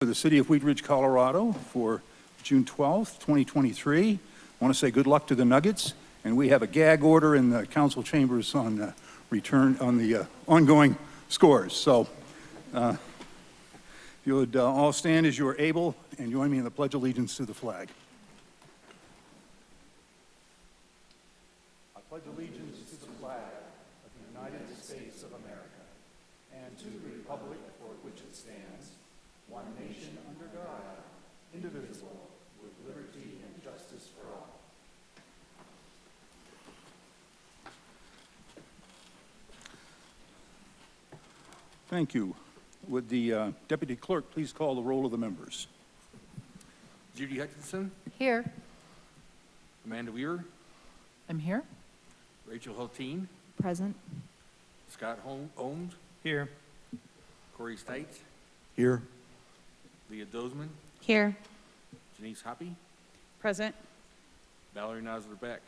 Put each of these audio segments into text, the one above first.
For the City of Wheat Ridge, Colorado for June 12th, 2023. I want to say good luck to the Nuggets, and we have a gag order in the council chambers on the ongoing scores. So if you would all stand as you are able and join me in the Pledge of Allegiance to the flag. I pledge allegiance to the flag of the United States of America and to the republic for which it stands, one nation under God, indivisible, with liberty and justice for all. Thank you. Would the Deputy Clerk please call the roll of the members? Judy Hutchinson, Here. Amanda Weaver, I'm here. Rachel Hulteen, Present. Scott Ohms, Here. Corey Stites, Here. Leah Dozeman, Here. Janice Hoppy, Present. Valerie Nosler Beck.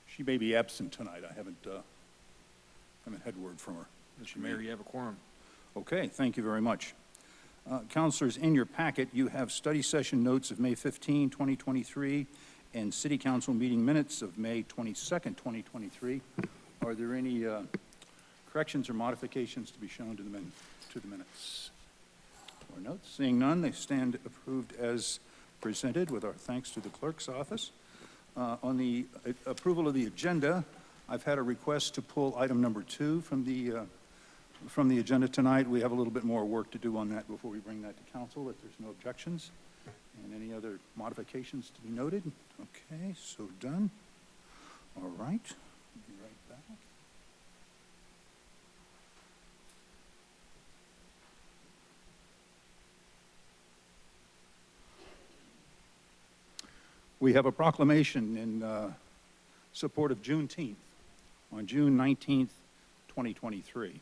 She may be absent tonight. I haven't had word from her. Mr. Mayor, you have a quorum. Okay, thank you very much. Councilors, in your packet, you have study session notes of May 15, 2023, and City Council meeting minutes of May 22nd, 2023. Are there any corrections or modifications to be shown to the minutes? Or notes? Seeing none, they stand approved as presented with our thanks to the clerk's office. On the approval of the agenda, I've had a request to pull item number 2 from the agenda tonight. We have a little bit more work to do on that before we bring that to council, if there's no objections. And any other modifications to be noted? Okay, so done. All right. Be right back. We have a proclamation in support of Juneteenth on June 19th, 2023.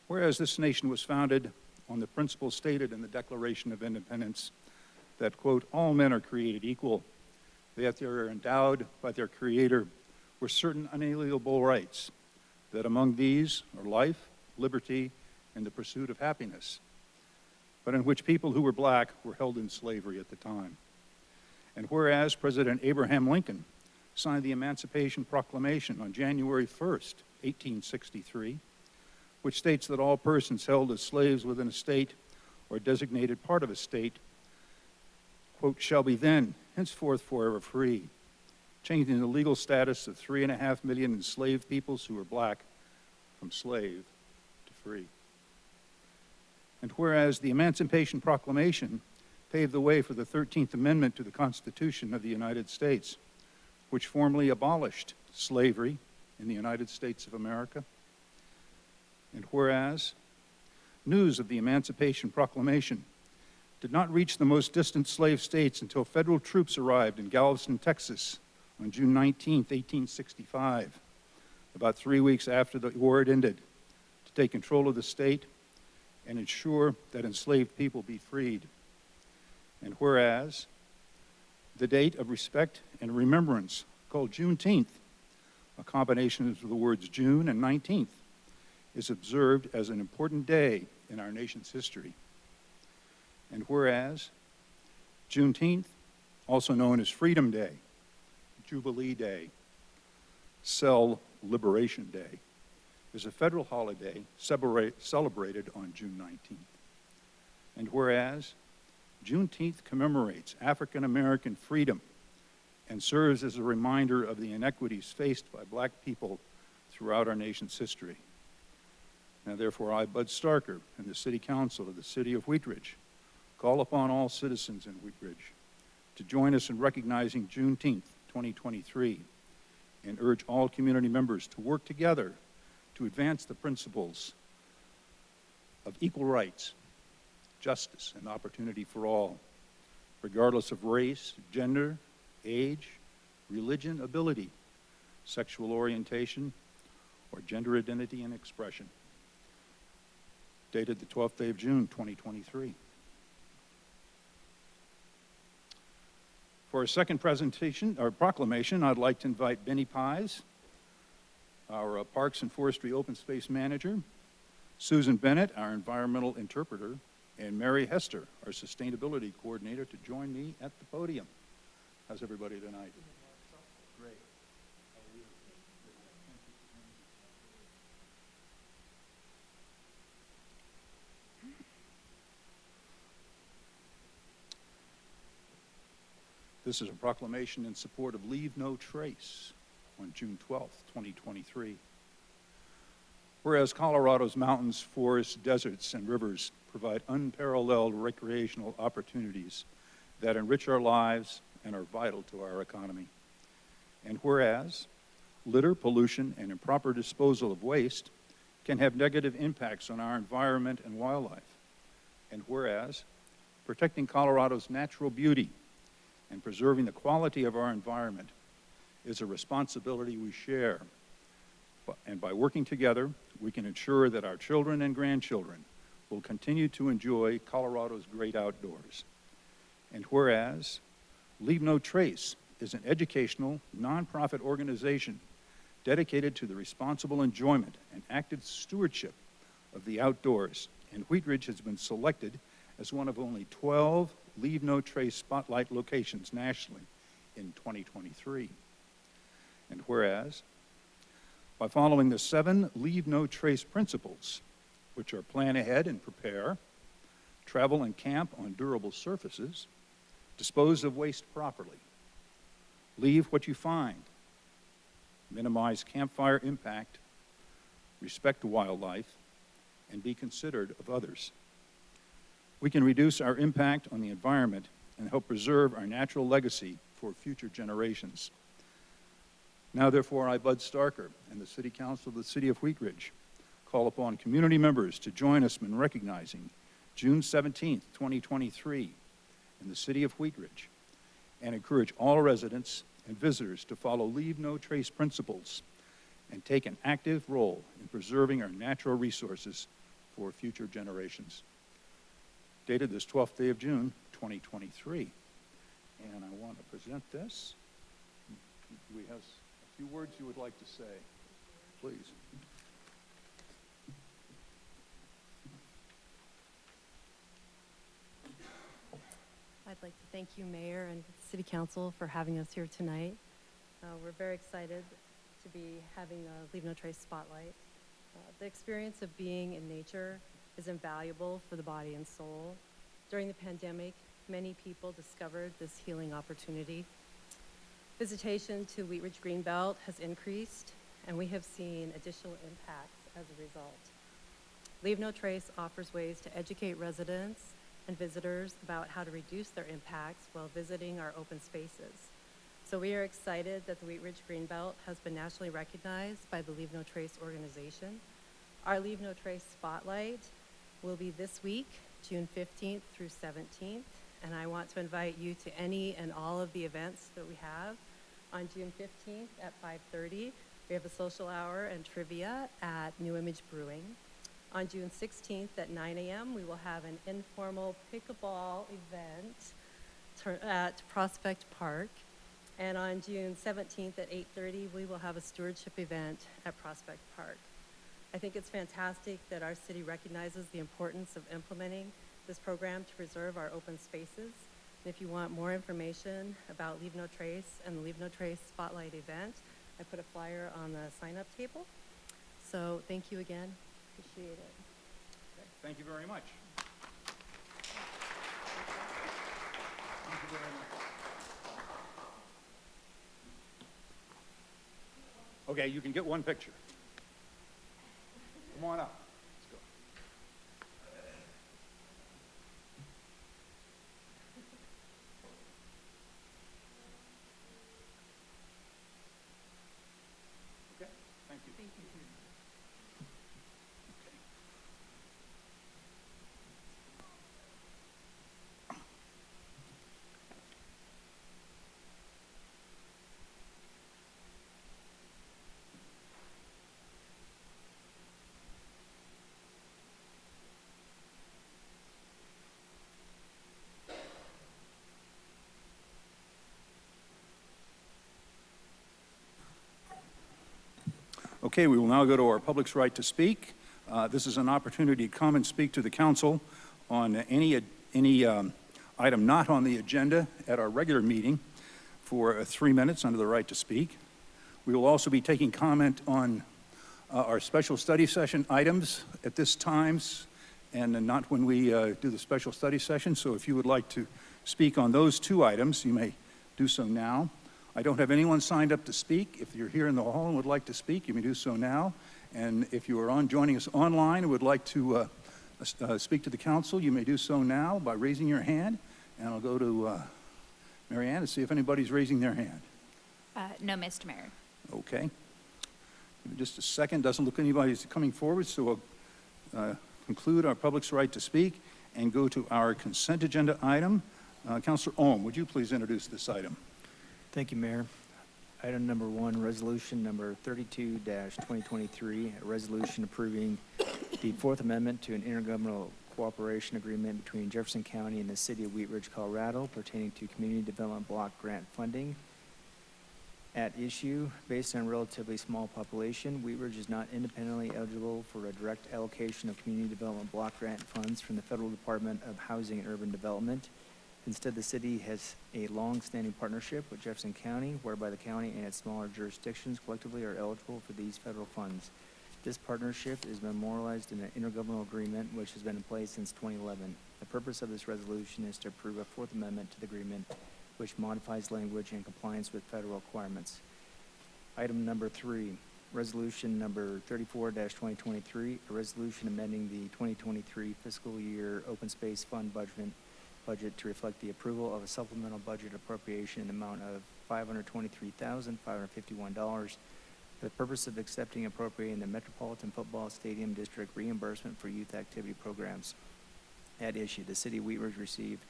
Whereas this nation was founded on the principles stated in the Declaration of Independence that, quote, all men are created equal, that they are endowed by their Creator with certain unalienable rights, that among these are life, liberty, and the pursuit of happiness, but in which people who were black were held in slavery at the time. And whereas President Abraham Lincoln signed the Emancipation Proclamation on January 1st, 1863, which states that all persons held as slaves within a state or designated part of a state, quote, shall be then, henceforth forever free, changing the legal status of 3.5 million enslaved peoples who were black from slave to free. And whereas the Emancipation Proclamation paved the way for the 13th Amendment to the Constitution of the United States, which formally abolished slavery in the United States of America. And whereas news of the Emancipation Proclamation did not reach the most distant slave states until federal troops arrived in Galveston, Texas on June 19, 1865, about 3 weeks after the war had ended, to take control of the state and ensure that enslaved people be freed. And whereas the date of respect and remembrance, called Juneteenth, a combination of the words June and 19th, is observed as an important day in our nation's history. And whereas Juneteenth, also known as Freedom Day, Jubilee Day, Cell Liberation Day, is a federal holiday celebrated on June 19th. And whereas Juneteenth commemorates African American freedom and serves as a reminder of the inequities faced by black people throughout our nation's history. Now, therefore, I, Bud Starker, and the City Council of the City of Wheat Ridge, call upon all citizens in Wheat Ridge to join us in recognizing Juneteenth 2023 and urge all community members to work together to advance the principles of equal rights, justice, and opportunity for all, regardless of race, gender, age, religion, ability, sexual orientation, or gender identity and expression. Dated the 12th day of June, 2023. For a second presentation, or proclamation, I'd like to invite Benny Pies, our Parks and Forestry Open Space Manager, Susan Bennett, our environmental interpreter, and Mary Hester, our sustainability coordinator, to join me at the podium. How's everybody tonight? Great. This is a proclamation in support of Leave No Trace on June 12th, 2023. Whereas Colorado's mountains, forests, deserts, and rivers provide unparalleled recreational opportunities that enrich our lives and are vital to our economy. And whereas litter, pollution, and improper disposal of waste can have negative impacts on our environment and wildlife. And whereas protecting Colorado's natural beauty and preserving the quality of our environment is a responsibility we share. And by working together, we can ensure that our children and grandchildren will continue to enjoy Colorado's great outdoors. And whereas Leave No Trace is an educational, nonprofit organization dedicated to the responsible enjoyment and active stewardship of the outdoors, and Wheat Ridge has been selected as one of only 12 Leave No Trace spotlight locations nationally in 2023. And whereas, by following the 7 Leave No Trace principles, which are plan ahead and prepare, travel and camp on durable surfaces, dispose of waste properly, leave what you find, minimize campfire impact, respect wildlife, and be considerate of others, we can reduce our impact on the environment and help preserve our natural legacy for future generations. Now, therefore, I, Bud Starker, and the City Council of the City of Wheat Ridge, call upon community members to join us in recognizing June 17th, 2023, in the City of Wheat Ridge, and encourage all residents and visitors to follow Leave No Trace principles and take an active role in preserving our natural resources for future generations. Dated this 12th day of June, 2023. And I want to present this. Do we have a few words you would like to say? Please. I'd like to thank you, Mayor and City Council, for having us here tonight. We're very excited to be having the Leave No Trace Spotlight. The experience of being in nature is invaluable for the body and soul. During the pandemic, many people discovered this healing opportunity. Visitation to Wheat Ridge Greenbelt has increased, and we have seen additional impacts as a result. Leave No Trace offers ways to educate residents and visitors about how to reduce their impacts while visiting our open spaces. So we are excited that the Wheat Ridge Greenbelt has been nationally recognized by the Leave No Trace organization. Our Leave No Trace Spotlight will be this week, June 15th through 17th, and I want to invite you to any and all of the events that we have. On June 15th at 5:30, we have a social hour and trivia at New Image Brewing. On June 16th at 9 a.m., we will have an informal pickleball event at Prospect Park. And on June 17th at 8:30, we will have a stewardship event at Prospect Park. I think it's fantastic that our city recognizes the importance of implementing this program to preserve our open spaces. And if you want more information about Leave No Trace and the Leave No Trace Spotlight event, I put a flyer on the sign-up table. So thank you again. Appreciate it. Okay, thank you very much. Thank you very much. Okay, you can get one picture. Come on up. Let's go. Okay, thank you. Thank you. Okay, we will now go to our public's right to speak. This is an opportunity to come and speak to the council on any item not on the agenda at our regular meeting for 3 minutes under the right to speak. We will also be taking comment on our special study session items at this times and not when we do the special study session. So if you would like to speak on those 2 items, you may do so now. I don't have anyone signed up to speak. If you're here in the hall and would like to speak, you may do so now. And if you are joining us online and would like to speak to the council, you may do so now by raising your hand. And I'll go to Mary Ann to see if anybody's raising their hand. No, Mr. Mayor. Okay. Give me just a second. Doesn't look anybody's coming forward, so we'll conclude our public's right to speak and go to our consent agenda item. Councilor Ohm, would you please introduce this item? Thank you, Mayor. Item number 1, resolution number 32-2023, a resolution approving the Fourth Amendment to an intergovernmental cooperation agreement between Jefferson County and the City of Wheat Ridge, Colorado, pertaining to Community Development Block Grant funding. At issue, based on a relatively small population, Wheat Ridge is not independently eligible for a direct allocation of Community Development Block Grant funds from the Federal Department of Housing and Urban Development. Instead, the city has a long-standing partnership with Jefferson County, whereby the county and its smaller jurisdictions collectively are eligible for these federal funds. This partnership is memorialized in an intergovernmental agreement which has been in place since 2011. The purpose of this resolution is to approve a Fourth Amendment to the agreement which modifies language in compliance with federal requirements. Item number 3, resolution number 34-2023, a resolution amending the 2023 fiscal year open space fund budget to reflect the approval of a supplemental budget appropriation in the amount of $523,551 for the purpose of accepting and appropriating the Metropolitan Football Stadium District reimbursement for youth activity programs. At issue, the City of Wheat Ridge received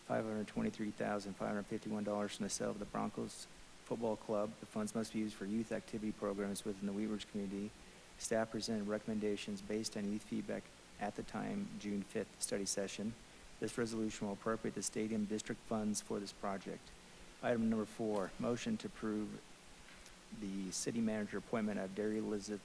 $523,551 from the sale of the Broncos Football Club. The funds must be used for youth activity programs within the Wheat Ridge community. Staff presented recommendations based on youth feedback at the time, June 5th study session. This resolution will appropriate the stadium district funds for this project. Item number 4, motion to approve the city manager appointment of Derry Elizabeth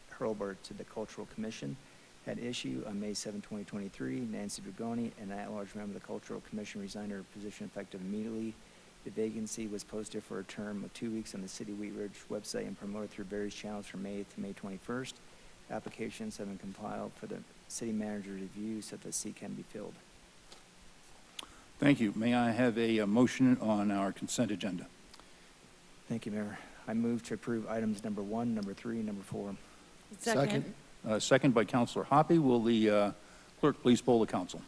Hurlbert to the Cultural Commission. At issue on May 7, 2023, Nancy Dragoni, an at-large member of the Cultural Commission, resigned her position effective immediately. The vacancy was posted for a term of 2 weeks on the City of Wheat Ridge website and promoted through various channels from May to May 21st. Applications have been compiled for the city manager review so that the seat can be filled. Thank you. May I have a motion on our consent agenda? Thank you, Mayor. I move to approve items number 1, number 3, and number 4. Second. Second by Councilor Hoppe. Will the clerk please poll the council?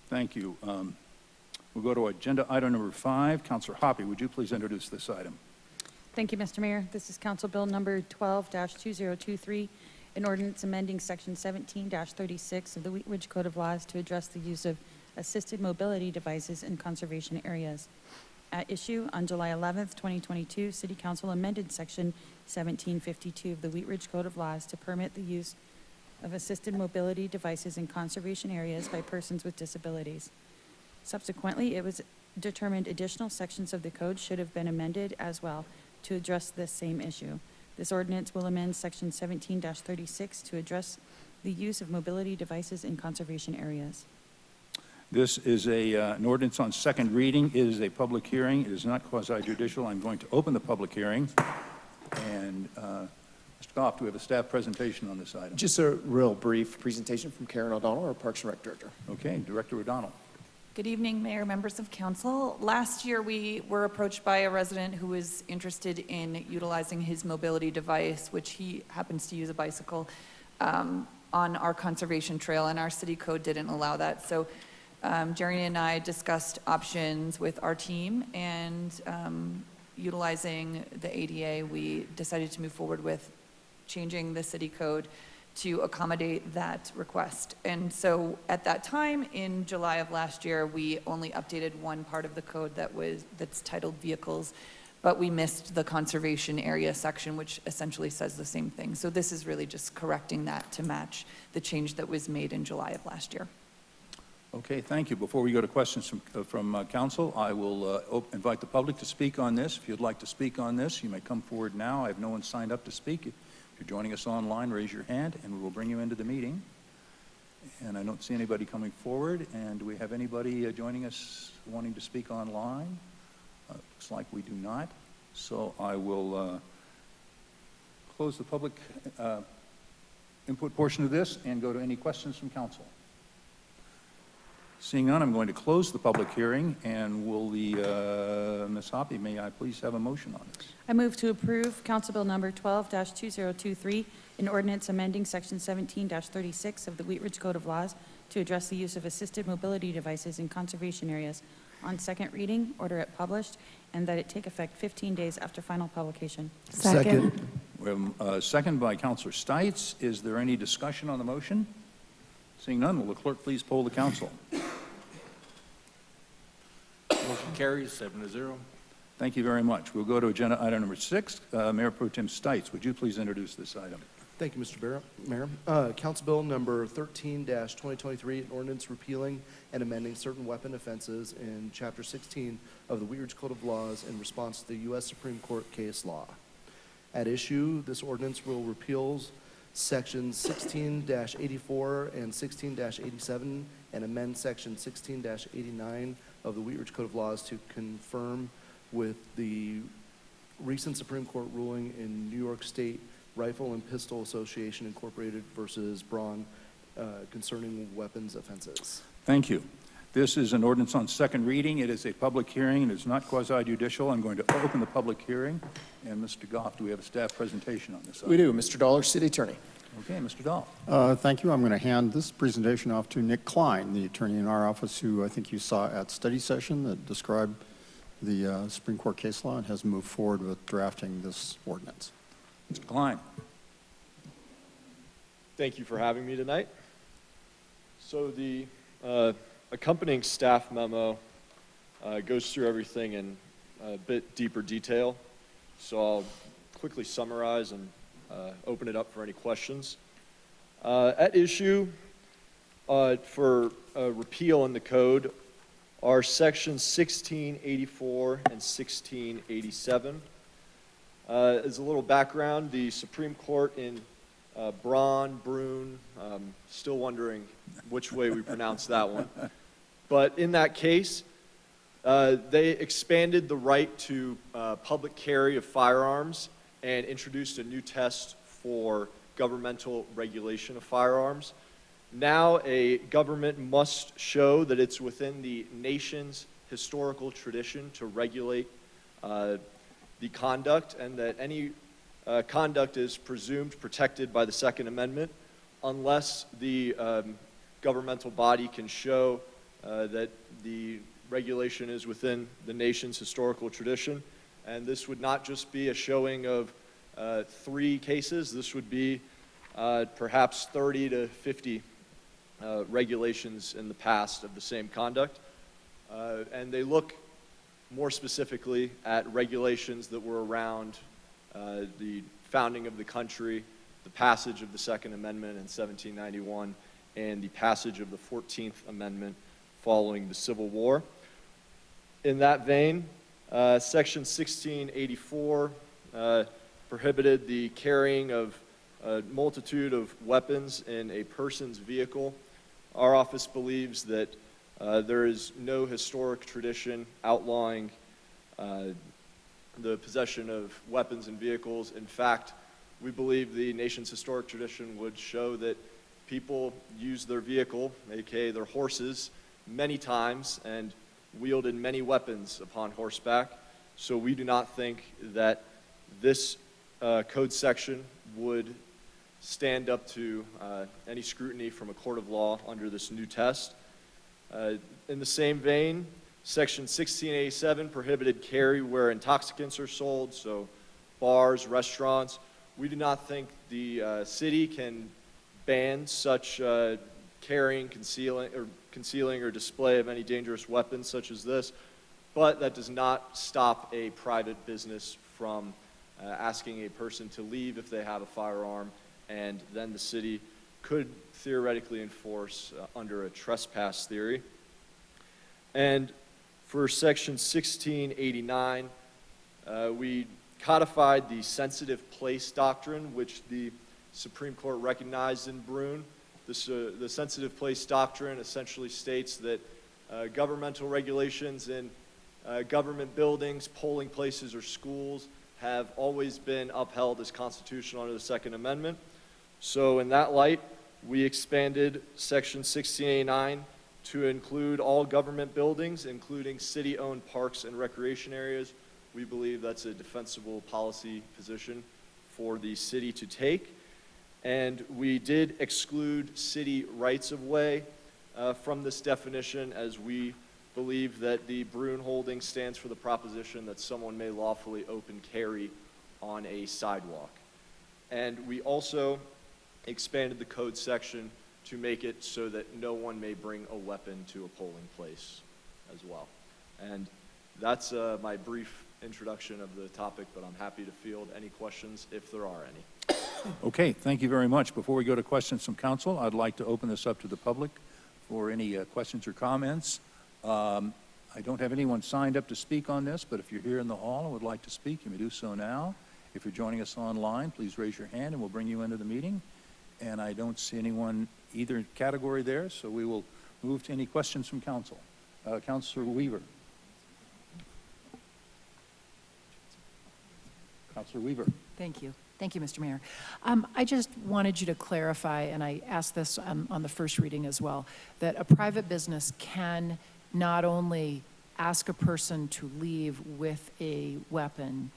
Thank you. We'll go to agenda item number 5. Councilor Hoppe, would you please introduce this item? Thank you, Mr. Mayor. This is Council Bill number 12-2023, an ordinance amending Section 17-36 of the Wheat Ridge Code of Laws to address the use of assisted mobility devices in conservation areas. At issue on July 11th, 2022, City Council amended Section 1752 of the Wheat Ridge Code of Laws to permit the use of assisted mobility devices in conservation areas by persons with disabilities. Subsequently, it was determined additional sections of the code should have been amended as well to address this same issue. This ordinance will amend Section 17-36 to address the use of mobility devices in conservation areas. This is an ordinance on second reading. It is a public hearing. It is not quasi-judicial. I'm going to open the public hearing. And Mr. Goff, do we have a staff presentation on this item? Just a real brief presentation from Karen O'Donnell, our Parks and Rec Director. Okay, Director O'Donnell. Good evening, Mayor, members of council. Last year, we were approached by a resident who was interested in utilizing his mobility device, which he happens to use a bicycle, on our conservation trail, and our city code didn't allow that. So Jerry and I discussed options with our team, and utilizing the ADA, we decided to move forward with changing the city code to accommodate that request. And so at that time, in July of last year, we only updated one part of the code that's titled vehicles, but we missed the conservation area section, which essentially says the same thing. So this is really just correcting that to match the change that was made in July of last year. Okay, thank you. Before we go to questions from council, I will invite the public to speak on this. If you'd like to speak on this, you may come forward now. I have no one signed up to speak. If you're joining us online, raise your hand, and we will bring you into the meeting. And I don't see anybody coming forward. And do we have anybody joining us wanting to speak online? Looks like we do not. So I will close the public input portion of this and go to any questions from council. Seeing none, I'm going to close the public hearing, and will Ms. Hoppy, may I please have a motion on this? I move to approve Council Bill Number 12-2023, an ordinance amending Section 17-36 of the Wheat Ridge Code of Laws to address the use of assisted mobility devices in conservation areas on second reading, order it published, and that it take effect 15 days after final publication. Second. We have a second by Councilor Stites. Is there any discussion on the motion? Seeing none, will the clerk please poll the council? Motion carries 7-0. Thank you very much. We'll go to agenda item number 6. Mayor Pro Tem Stites, would you please introduce this item? Thank you, Mr. Mayor. Council Bill Number 13-2023, an ordinance repealing and amending certain weapon offenses in Chapter 16 of the Wheat Ridge Code of Laws in response to the U.S. Supreme Court case law. At issue, this ordinance will repeal Sections 16-84 and 16-87 and amend Section 16-89 of the Wheat Ridge Code of Laws to confirm with the recent Supreme Court ruling in New York State Rifle and Pistol Association Incorporated versus Braun concerning weapons offenses. Thank you. This is an ordinance on second reading. It is a public hearing, and it's not quasi-judicial. I'm going to open the public hearing. And Mr. Goff, do we have a staff presentation on this item? We do. Mr. Dollar, City Attorney. Okay, Mr. Dahl. Thank you. I'm going to hand this presentation off to Nick Klein, the attorney in our office, who I think you saw at study session that described the Supreme Court case law and has moved forward with drafting this ordinance. Mr. Klein. Thank you for having me tonight. So the accompanying staff memo goes through everything in a bit deeper detail. So I'll quickly summarize and open it up for any questions. At issue for repeal in the code are sections 1684 and 1687. As a little background, the Supreme Court in Brune, still wondering which way we pronounce that one. But in that case, they expanded the right to public carry of firearms and introduced a new test for governmental regulation of firearms. Now a government must show that it's within the nation's historical tradition to regulate the conduct, and that any conduct is presumed protected by the Second Amendment unless the governmental body can show that the regulation is within the nation's historical tradition. And this would not just be a showing of 3 cases. This would be perhaps 30 to 50 regulations in the past of the same conduct. And they look more specifically at regulations that were around the founding of the country, the passage of the Second Amendment in 1791, and the passage of the 14th Amendment following the Civil War. In that vein, Section 1684 prohibited the carrying of a multitude of weapons in a person's vehicle. Our office believes that there is no historic tradition outlawing the possession of weapons and vehicles. In fact, we believe the nation's historic tradition would show that people use their vehicle, aka their horses, many times and wielded many weapons upon horseback. So we do not think that this code section would stand up to any scrutiny from a court of law under this new test. In the same vein, Section 1687 prohibited carry where intoxicants are sold, so bars, restaurants. We do not think the city can ban such carrying, concealing, or display of any dangerous weapons such as this, but that does not stop a private business from asking a person to leave if they have a firearm, and then the city could theoretically enforce under a trespass theory. And for Section 1689, we codified the sensitive place doctrine, which the Supreme Court recognized in Brune. The sensitive place doctrine essentially states that governmental regulations in government buildings, polling places, or schools have always been upheld as constitutional under the Second Amendment. So in that light, we expanded Section 1689 to include all government buildings, including city-owned parks and recreation areas. We believe that's a defensible policy position for the city to take. And we did exclude city rights-of-way from this definition, as we believe that the Brune holding stands for the proposition that someone may lawfully open carry on a sidewalk. And we also expanded the code section to make it so that no one may bring a weapon to a polling place as well. And that's my brief introduction of the topic, but I'm happy to field any questions if there are any. Okay, thank you very much. Before we go to questions from council, I'd like to open this up to the public for any questions or comments. I don't have anyone signed up to speak on this, but if you're here in the hall and would like to speak, you may do so now. If you're joining us online, please raise your hand and we'll bring you into the meeting. And I don't see anyone either category there, so we will move to any questions from council. Councilor Weaver. Councilor Weaver. Thank you. Thank you, Mr. Mayor. I just wanted you to clarify, and I asked this on the first reading as well, that a private business can not only ask a person to leave with a weapon,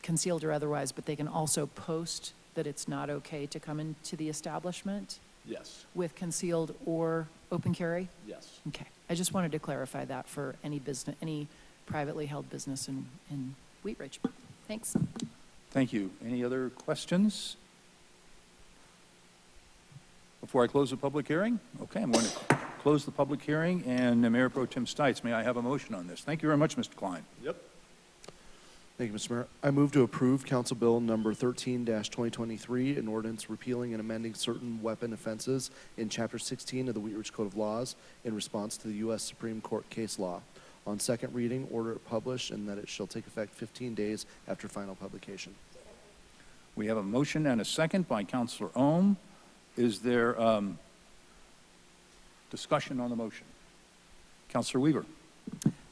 concealed or otherwise, but they can also post that it's not okay to come into the establishment Yes. with concealed or open carry? Yes. Okay. I just wanted to clarify that for any business, any privately held business in Wheat Ridge. Thanks. Thank you. Any other questions? Before I close the public hearing? Okay, I'm going to close the public hearing, and Mayor Pro Tem Stites, may I have a motion on this? Thank you very much, Mr. Klein. Yep. Thank you, Mr. Mayor. I move to approve Council Bill number 13-2023, an ordinance repealing and amending certain weapon offenses in Chapter 16 of the Wheat Ridge Code of Laws in response to the U.S. Supreme Court case law. On second reading, order it published, and that it shall take effect 15 days after final publication. We have a motion and a second by Councilor Ohm. Is there discussion on the motion? Councilor Weaver.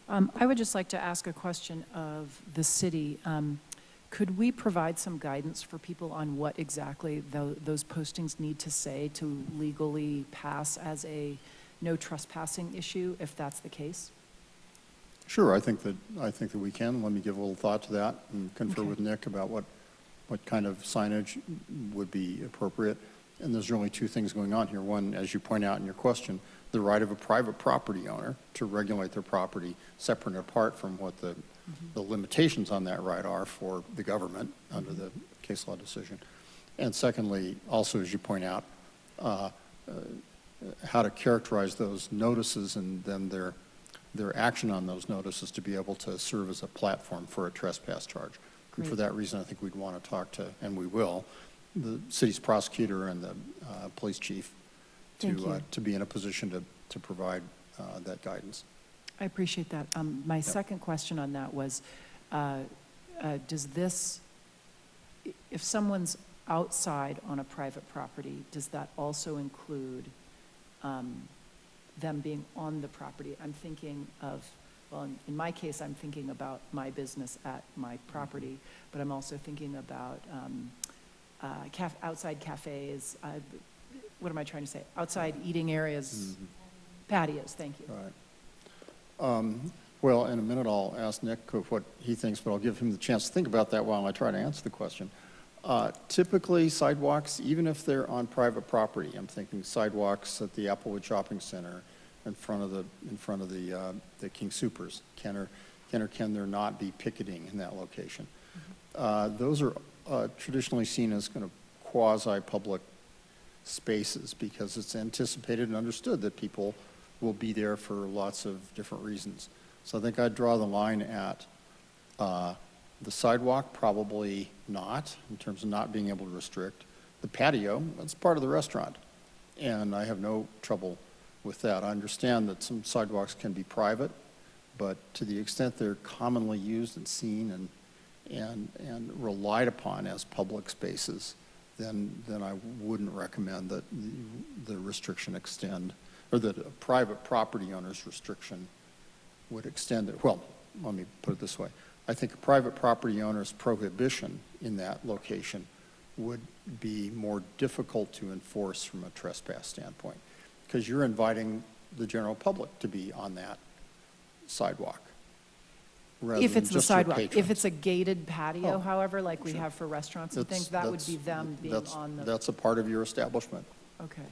I would just like to ask a question of the city. Could we provide some guidance for people on what exactly those postings need to say to legally pass as a no trespassing issue, if that's the case? Sure, I think that we can. Let me give a little thought to that and confer Okay. with Nick about what kind of signage would be appropriate. And there's really two things going on here. One, as you point out in your question, the right of a private property owner to regulate their property separate and apart from what the limitations on that right are for the government under the case law decision. And secondly, also as you point out, how to characterize those notices and then their action on those notices to be able to serve as a platform for a trespass charge. And for that reason, I think we'd want to talk to, and we will, the city's prosecutor and the police chief to be in a position to provide that guidance. I appreciate that. My second question on that was, does this, if someone's outside on a private property, does that also include them being on the property? I'm thinking of, well, in my case, I'm thinking about my business at my property, but I'm also thinking about outside cafes, what am I trying to say? Outside eating areas, patios, thank you. All right. Well, in a minute, I'll ask Nick what he thinks, but I'll give him the chance to think about that while I try to answer the question. Typically, sidewalks, even if they're on private property, I'm thinking sidewalks at the Applewood Shopping Center in front of the King Soopers, can or can there not be picketing in that location? Those are traditionally seen as kind of quasi-public spaces because it's anticipated and understood that people will be there for lots of different reasons. So I think I'd draw the line at the sidewalk, probably not, in terms of not being able to restrict. The patio, that's part of the restaurant, and I have no trouble with that. I understand that some sidewalks can be private, but to the extent they're commonly used and seen and relied upon as public spaces, then I wouldn't recommend that the restriction extend, or that a private property owner's restriction would extend it. Well, let me put it this way. I think a private property owner's prohibition in that location would be more difficult to enforce from a trespass standpoint, because you're inviting the general public to be on that sidewalk, rather If than it's the just your sidewalk. If patrons. it's a gated patio, Oh, however, like we sure. have for restaurants and That's- things, that would that's- be them being that's- on the. That's a part of your establishment. Okay.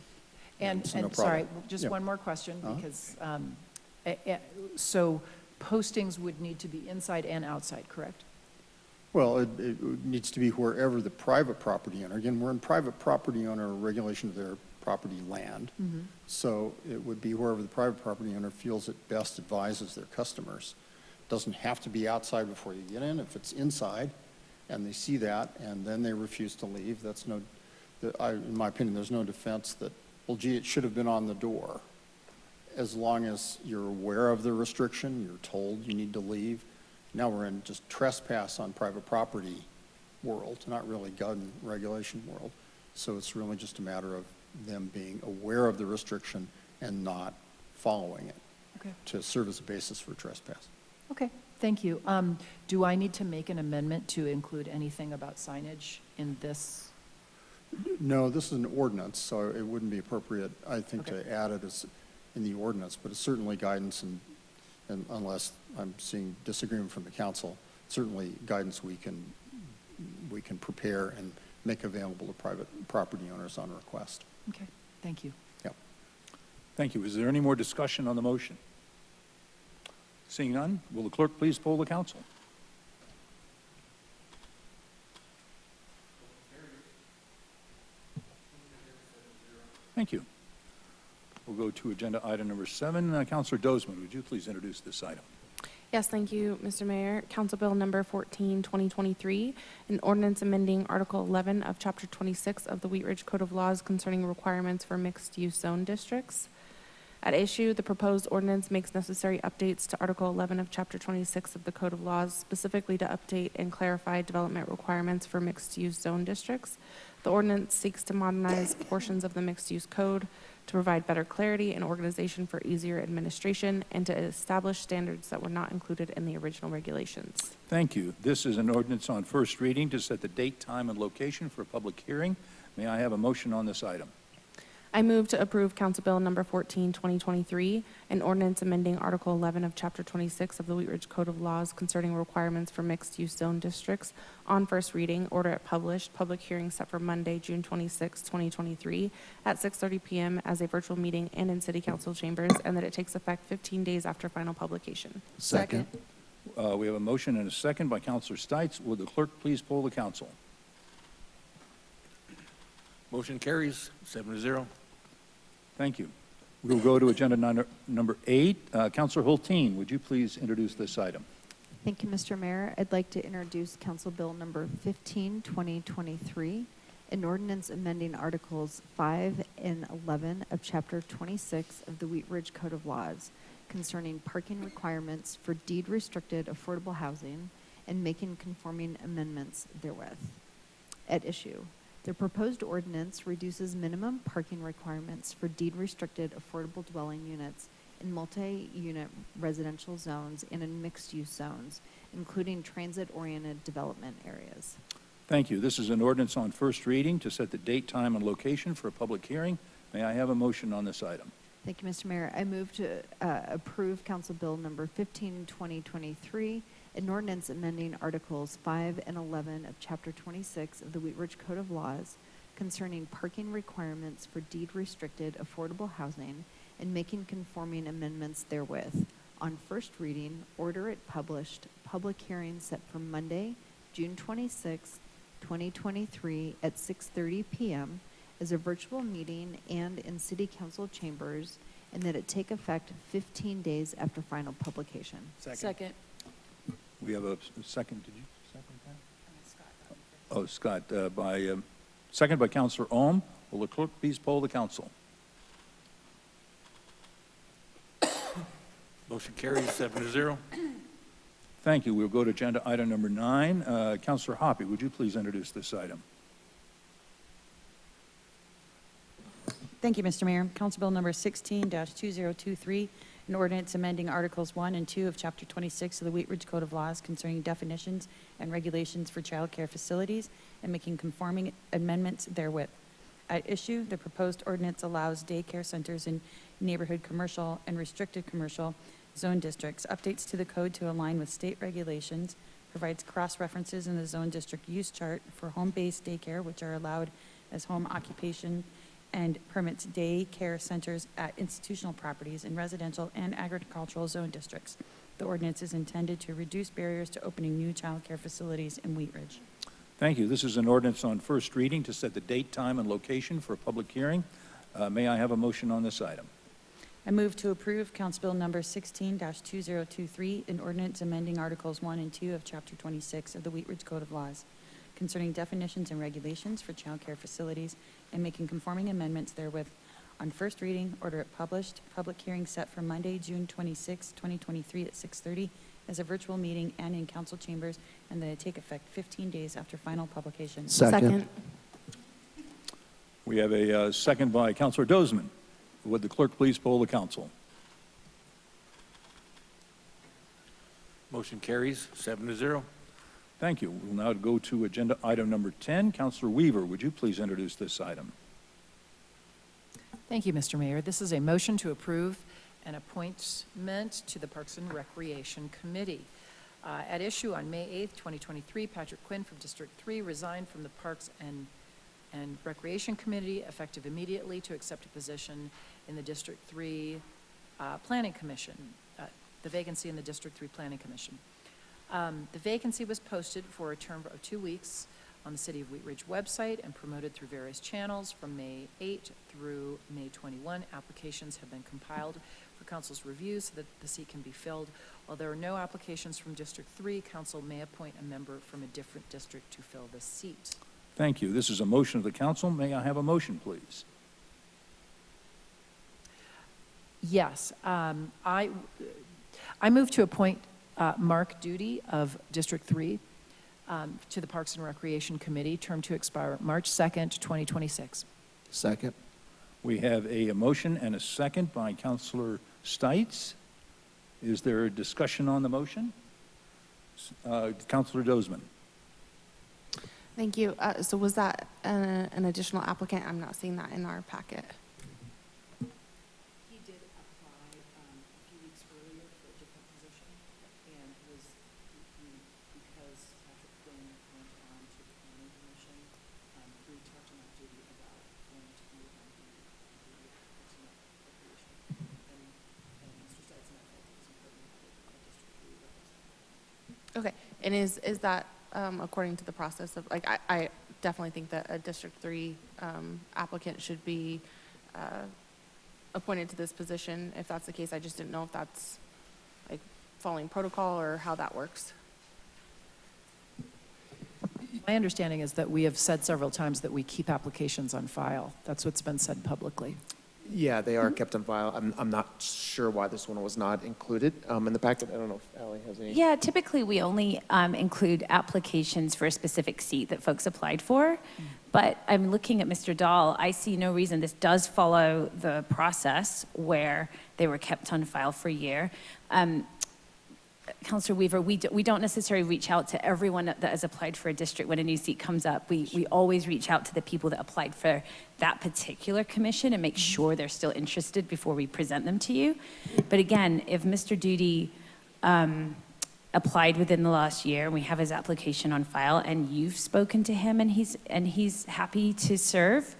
And, It's no and, sorry, problem. just Yeah. one more question, Uh-huh. because, so postings would need to be inside and outside, correct? Well, it needs to be wherever the private property owner, again, we're in private property owner regulation of their property land. So it would be wherever the private property owner feels it best advises their customers. Doesn't have to be outside before you get in. If it's inside and they see that and then they refuse to leave, that's no, in my opinion, there's no defense that, well, gee, it should have been on the door. As long as you're aware of the restriction, you're told you need to leave. Now we're in just trespass on private property world, not really gun regulation world. So it's really just a matter of them being aware of the restriction and not following it Okay. to serve as a basis for trespass. Okay, thank you. Do I need to make an amendment to include anything about signage in this? No, this is an ordinance, so it wouldn't be appropriate, I think, Okay. to add it as in the ordinance, but it's certainly guidance, and unless I'm seeing disagreement from the council, certainly guidance we can prepare and make available to private property owners on request. Okay, thank you. Yep. Thank you. Is there any more discussion on the motion? Seeing none, will the clerk please poll the council? Thank you. We'll go to agenda item number 7. Councilor Dozeman, would you please introduce this item? Yes, thank you, Mr. Mayor. Council Bill Number 14, 2023, an ordinance amending Article 11 of Chapter 26 of the Wheat Ridge Code of Laws concerning requirements for mixed-use zone districts. At issue, the proposed ordinance makes necessary updates to Article 11 of Chapter 26 of the Code of Laws, specifically to update and clarify development requirements for mixed-use zone districts. The ordinance seeks to modernize portions of the mixed-use code to provide better clarity and organization for easier administration, and to establish standards that were not included in the original regulations. Thank you. This is an ordinance on first reading to set the date, time, and location for a public hearing. May I have a motion on this item? I move to approve Council Bill Number 14, 2023, an ordinance amending Article 11 of Chapter 26 of the Wheat Ridge Code of Laws concerning requirements for mixed-use zone districts on first reading, order it published, public hearing set for Monday, June 26, 2023, at 6:30 p.m. as a virtual meeting and in City Council chambers, and that it takes effect 15 days after final publication. Second. We have a motion and a second by Councilor Stites. Would the clerk please poll the council? Motion carries 7-0. Thank you. We'll go to agenda number 8. Councilor Hulteen, would you please introduce this item? Thank you, Mr. Mayor. I'd like to introduce Council Bill Number 15, 2023, an ordinance amending Articles 5 and 11 of Chapter 26 of the Wheat Ridge Code of Laws concerning parking requirements for deed-restricted affordable housing and making conforming amendments therewith. At issue, the proposed ordinance reduces minimum parking requirements for deed-restricted affordable dwelling units in multi-unit residential zones and in mixed-use zones, including transit-oriented development areas. Thank you. This is an ordinance on first reading to set the date, time, and location for a public hearing. May I have a motion on this item? Thank you, Mr. Mayor. I move to approve Council Bill Number 15, 2023, an ordinance amending Articles 5 and 11 of Chapter 26 of the Wheat Ridge Code of Laws concerning parking requirements for deed-restricted affordable housing and making conforming amendments therewith. On first reading, order it published, public hearing set for Monday, June 26, 2023 at 6:30 p.m. as a virtual meeting and in City Council chambers, and that it take effect 15 days after final publication. Second. We have a second. Did you second that? Scott by Second by Counselor Ohm. Will the clerk please poll the council? Motion carries 7-0. Thank you. We'll go to agenda item number 9. Counselor Hoppy, would you please introduce this item? Thank you, Mr. Mayor. Council Bill number 16-2023, an ordinance amending Articles 1 and 2 of Chapter 26 of the Wheat Ridge Code of Laws concerning definitions and regulations for child care facilities and making conforming amendments therewith. At issue, the proposed ordinance allows daycare centers in neighborhood commercial and restricted commercial zone districts, updates to the code to align with state regulations, provides cross-references in the zone district use chart for home-based daycare, which are allowed as home occupation, and permits daycare centers at institutional properties in residential and agricultural zone districts. The ordinance is intended to reduce barriers to opening new child care facilities in Wheat Ridge. Thank you. This is an ordinance on first reading to set the date, time, and location for a public hearing. May I have a motion on this item? I move to approve Council Bill number 16-2023, an ordinance amending Articles 1 and 2 of Chapter 26 of the Wheat Ridge Code of Laws concerning definitions and regulations for child care facilities and making conforming amendments therewith on first reading, order it published, public hearing set for Monday, June 26, 2023 at 6:30 as a virtual meeting and in council chambers, and that it take effect 15 days after final publication. Second. We have a second by Counselor Dozeman. Would the clerk please poll the council? Motion carries 7-0. Thank you. We'll now go to agenda item number 10. Counselor Weaver, would you please introduce this item? Thank you, Mr. Mayor. This is a motion to approve an appointment to the Parks and Recreation Committee. At issue on May 8th, 2023, Patrick Quinn from District 3 resigned from the Parks and Recreation Committee effective immediately to accept a position in the District 3 Planning Commission, the vacancy in the District 3 Planning Commission. The vacancy was posted for a term of 2 weeks on the City of Wheat Ridge website and promoted through various channels from May 8 through May 21. Applications have been compiled for council's review so that the seat can be filled. While there are no applications from District 3, council may appoint a member from a different district to fill the seat. Thank you. This is a motion of the council. May I have a motion, please? Yes, I move to appoint Mark Duty of District 3 to the Parks and Recreation Committee, term to expire March 2nd, 2026. Second. We have a motion and a second by Counselor Stites. Is there a discussion on the motion? Counselor Dozeman. Thank you. So was that an additional applicant? I'm not seeing that in our packet. He did apply a few weeks earlier for a different position, and was, because Patrick Quinn went on to the planning commission, we talked to Mark Duty about going to be on the Parks and Recreation. And Mr. Stites and I felt it was important to have a District 3 representative. Okay. And is that according to the process of, like, I definitely think that a District 3 applicant should be appointed to this position. If that's the case, I just didn't know if that's like following protocol or how that works. My understanding is that we have said several times that we keep applications on file. That's what's been said publicly. Yeah, they are kept on file. I'm not sure why this one was not included in the packet. I don't know if Allie has any. Yeah, typically we only include applications for a specific seat that folks applied for. But I'm looking at Mr. Dahl. I see no reason. This does follow the process where they were kept on file for a year. Councilor Weaver, we don't necessarily reach out to everyone that has applied for a district when a new seat comes up. We always reach out to the people that applied for that particular commission and make sure they're still interested before we present them to you. But again, if Mr. Duty applied within the last year and we have his application on file and you've spoken to him and he's happy to serve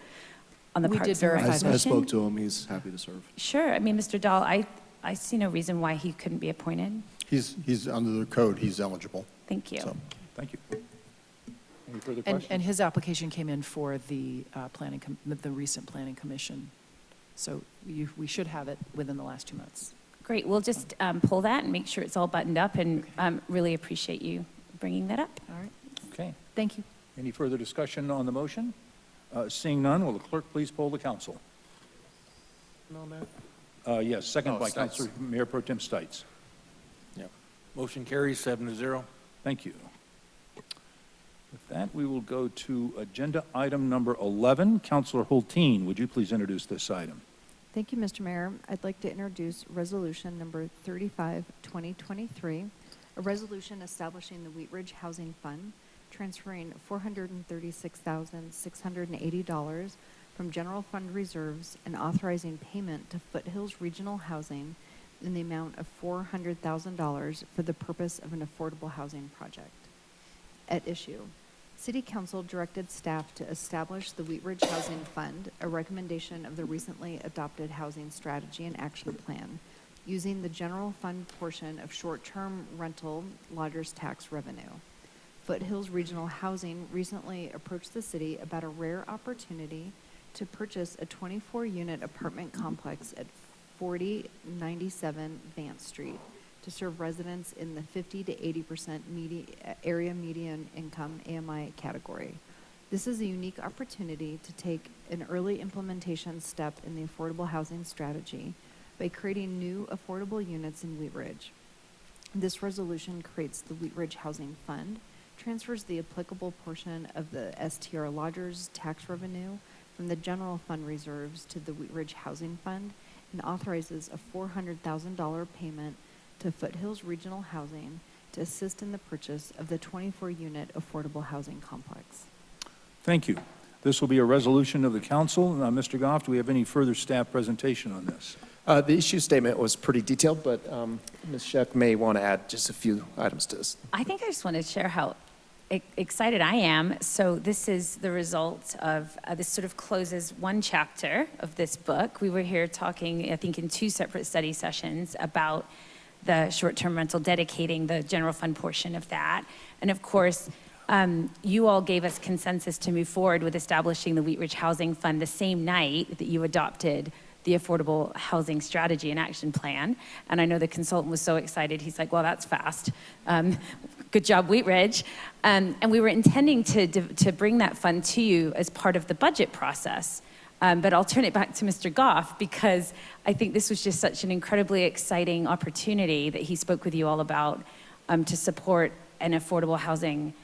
on the We Parks did and verify Rec that. I Commission. spoke to him. He's happy to serve. Sure. I mean, Mr. Dahl, I see no reason why he couldn't be appointed. He's under the code, he's eligible. Thank you. So, Thank you. Any further questions? And his application came in for the the recent planning commission. So we should have it within the last 2 months. Great. We'll just pull that and make sure it's all buttoned up, and really appreciate you bringing that up. All right. Okay. Thank you. Any further discussion on the motion? Seeing none, will the clerk please poll the council? Yes, second by Stites. Councilor Mayor Pro Tem Stites. Motion carries 7-0. Thank you. With that, we will go to agenda item number 11. Councilor Hulteen, would you please introduce this item? Thank you, Mr. Mayor. I'd like to introduce Resolution Number 35, 2023, a resolution establishing the Wheat Ridge Housing Fund, transferring $436,680 from general fund reserves and authorizing payment to Foothills Regional Housing in the amount of $400,000 for the purpose of an affordable housing project. At issue, City Council directed staff to establish the Wheat Ridge Housing Fund, a recommendation of the recently adopted Housing Strategy and Action Plan, using the general fund portion of short-term rental lodgers tax revenue. Foothills Regional Housing recently approached the city about a rare opportunity to purchase a 24-unit apartment complex at 4097 Vance Street to serve residents in the 50 to 80% area median income AMI category. This is a unique opportunity to take an early implementation step in the affordable housing strategy by creating new affordable units in Wheat Ridge. This resolution creates the Wheat Ridge Housing Fund, transfers the applicable portion of the STR lodgers tax revenue from the general fund reserves to the Wheat Ridge Housing Fund, and authorizes a $400,000 payment to Foothills Regional Housing to assist in the purchase of the 24-unit affordable housing complex. Thank you. This will be a resolution of the council. Mr. Goff, do we have any further staff presentation on this? The issue statement was pretty detailed, but Ms. Scheck may want to add just a few items to this. I think I just want to share how excited I am. So this is the result of, this sort of closes one chapter of this book. We were here talking, I think, in 2 separate study sessions about the short-term rental, dedicating the general fund portion of that. And of course, you all gave us consensus to move forward with establishing the Wheat Ridge Housing Fund the same night that you adopted the Affordable Housing Strategy and Action Plan. And I know the consultant was so excited. He's like, well, that's fast. Good job, Wheat Ridge. And we were intending to bring that fund to you as part of the budget process. But I'll turn it back to Mr. Goff, because I think this was just such an incredibly exciting opportunity that he spoke with you all about to support an affordable housing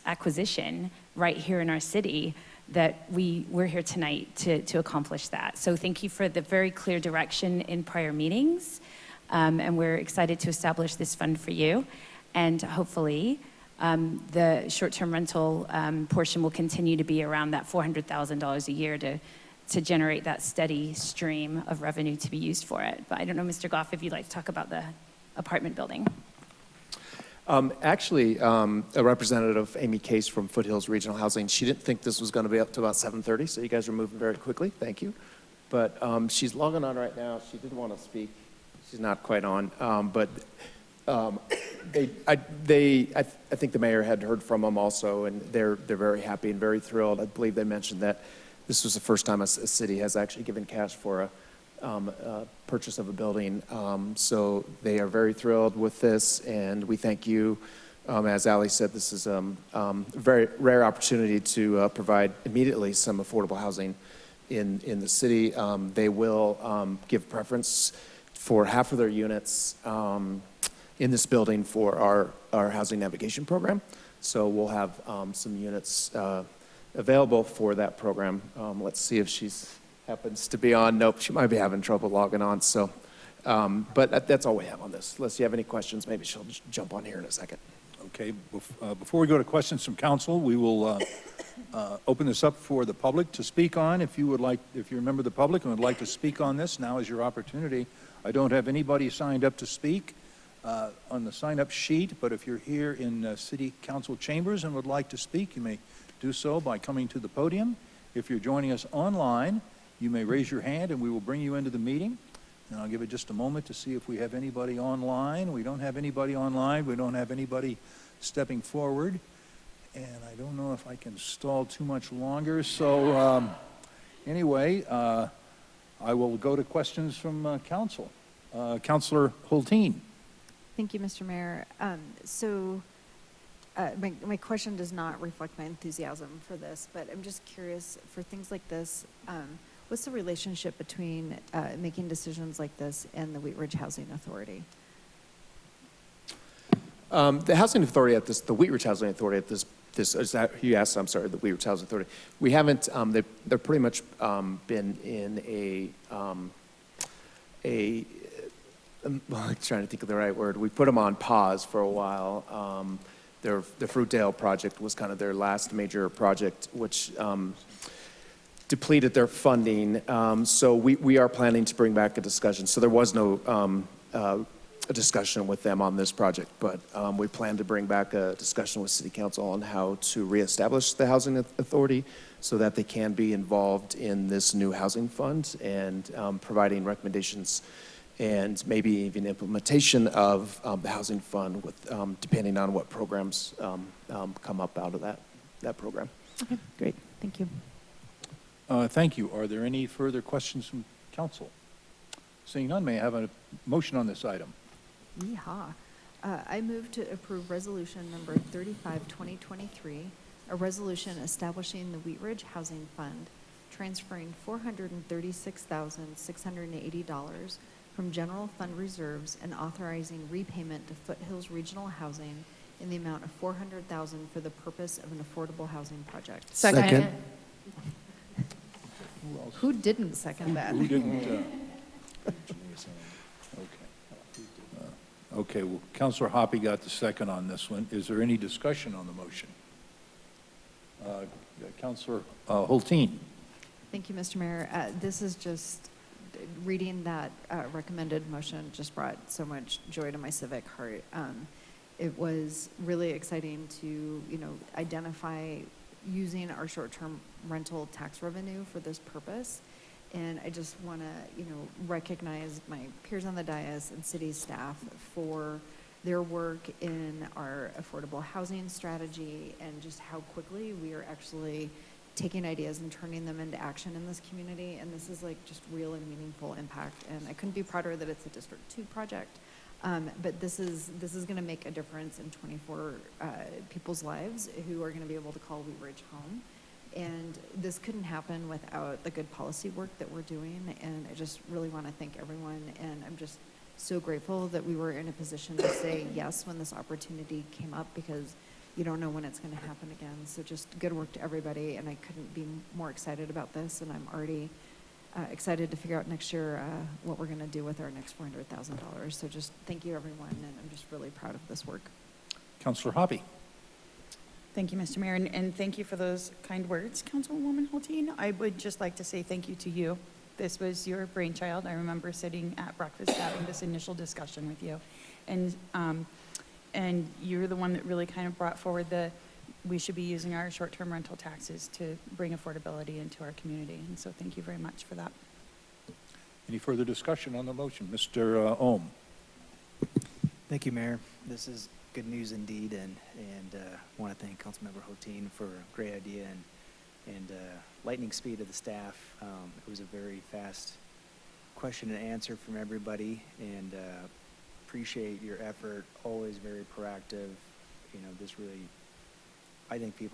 acquisition right here in our city, that we're here tonight to accomplish that. So thank you for the very clear direction in prior meetings. And we're excited to establish this fund for you. And hopefully, the short-term rental portion will continue to be around that $400,000 a year to generate that steady stream of revenue to be used for it. But I don't know, Mr. Goff, if you'd like to talk about the apartment building. Actually, a representative, Amy Case from Foothills Regional Housing, she didn't think this was going to be up to about 7:30, so you guys are moving very quickly. Thank you. But she's logging on right now. She did want to speak. She's not quite on. But I think the mayor had heard from them also, and they're very happy and very thrilled. I believe they mentioned that this was the first time a city has actually given cash for a purchase of a building. So they are very thrilled with this, and we thank you. As Ali said, this is a very rare opportunity to provide immediately some affordable housing in the city. They will give preference for half of their units in this building for our housing navigation program. So we'll have some units available for that program. Let's see if she's happens to be on. Nope, she might be having trouble logging on. So, but that's all we have on this. Unless you have any questions, maybe she'll jump on here in a second. Okay, before we go to questions from council, we will open this up for the public to speak on. If you're a member of the public and would like to speak on this, now is your opportunity. I don't have anybody signed up to speak on the sign-up sheet, but if you're here in City Council chambers and would like to speak, you may do so by coming to the podium. If you're joining us online, you may raise your hand and we will bring you into the meeting. And I'll give it just a moment to see if we have anybody online. We don't have anybody online. We don't have anybody stepping forward. And I don't know if I can stall too much longer. So anyway, I will go to questions from council. Councilor Hulteen. Thank you, Mr. Mayor. So my question does not reflect my enthusiasm for this, but I'm just curious, for things like this, what's the relationship between making decisions like this and the Wheat Ridge Housing Authority? The housing authority at this, the Wheat Ridge Housing Authority at this, is that, you asked, I'm sorry, the Wheat Ridge Housing Authority. We haven't, they're pretty much been in I'm trying to think of the right word. We put them on pause for a while. The Fruitdale project was kind of their last major project, which depleted their funding. So we are planning to bring back a discussion. So there was no a discussion with them on this project, but we plan to bring back a discussion with City Council on how to reestablish the Housing Authority so that they can be involved in this new housing fund and providing recommendations and maybe even implementation of the housing fund with, depending on what programs come up out of that program. Okay, great. Thank you. Thank you. Are there any further questions from council? Seeing none, may I have a motion on this item? Yeehaw. I move to approve resolution number 35, 2023, a resolution establishing the Wheat Ridge Housing Fund, transferring $436,680 from general fund reserves and authorizing repayment to Foothills Regional Housing in the amount of $400,000 for the purpose of an affordable housing project. Second. Who didn't second that? Who didn't? Okay, well, Councilor Hoppy got the second on this one. Is there any discussion on the motion? Councilor Hulteen. Thank you, Mr. Mayor. This is just, reading that recommended motion just brought so much joy to my civic heart. It was really exciting to, identify using our short-term rental tax revenue for this purpose. And I just want to, recognize my peers on the dais and city staff for their work in our affordable housing strategy and just how quickly we are actually taking ideas and turning them into action in this community. And this is like just real and meaningful impact. And I couldn't be prouder that it's a District 2 project. But this is going to make a difference in 24 people's lives who are going to be able to call Wheat Ridge home. And this couldn't happen without the good policy work that we're doing. And I just really want to thank everyone. And I'm just so grateful that we were in a position to say yes when this opportunity came up, because you don't know when it's going to happen again. So just good work to everybody. And I couldn't be more excited about this. And I'm already excited to figure out next year what we're going to do with our next $400,000. So just thank you, everyone. And I'm just really proud of this work. Councilor Hoppy. Thank you, Mr. Mayor, and thank you for those kind words, Councilwoman Hulteen. I would just like to say thank you to you. This was your brainchild. I remember sitting at breakfast having this initial discussion with you. And you're the one that really kind of brought forward we should be using our short-term rental taxes to bring affordability into our community. And so thank you very much for that. Any further discussion on the motion? Mr. Ohm. Thank you, Mayor. This is good news indeed, and want to thank Councilmember Hulteen for a great idea and lightning speed of the staff. It was a very fast question and answer from everybody, and appreciate your effort. Always very proactive. This really, I think the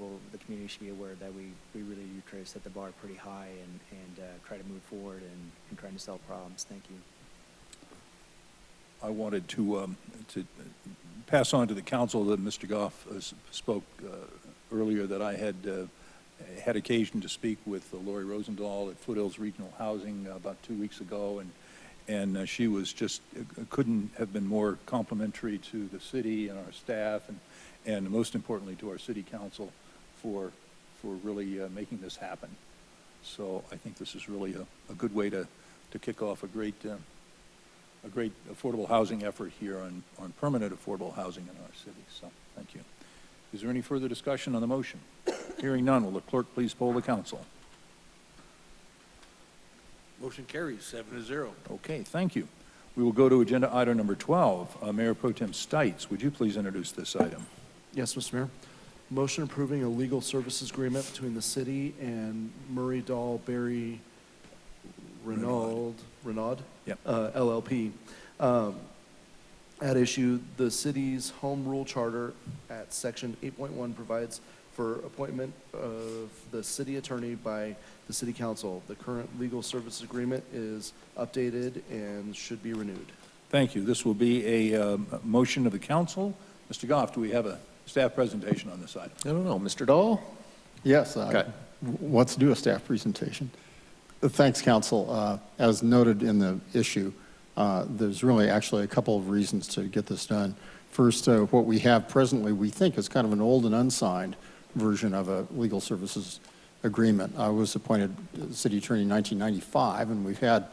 community should be aware that we really do try to set the bar pretty high and try to move forward and trying to solve problems. Thank you. I wanted to pass on to the council that Mr. Goff spoke earlier, that I had occasion to speak with Lori Rosendahl at Foothills Regional Housing about 2 weeks ago, and she was just couldn't have been more complimentary to the city and our staff, and most importantly to our city council for really making this happen. So I think this is really a good way to kick off a great affordable housing effort here on permanent affordable housing in our city. So thank you. Is there any further discussion on the motion? Hearing none, will the clerk please poll the council? Motion carries 7-0. Okay, thank you. We will go to agenda item number 12. Mayor Pro Tem Stites, would you please introduce this item? Yes, Mr. Mayor. Motion approving a legal services agreement between the city and Murray Dahl Barry Renaud Yep. LLP. At issue, the city's home rule charter at section 8.1 provides for appointment of the city attorney by the city council. The current legal service agreement is updated and should be renewed. Thank you. This will be a motion of the council. Mr. Goff, do we have a staff presentation on this item? I don't know, Mr. Dahl? Yes, Okay. let's do a staff presentation. Thanks, council. As noted in the issue, there's really actually a couple of reasons to get this done. First, what we have presently, we think, is kind of an old and unsigned version of a legal services agreement. I was appointed city attorney in 1995, and we've had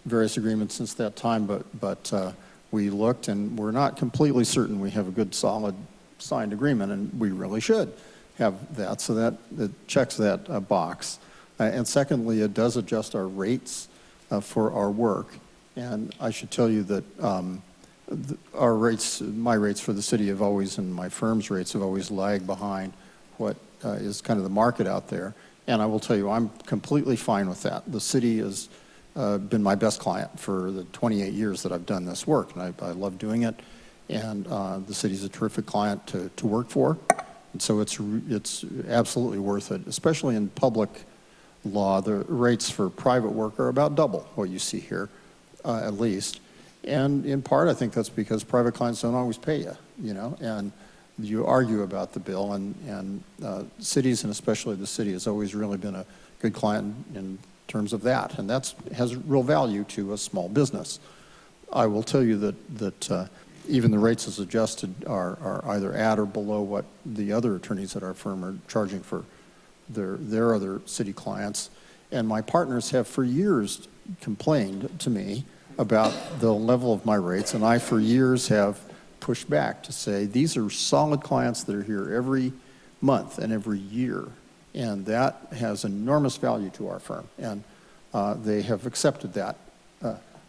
various agreements since that time, but we looked, and we're not completely certain we have a good, solid signed agreement, and we really should have that, so that checks that box. And secondly, it does adjust our rates for our work. And I should tell you that our rates, my rates for the city have always, and my firm's rates have always lagged behind what is kind of the market out there. And I will tell you, I'm completely fine with that. The city has been my best client for the 28 years that I've done this work, and I love doing it. And the city's a terrific client to work for. And so it's absolutely worth it, especially in public law. The rates for private work are about double what you see here, at least. And in part, I think that's because private clients don't always pay you, you know, and you argue about the bill, and cities, and especially the city, has always really been a good client in terms of that, and that has real value to a small business. I will tell you that even the rates as adjusted are either at or below what the other attorneys at our firm are charging for their other city clients. And my partners have for years complained to me about the level of my rates, and I for years have pushed back to say these are solid clients that are here every month and every year, and that has enormous value to our firm. And they have accepted that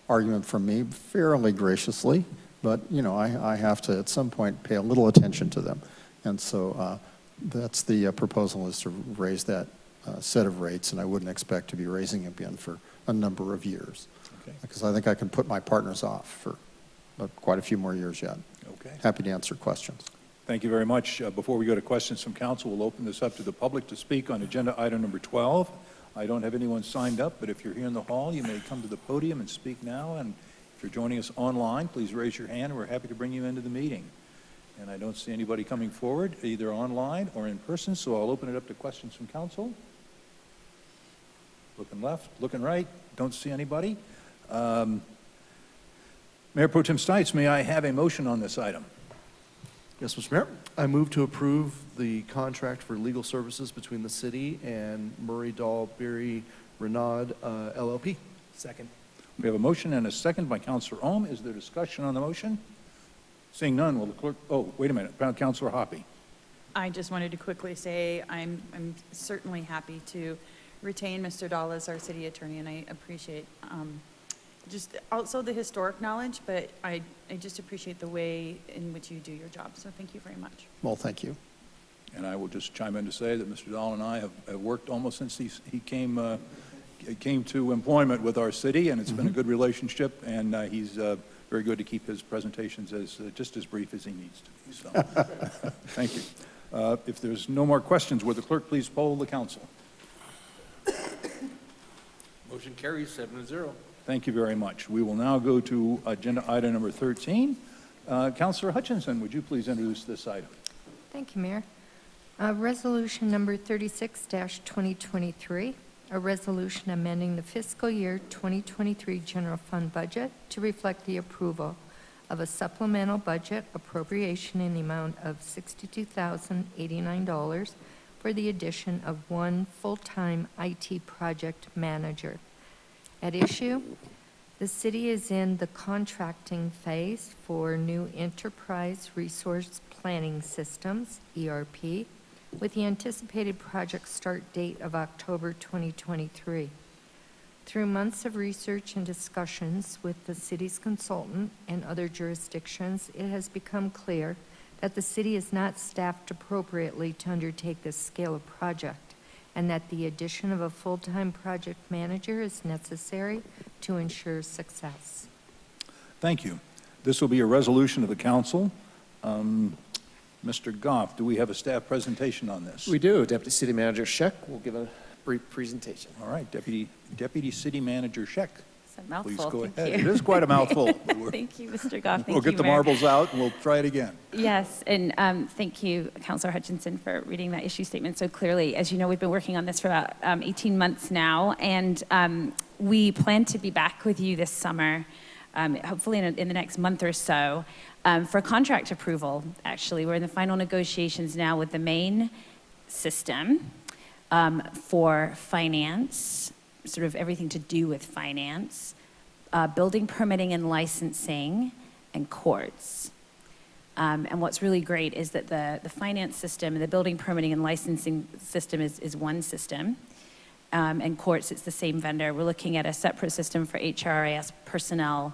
argument from me fairly graciously, but you know, I have to at some point pay a little attention to them. And so that's the proposal, is to raise that set of rates, and I wouldn't expect to be raising it again for a number of years. Okay. Because I think I can put my partners off for quite a few more years yet. Okay. Happy to answer questions. Thank you very much. Before we go to questions from council, we'll open this up to the public to speak on agenda item number 12. I don't have anyone signed up, but if you're here in the hall, you may come to the podium and speak now. And if you're joining us online, please raise your hand. We're happy to bring you into the meeting. And I don't see anybody coming forward, either online or in person, so I'll open it up to questions from council. Looking left, looking right, don't see anybody. Mayor Pro Tem Stites, may I have a motion on this item? Yes, Mr. Mayor. I move to approve the contract for legal services between the city and Murray Dahl Berry Renaud LLP. Second. We have a motion and a second by Councilor Ohm. Is there discussion on the motion? Seeing none, will the clerk, oh, wait a minute, Councilor Hoppe. I just wanted to quickly say I'm certainly happy to retain Mr. Dahl as our city attorney, and I appreciate just also the historic knowledge, but I just appreciate the way in which you do your job. So thank you very much. Well, thank you. And I will just chime in to say that Mr. Dahl and I have worked almost since he came to employment with our city, and it's been a good relationship, and he's very good to keep his presentations as just as brief as he needs to be. So thank you. If there's no more questions, would the clerk please poll the council? Motion carries 7-0. Thank you very much. We will now go to agenda item number 13. Councilor Hutchinson, would you please introduce this item? Thank you, Mayor. Resolution number 36-2023, a resolution amending the fiscal year 2023 general fund budget to reflect the approval of a supplemental budget appropriation in the amount of $62,089 for the addition of one full-time IT project manager. At issue, the city is in the contracting phase for new enterprise resource planning systems, ERP, with the anticipated project start date of October 2023. Through months of research and discussions with the city's consultant and other jurisdictions, it has become clear that the city is not staffed appropriately to undertake this scale of project, and that the addition of a full-time project manager is necessary to ensure success. Thank you. This will be a resolution of the council. Mr. Goff, do we have a staff presentation on this? We do. Deputy City Manager Scheck will give a brief presentation. All right, Deputy City Manager Scheck. It's a mouthful. Please go Thank ahead. you. It is quite a mouthful. Thank you, Mr. Goff. Thank We'll you, get the Mayor. marbles out and we'll try it again. Yes, and thank you, Councilor Hutchinson, for reading that issue statement so clearly. As you know, we've been working on this for about 18 months now, and we plan to be back with you this summer, hopefully in the next month or so, for contract approval, actually. We're in the final negotiations now with the main system for finance, sort of everything to do with finance, building permitting and licensing, and courts. And what's really great is that the finance system and the building permitting and licensing system is one system. And courts, it's the same vendor. We're looking at a separate system for HRIS personnel,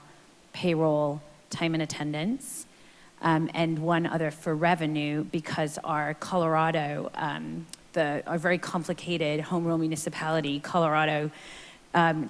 payroll, time and attendance, and one other for revenue, because our Colorado, our very complicated home rule municipality, Colorado,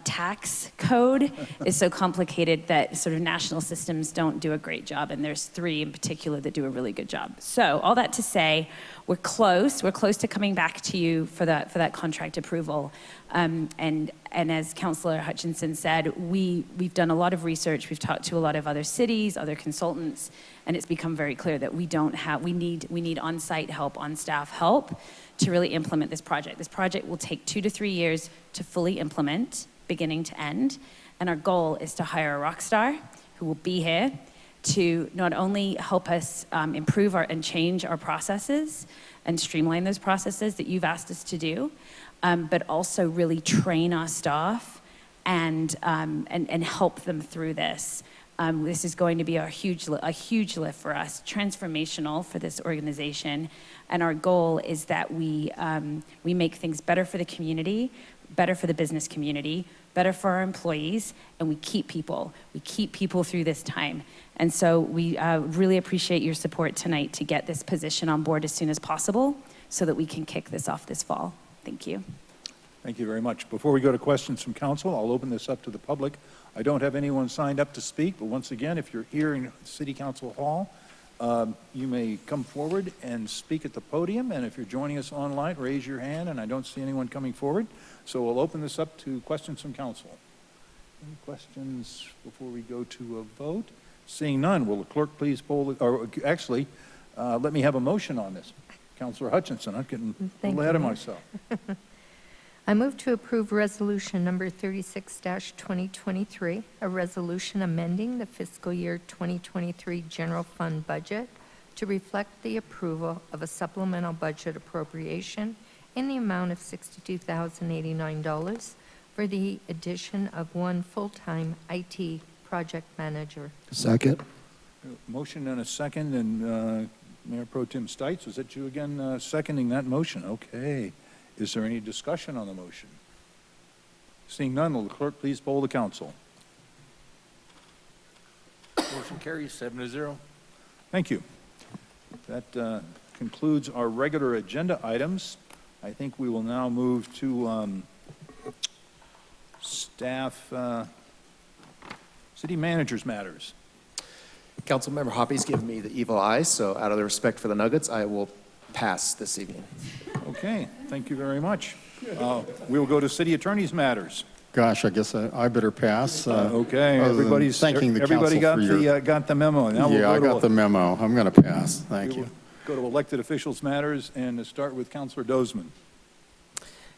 tax code is so complicated that sort of national systems don't do a great job, and there's 3 in particular that do a really good job. So all that to say, we're close to coming back to you for that contract approval. And as Councilor Hutchinson said, we've done a lot of research, we've talked to a lot of other cities, other consultants, and it's become very clear that we need on-site help, on-staff help to really implement this project. This project will take 2 to 3 years to fully implement, beginning to end. And our goal is to hire a rock star who will be here to not only help us improve and change our processes and streamline those processes that you've asked us to do, but also really train our staff and help them through this. This is going to be a huge lift for us, transformational for this organization. And our goal is that we make things better for the community, better for the business community, better for our employees, and we keep people through this time. And so we really appreciate your support tonight to get this position on board as soon as possible so that we can kick this off this fall. Thank you. Thank you very much. Before we go to questions from council, I'll open this up to the public. I don't have anyone signed up to speak, but once again, if you're here in City Council Hall, you may come forward and speak at the podium, and if you're joining us online, raise your hand, and I don't see anyone coming forward. So we'll open this up to questions from council. Any questions before we go to a vote? Seeing none, will the clerk please poll, or actually, let me have a motion on this. Councilor Hutchinson, I'm getting a little ahead of myself. I move to approve resolution number 36-2023, a resolution amending the fiscal year 2023 general fund budget to reflect the approval of a supplemental budget appropriation in the amount of $62,089 for the addition of 1 full-time IT project manager. Second. Motion and a second, and Mayor Pro Tem Stites, was it you again seconding that motion? Okay. Is there any discussion on the motion? Seeing none, will the clerk please poll the council? Motion carries 7-0. Thank you. That concludes our regular agenda items. I think we will now move to staff, city managers matters. Councilmember Hoppy's given me the evil eye, so out of the respect for the Nuggets, I will pass this evening. Okay, thank you very much. We will go to city attorney's matters. Gosh, I guess I better pass. Okay, other than everybody's thanking the everybody got council for got the memo. Now Yeah, I we'll got the memo. I'm going to pass. Thank you. Go to elected officials matters and start with Councilor Dozeman.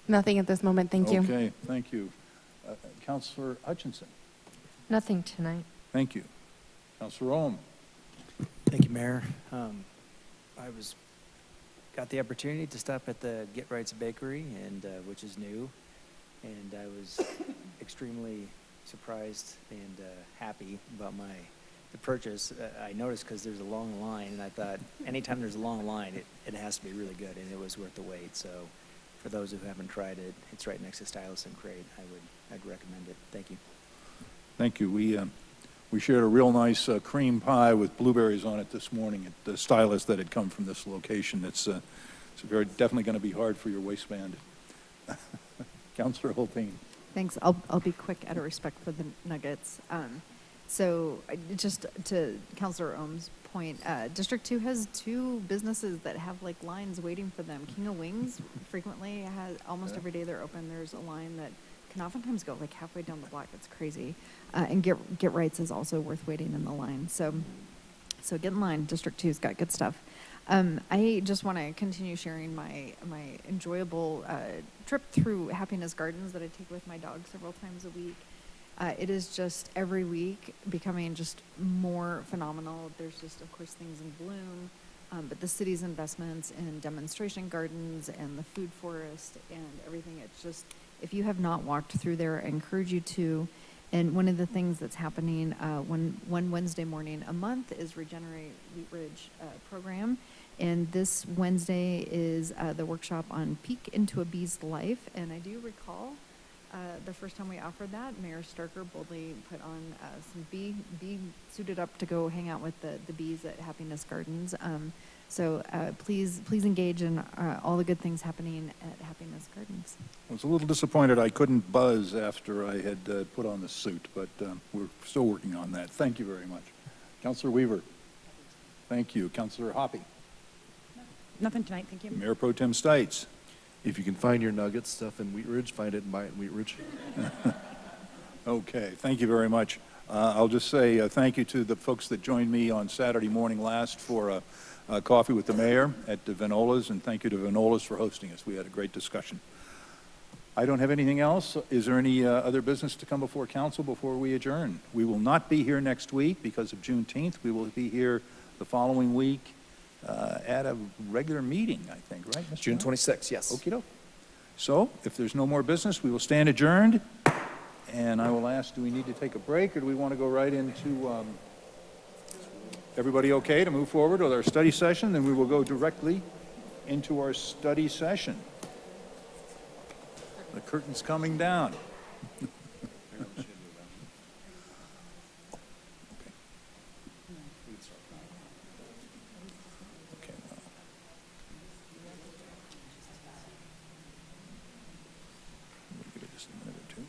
Nothing at this moment, thank you. Okay, thank you. Councilor Hutchinson. Nothing tonight. Thank you. Councilor Ohm. Thank you, Mayor. Got the opportunity to stop at the Get Right's Bakery, and which is new, and I was extremely surprised and happy about the purchase. I noticed because there's a long line, and I thought anytime there's a long line, it has to be really good, and it was worth the wait. So, for those who haven't tried it, it's right next to Stylus and Crate. I'd recommend it. Thank you. Thank you. We shared a real nice cream pie with blueberries on it this morning at the Stylus that had come from this location. It's very definitely going to be hard for your waistband. Councilor Hultine. Thanks. I'll be quick out of respect for the Nuggets. So just to Counselor Ohm's point, District 2 has 2 businesses that have like lines waiting for them. King of Wings frequently has, almost every day they're open, there's a line that can oftentimes go like halfway down the block. It's crazy. And Get Rights is also worth waiting in the line. So get in line. District 2's got good stuff. I just want to continue sharing my enjoyable trip through Happiness Gardens that I take with my dog several times a week. It is just every week becoming just more phenomenal. There's just, of course, things in bloom, but the city's investments in demonstration gardens and the food forest and everything, it's just, if you have not walked through there, I encourage you to. And one of the things that's happening one Wednesday morning a month is Regenerate Wheat Ridge program. And this Wednesday is the workshop on Peek into a Bee's Life. And I do recall the first time we offered that, Mayor Starker boldly put on some bee suited up to go hang out with the bees at Happiness Gardens. So please engage in all the good things happening at Happiness Gardens. I was a little disappointed I couldn't buzz after I had put on the suit, but we're still working on that. Thank you very much. Councilor Weaver. Thank you. Councilor Hoppy. Nothing tonight, thank you. Mayor Pro Tem Stites. If you can find your nugget stuff in Wheat Ridge, find it and buy it in Wheat Ridge. Okay, thank you very much. I'll just say thank you to the folks that joined me on Saturday morning last for coffee with the mayor at Vinola's, and thank you to Vinola's for hosting us. We had a great discussion. I don't have anything else. Is there any other business to come before council before we adjourn? We will not be here next week because of Juneteenth. We will be here the following week at a regular meeting, I think, right, Mr. June Miller? 26th, yes. Okey doke. So if there's no more business, we will stand adjourned. And I will ask, do we need to take a break or do we want to go right into, everybody okay to move forward with our study session? Then we will go directly into our study session. The curtain's coming down. Okay, well. We'll give it just a minute or two.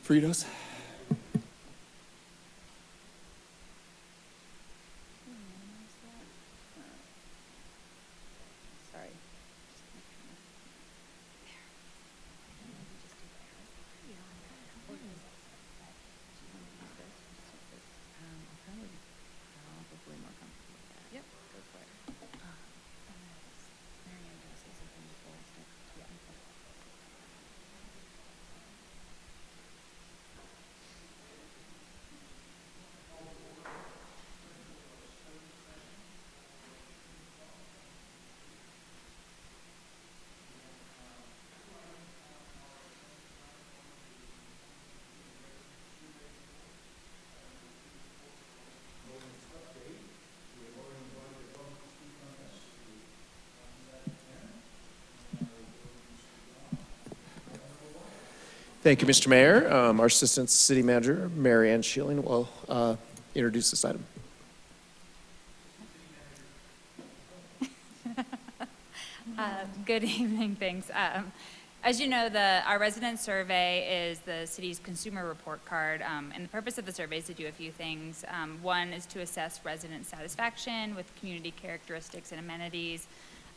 Fritos? Sorry. Probably more comfortable with that. Yep, go for it. Mary Ann, do you want to say something before I start? Yeah. Thank you, Mr. Mayor. Our Assistant City Manager, Mary Ann Schilling, will introduce this item. Good evening, thanks. As you know, our resident survey is the city's consumer report card, and the purpose of the survey is to do a few things. One is to assess resident satisfaction with community characteristics and amenities.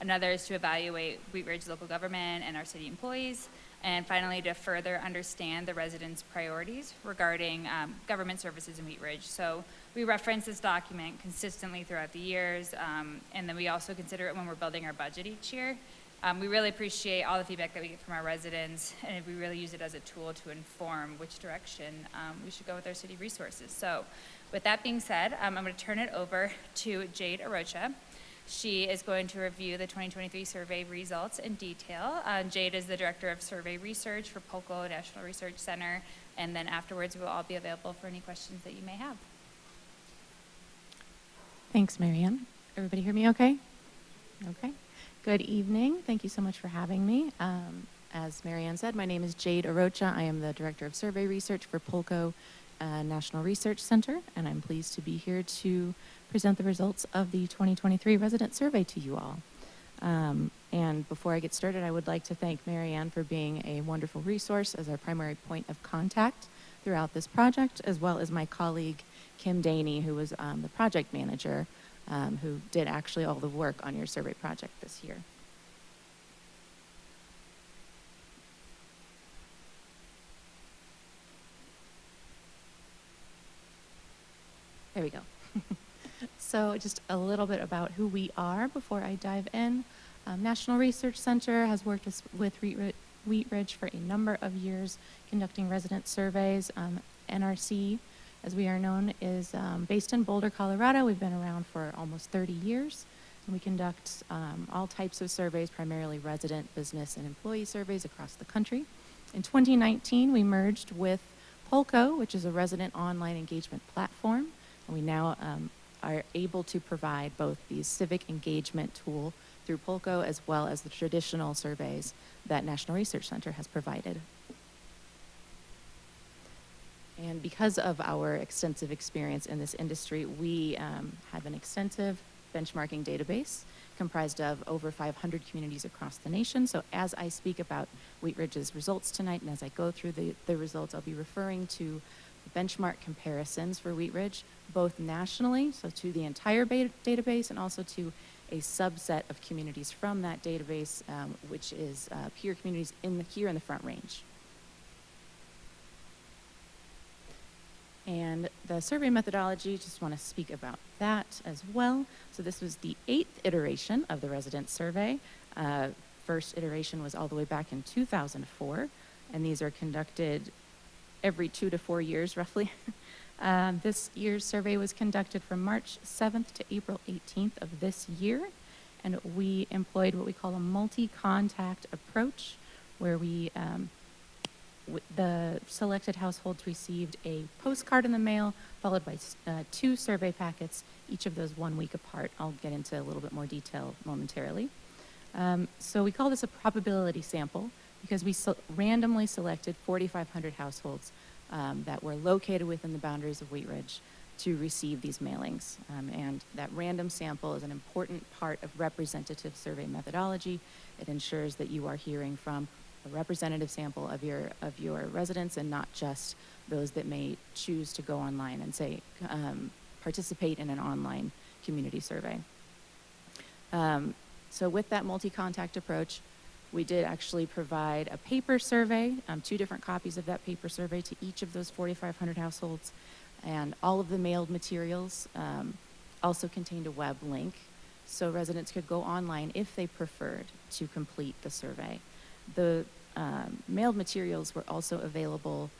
Another is to evaluate Wheat Ridge local government and our city employees. And finally, to further understand the residents' priorities regarding government services in Wheat Ridge. So we reference this document consistently throughout the years, and then we also consider it when we're building our budget each year. We really appreciate all the feedback that we get from our residents, and we really use it as a tool to inform which direction we should go with our city resources. So with that being said, I'm going to turn it over to Jade Arocha. She is going to review the 2023 survey results in detail. Jade is the Director of Survey Research for POCO National Research Center, and then afterwards we'll all be available for any questions that you may have. Thanks, Mary Ann. Everybody hear me okay? Okay. Good evening. Thank you so much for having me. As Marianne said, my name is Jade Arocha. I am the Director of Survey Research for Polko National Research Center, and I'm pleased to be here to present the results of the 2023 resident survey to you all. And before I get started, I would like to thank Marianne for being a wonderful resource as our primary point of contact throughout this project, as well as my colleague Kim Daney, who was the project manager, who did actually all the work on your survey project this year. There we go. So just a little bit about who we are before I dive in. National Research Center has worked with Wheat Ridge for a number of years, conducting resident surveys. NRC, as we are known, is based in Boulder, Colorado. We've been around for almost 30 years, and we conduct all types of surveys, primarily resident, business, and employee surveys across the country. In 2019, we merged with Polko, which is a resident online engagement platform, and we now are able to provide both the civic engagement tool through Polko as well as the traditional surveys that National Research Center has provided. And because of our extensive experience in this industry, we have an extensive benchmarking database comprised of over 500 communities across the nation. So as I speak about Wheat Ridge's results tonight, and as I go through the results, I'll be referring to benchmark comparisons for Wheat Ridge, both nationally, so to the entire database, and also to a subset of communities from that database, which is peer communities here in the Front Range. And the survey methodology, just want to speak about that as well. So this was the 8th iteration of the resident survey. First iteration was all the way back in 2004, and these are conducted every 2 to 4 years, roughly. This year's survey was conducted from March 7th to April 18th of this year, and we employed what we call a multi-contact approach, where the selected households received a postcard in the mail, followed by 2 survey packets, each of those 1 week apart. I'll get into a little bit more detail momentarily. So we call this a probability sample because we randomly selected 4,500 households that were located within the boundaries of Wheat Ridge to receive these mailings. And that random sample is an important part of representative survey methodology. It ensures that you are hearing from a representative sample of your residents and not just those that may choose to go online and say participate in an online community survey. So with that multi-contact approach, we did actually provide a paper survey, 2 different copies of that paper survey to each of those 4,500 households, and all of the mailed materials also contained a web link, so residents could go online if they preferred to complete the survey. The mailed materials were also available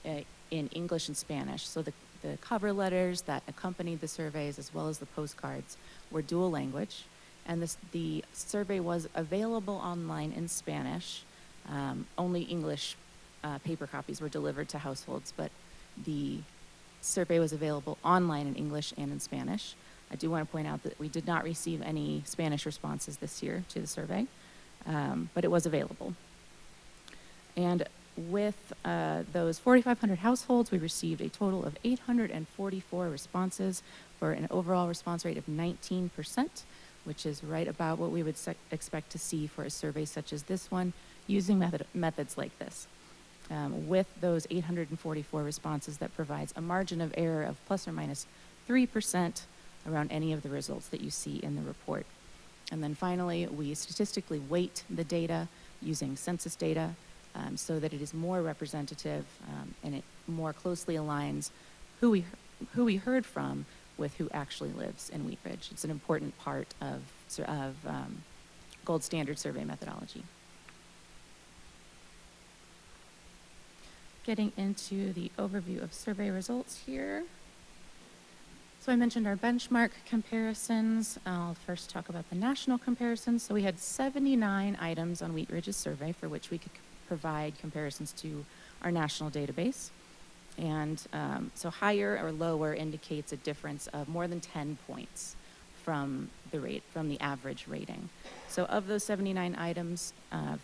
in English and Spanish, so the cover letters that accompanied the surveys as well as the postcards were dual language, and the survey was available online in Spanish. Only English paper copies were delivered to households, but the survey was available online in English and in Spanish. I do want to point out that we did not receive any Spanish responses this year to the survey, but it was available. And with those 4,500 households, we received a total of 844 responses for an overall response rate of 19%, which is right about what we would expect to see for a survey such as this one, using methods like this. With those 844 responses, that provides a margin of error of plus or minus 3% around any of the results that you see in the report. And then finally, we statistically weight the data using census data so that it is more representative and it more closely aligns who we heard from with who actually lives in Wheat Ridge. It's an important part of gold standard survey methodology. Getting into the overview of survey results here. So I mentioned our benchmark comparisons. I'll first talk about the national comparisons. So we had 79 items on Wheat Ridge's survey for which we could provide comparisons to our national database. And so higher or lower indicates a difference of more than 10 points from the average rating. So of those 79 items,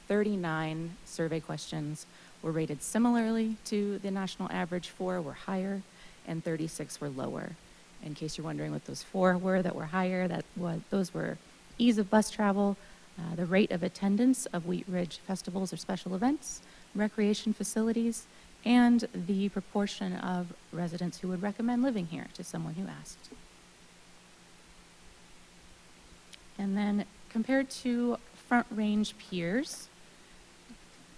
39 survey questions were rated similarly to the national average, 4 were higher, and 36 were lower. In case you're wondering what those 4 were that were higher, those were ease of bus travel, the rate of attendance of Wheat Ridge festivals or special events, recreation facilities, and the proportion of residents who would recommend living here to someone who asked. And then compared to Front Range peers,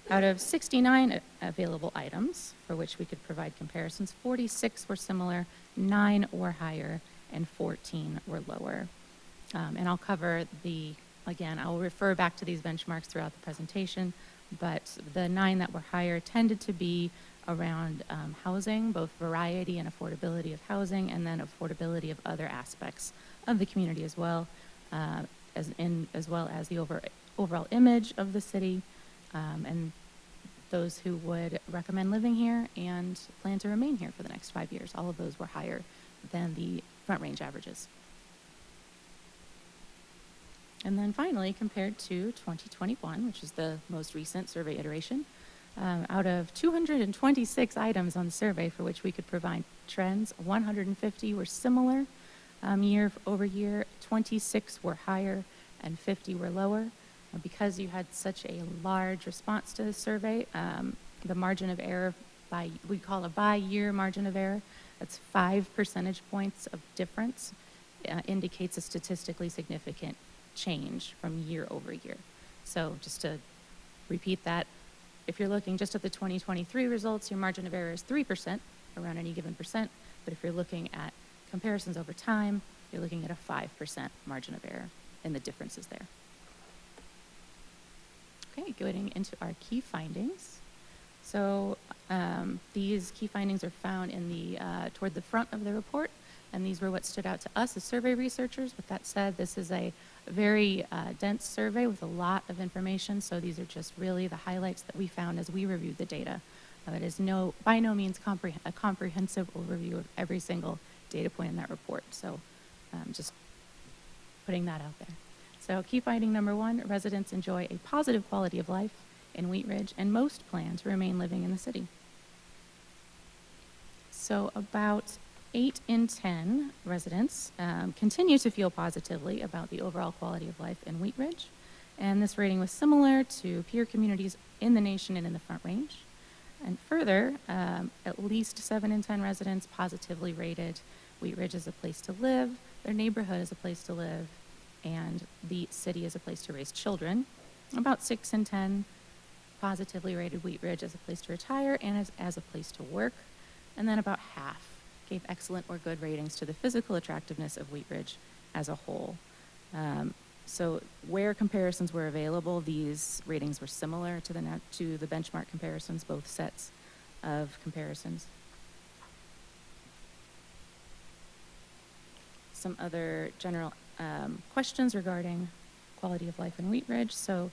out of 69 available items for which we could provide comparisons, 46 were similar, 9 were higher, and 14 were lower. And I'll cover again, I'll refer back to these benchmarks throughout the presentation, but the 9 that were higher tended to be around housing, both variety and affordability of housing, and then affordability of other aspects of the community as well, as well as the overall image of the city, and those who would recommend living here and plan to remain here for the next 5 years. All of those were higher than the Front Range averages. And then finally, compared to 2021, which is the most recent survey iteration, out of 226 items on the survey for which we could provide trends, 150 were similar year over year, 26 were higher, and 50 were lower. Because you had such a large response to the survey, the margin of error, we call a by-year margin of error, that's 5 percentage points of difference, indicates a statistically significant change from year over year. So just to repeat that, if you're looking just at the 2023 results, your margin of error is 3% around any given percent, but if you're looking at comparisons over time, you're looking at a 5% margin of error in the differences there. Okay, going into our key findings. So these key findings are found in toward the front of the report, and these were what stood out to us as survey researchers. With that said, this is a very dense survey with a lot of information, so these are just really the highlights that we found as we reviewed the data. It is by no means a comprehensive overview of every single data point in that report, so just putting that out there. So key finding number 1, residents enjoy a positive quality of life in Wheat Ridge, and most plan to remain living in the city. So about 8 in 10 residents continue to feel positively about the overall quality of life in Wheat Ridge, and this rating was similar to peer communities in the nation and in the Front Range. And further, at least 7 in 10 residents positively rated Wheat Ridge as a place to live, their neighborhood as a place to live, and the city as a place to raise children. About 6 in 10 positively rated Wheat Ridge as a place to retire and as a place to work. And then about half gave excellent or good ratings to the physical attractiveness of Wheat Ridge as a whole. So where comparisons were available, these ratings were similar to the benchmark comparisons, both sets of comparisons. Some other general questions regarding quality of life in Wheat Ridge. So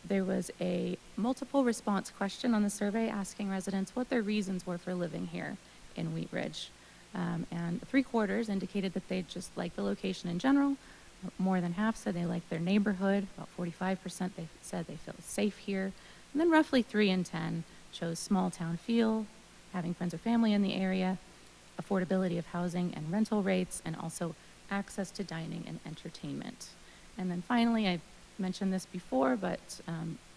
there was a multiple response question on the survey asking residents what their reasons were for living here in Wheat Ridge. And 3/4 indicated that they just like the location in general. More than half said they liked their neighborhood. About 45% they said they felt safe here. And then roughly 3 in 10 chose small town feel, having friends or family in the area, affordability of housing and rental rates, and also access to dining and entertainment. And then finally, I mentioned this before, but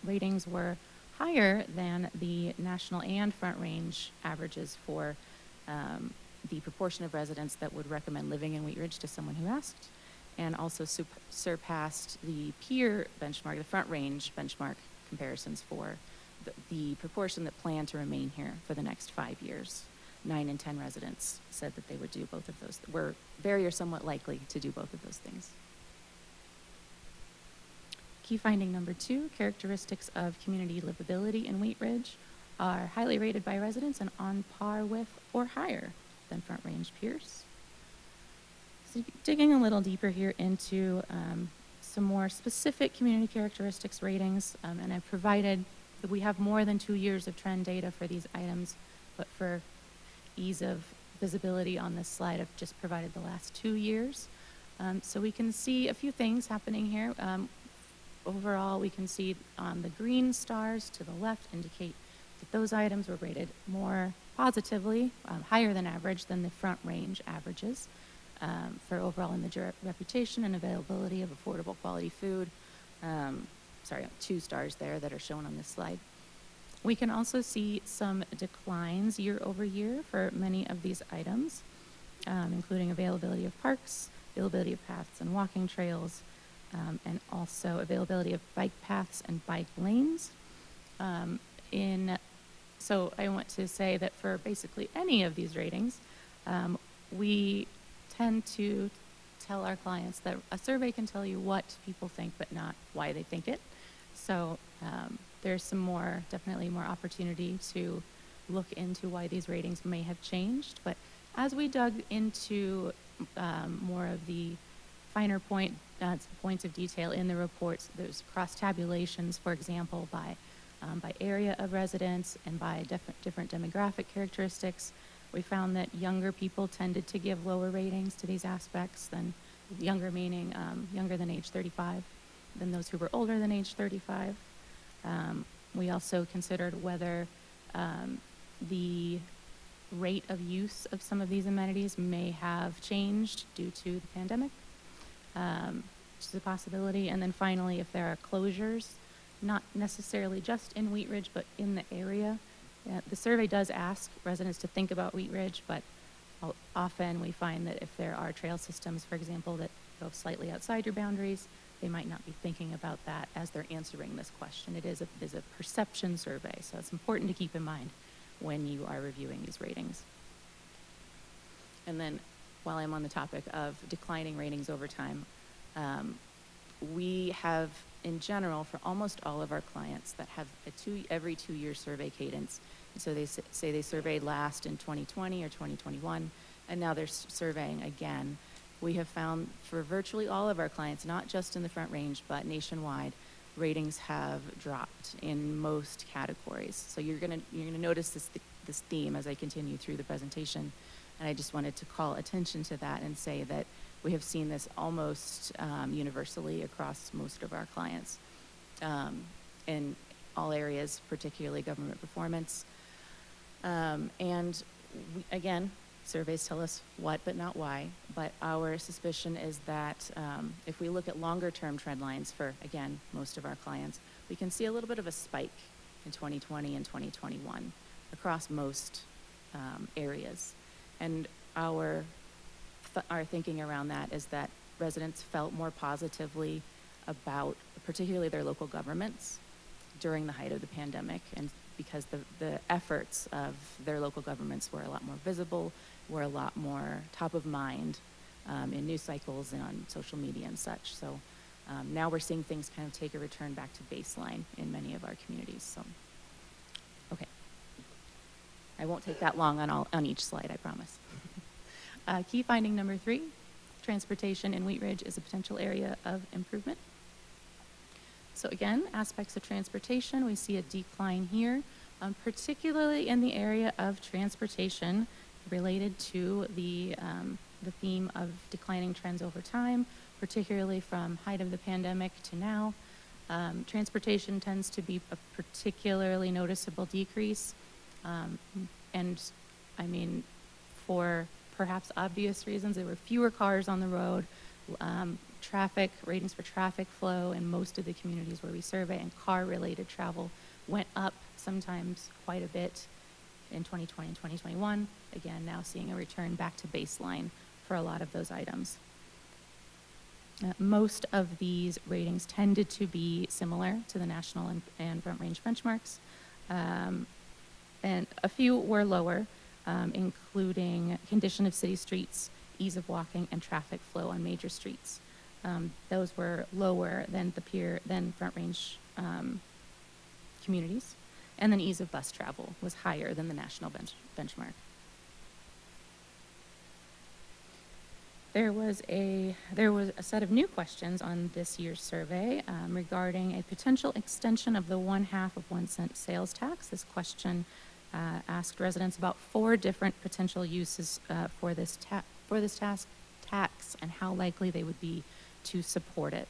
ratings were higher than the national and Front Range averages for the proportion of residents that would recommend living in Wheat Ridge to someone who asked, and also surpassed the peer benchmark, the Front Range benchmark comparisons for the proportion that plan to remain here for the next 5 years. 9 in 10 residents said that they would do both of those, were very or somewhat likely to do both of those things. Key finding number 2, characteristics of community livability in Wheat Ridge are highly rated by residents and on par with or higher than Front Range peers. So digging a little deeper here into some more specific community characteristics ratings, and I've provided, we have more than 2 years of trend data for these items, but for ease of visibility on this slide, I've just provided the last 2 years. So we can see a few things happening here. Overall, we can see on the green stars to the left indicate that those items were rated more positively, higher than average than the Front Range averages for overall image reputation and availability of affordable quality food. Sorry, 2 stars there that are shown on this slide. We can also see some declines year over year for many of these items, including availability of parks, availability of paths and walking trails, and also availability of bike paths and bike lanes. So I want to say that for basically any of these ratings, we tend to tell our clients that a survey can tell you what people think, but not why they think it. So there's definitely more opportunity to look into why these ratings may have changed. But as we dug into more of the finer points of detail in the reports, there's cross tabulations, for example, by area of residence and by different demographic characteristics. We found that younger people tended to give lower ratings to these aspects than younger, meaning younger than age 35, than those who were older than age 35. We also considered whether the rate of use of some of these amenities may have changed due to the pandemic, which is a possibility. And then finally, if there are closures, not necessarily just in Wheat Ridge, but in the area. The survey does ask residents to think about Wheat Ridge, but often we find that if there are trail systems, for example, that go slightly outside your boundaries, they might not be thinking about that as they're answering this question. It is a perception survey, so it's important to keep in mind when you are reviewing these ratings. And then while I'm on the topic of declining ratings over time, we have, in general, for almost all of our clients that have every 2-year survey cadence. And so they say they surveyed last in 2020 or 2021, and now they're surveying again. We have found for virtually all of our clients, not just in the Front Range, but nationwide, ratings have dropped in most categories. So you're gonna notice this theme as I continue through the presentation. And I just wanted to call attention to that and say that we have seen this almost universally across most of our clients in all areas, particularly government performance. And again, surveys tell us what but not why, but our suspicion is that if we look at longer term trend lines for, again, most of our clients, we can see a little bit of a spike in 2020 and 2021 across most areas. And our thinking around that is that residents felt more positively about particularly their local governments during the height of the pandemic, and because the efforts of their local governments were a lot more visible, were a lot more top of mind in news cycles and on social media and such. So now we're seeing things kind of take a return back to baseline in many of our communities. So, okay. I won't take that long on each slide, I promise. Key finding number 3, transportation in Wheat Ridge is a potential area of improvement. So again, aspects of transportation, we see a decline here, particularly in the area of transportation related to the theme of declining trends over time, particularly from height of the pandemic to now. Transportation tends to be a particularly noticeable decrease. And I mean, for perhaps obvious reasons, there were fewer cars on the road, ratings for traffic flow in most of the communities where we survey, and car-related travel went up sometimes quite a bit in 2020 and 2021. Again, now seeing a return back to baseline for a lot of those items. Most of these ratings tended to be similar to the national and Front Range benchmarks, and a few were lower, including condition of city streets, ease of walking, and traffic flow on major streets. Those were lower than Front Range communities, and then ease of bus travel was higher than the national benchmark. There was a set of new questions on this year's survey regarding a potential extension of the 1/2 of 1 cent sales tax. This question asked residents about 4 different potential uses for this tax and how likely they would be to support it.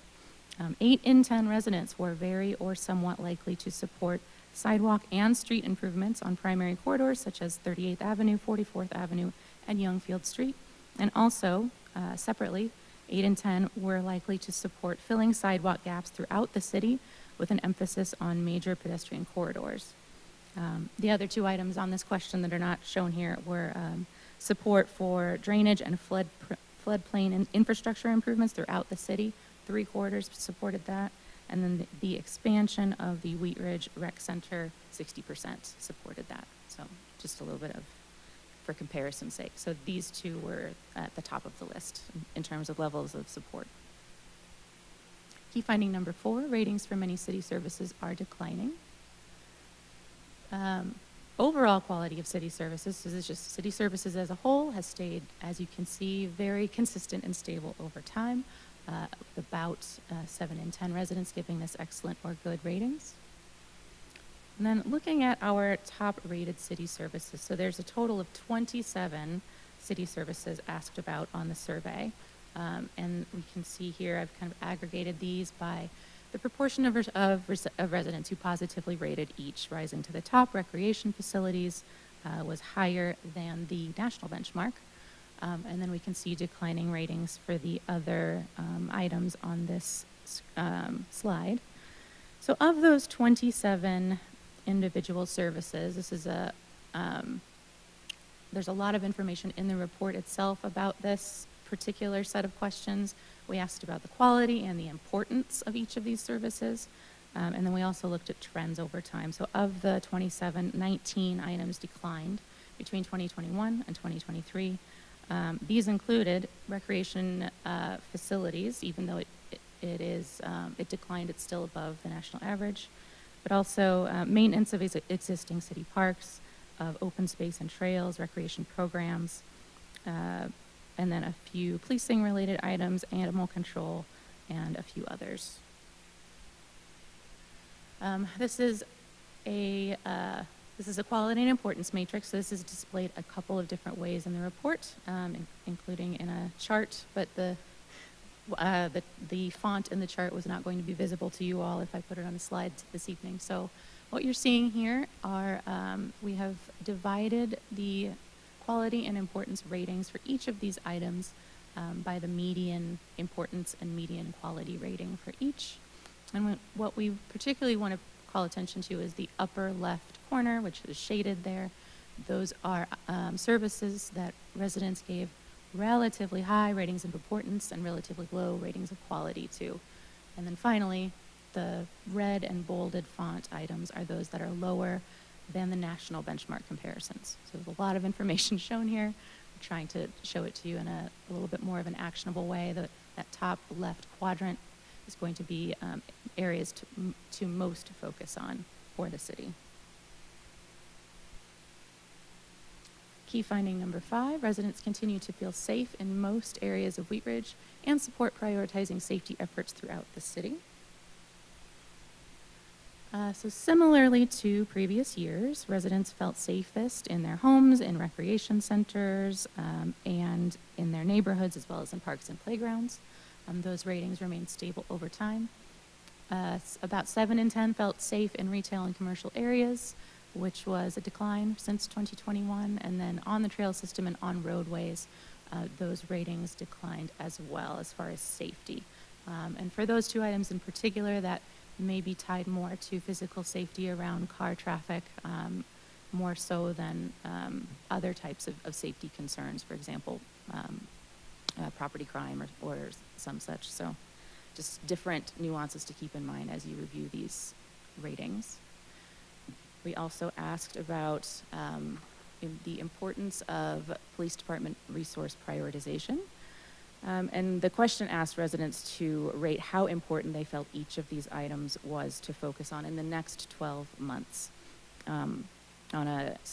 8 in 10 residents were very or somewhat likely to support sidewalk and street improvements on primary corridors such as 38th Avenue, 44th Avenue, and Youngfield Street. And also, separately, 8 in 10 were likely to support filling sidewalk gaps throughout the city with an emphasis on major pedestrian corridors. The other 2 items on this question that are not shown here were support for drainage and floodplain and infrastructure improvements throughout the city. 3 quarters supported that. And then the expansion of the Wheat Ridge Rec Center, 60% supported that. So just a little bit of, for comparison's sake. So these 2 were at the top of the list in terms of levels of support. Key finding number 4, ratings for many city services are declining. Overall quality of city services, so this is just city services as a whole, has stayed, as you can see, very consistent and stable over time. About 7 in 10 residents giving this excellent or good ratings. And then looking at our top rated city services, so there's a total of 27 city services asked about on the survey. And we can see here, I've kind of aggregated these by the proportion of residents who positively rated each. Rising to the top, recreation facilities was higher than the national benchmark. And then we can see declining ratings for the other items on this slide. So of those 27 individual services, this is there's a lot of information in the report itself about this particular set of questions. We asked about the quality and the importance of each of these services. And then we also looked at trends over time. So of the 27, 19 items declined between 2021 and 2023. These included recreation facilities, even though it declined, it's still above the national average, but also maintenance of existing city parks, of open space and trails, recreation programs, and then a few policing-related items, animal control, and a few others. This is a quality and importance matrix. So this is displayed a couple of different ways in the report, including in a chart, but the font in the chart was not going to be visible to you all if I put it on a slide this evening. So what you're seeing here are, we have divided the quality and importance ratings for each of these items by the median importance and median quality rating for each. And what we particularly want to call attention to is the upper left corner, which is shaded there. Those are services that residents gave relatively high ratings of importance and relatively low ratings of quality to. And then finally, the red and bolded font items are those that are lower than the national benchmark comparisons. So there's a lot of information shown here. I'm trying to show it to you in a little bit more of an actionable way. That top left quadrant is going to be areas to most focus on for the city. Key finding number 5, residents continue to feel safe in most areas of Wheat Ridge and support prioritizing safety efforts throughout the city. So similarly to previous years, residents felt safest in their homes, in recreation centers, and in their neighborhoods, as well as in parks and playgrounds. Those ratings remained stable over time. About 7 in 10 felt safe in retail and commercial areas, which was a decline since 2021. And then on the trail system and on roadways, those ratings declined as well as far as safety. And for those 2 items in particular, that may be tied more to physical safety around car traffic, more so than other types of safety concerns, for example, property crime or some such. So just different nuances to keep in mind as you review these ratings. We also asked about the importance of police department resource prioritization. And the question asked residents to rate how important they felt each of these items was to focus on in the next 12 months. And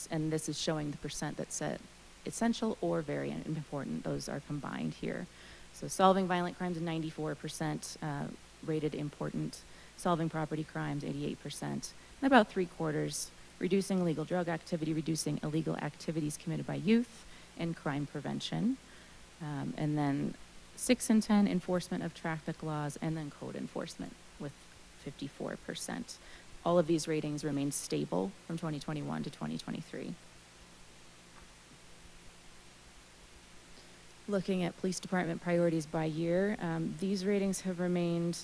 this is showing the percent that said essential or very important. Those are combined here. So solving violent crimes, 94% rated important. Solving property crimes, 88%. And about 3/4 reducing illegal drug activity, reducing illegal activities committed by youth, and crime prevention. And then 6 and 10, enforcement of traffic laws, and then code enforcement with 54%. All of these ratings remain stable from 2021 to 2023. Looking at police department priorities by year, these ratings have remained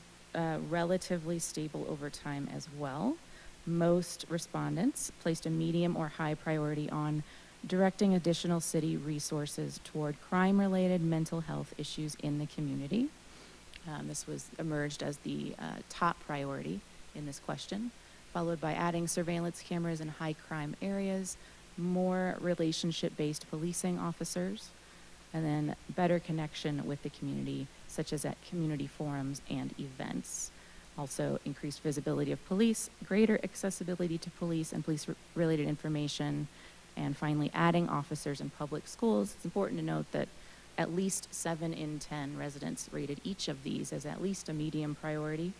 relatively stable over time as well. Most respondents placed a medium or high priority on directing additional city resources toward crime-related mental health issues in the community. This was emerged as the top priority in this question, followed by adding surveillance cameras in high crime areas, more relationship-based policing officers, and then better connection with the community, such as at community forums and events. Also, increased visibility of police, greater accessibility to police and police-related information, and finally, adding officers in public schools. It's important to note that at least 7 in 10 residents rated each of these as at least a medium priority.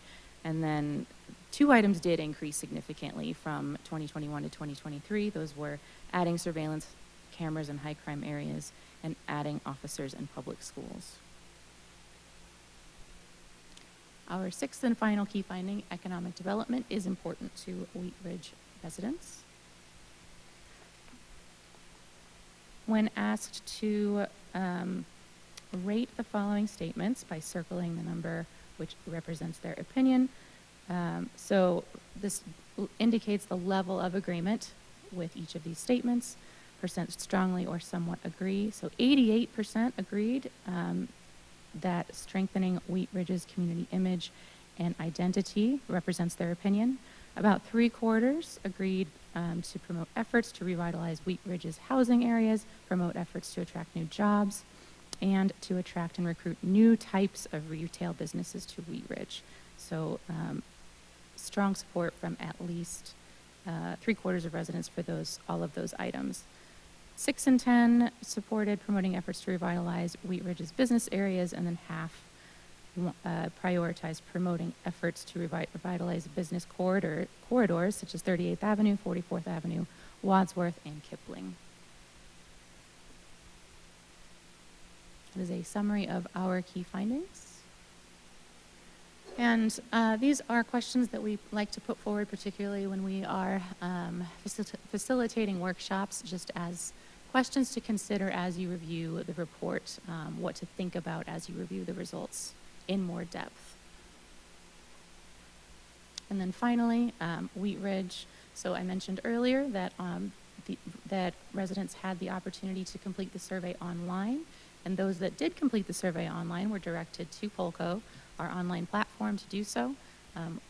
And then 2 items did increase significantly from 2021 to 2023. Those were adding surveillance cameras in high crime areas and adding officers in public schools. Our 6th and final key finding, economic development, is important to Wheat Ridge residents. When asked to rate the following statements by circling the number which represents their opinion, so this indicates the level of agreement with each of these statements. Percent strongly or somewhat agree. So 88% agreed that strengthening Wheat Ridge's community image and identity represents their opinion. About 3/4 agreed to promote efforts to revitalize Wheat Ridge's housing areas, promote efforts to attract new jobs, and to attract and recruit new types of retail businesses to Wheat Ridge. So strong support from at least 3/4 of residents for all of those items. 6 and 10 supported promoting efforts to revitalize Wheat Ridge's business areas, and then half prioritized promoting efforts to revitalize business corridors such as 38th Avenue, 44th Avenue, Wadsworth, and Kipling. That is a summary of our key findings. And these are questions that we like to put forward, particularly when we are facilitating workshops, just as questions to consider as you review the report, what to think about as you review the results in more depth. And then finally, Wheat Ridge. So I mentioned earlier that that residents had the opportunity to complete the survey online, and those that did complete the survey online were directed to Polco, our online platform, to do so.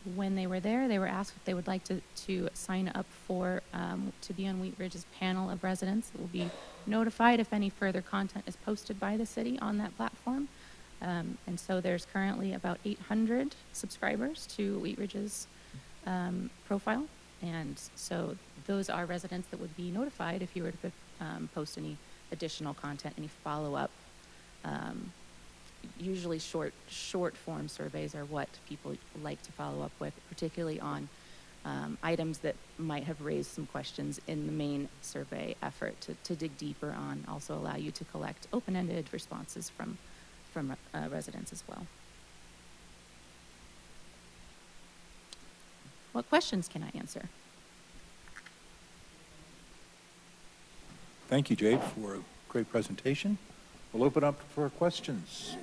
When they were there, they were asked if they would like to sign up to be on Wheat Ridge's panel of residents. It will be notified if any further content is posted by the city on that platform. And so there's currently about 800 subscribers to Wheat Ridge's profile. And so those are residents that would be notified if you were to post any additional content, any follow-up. Usually short form surveys are what people like to follow up with, particularly on items that might have raised some questions in the main survey effort to dig deeper on, also allow you to collect open-ended responses from residents as well. What questions can I answer? Thank you, Jade, for a great presentation. We'll open up for questions.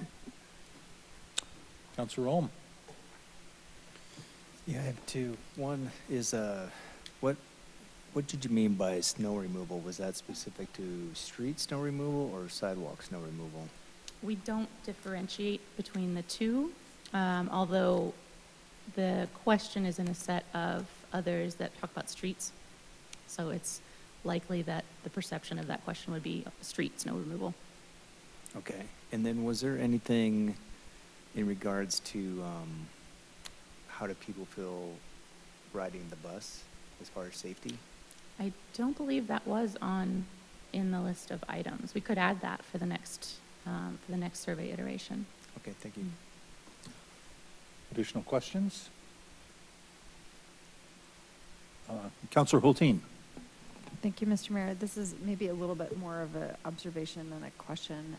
Councilor Ohm. Yeah, I have 2. One is, what did you mean by snow removal? Was that specific to street snow removal or sidewalk snow removal? We don't differentiate between the two, although the question is in a set of others that talk about streets. So it's likely that the perception of that question would be street snow removal. Okay. And then was there anything in regards to how do people feel riding the bus as far as safety? I don't believe that was in the list of items. We could add that for the next survey iteration. Okay, thank you. Additional questions? Councilor Hulteen. Thank you, Mr. Mayor. This is maybe a little bit more of an observation than a question.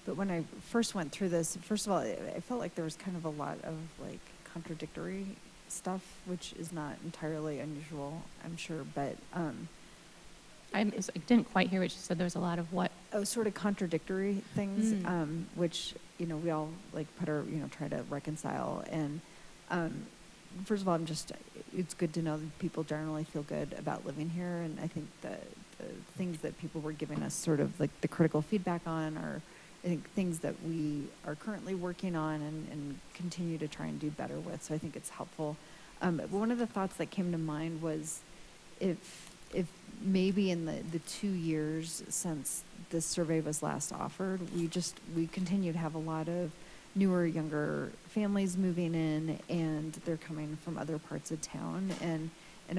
but when I first went through this, first of all, I felt like there was kind of a lot of like contradictory stuff, which is not entirely unusual, I'm sure, but I didn't quite hear what you said. There was a lot of what? sort of contradictory things, Mm. which, we all like try to reconcile. And first of all, it's good to know that people generally feel good about living here. And I think the things that people were giving us sort of like the critical feedback on are, I think, things that we are currently working on and continue to try and do better with. So I think it's helpful. One of the thoughts that came to mind was if maybe in the 2 years since this survey was last offered, we continue to have a lot of newer, younger families moving in, and they're coming from other parts of town. And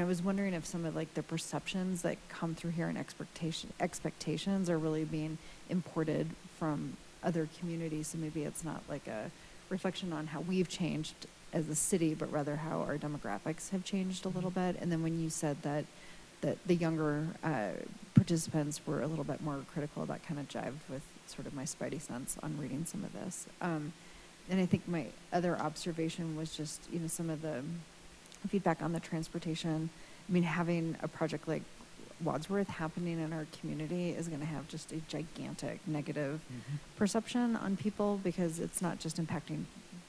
I was wondering if some of like the perceptions that come through here and expectations are really being imported from other communities. So maybe it's not like a reflection on how we've changed as a city, but rather how our demographics have changed a little bit. And then when you said that the younger participants were a little bit more critical, that kind of jived with sort of my spidey sense on reading some of this. And I think my other observation was just, some of the feedback on the transportation. I mean, having a project like Wadsworth happening in our community is going to have just a gigantic negative perception on people, because it's not just impacting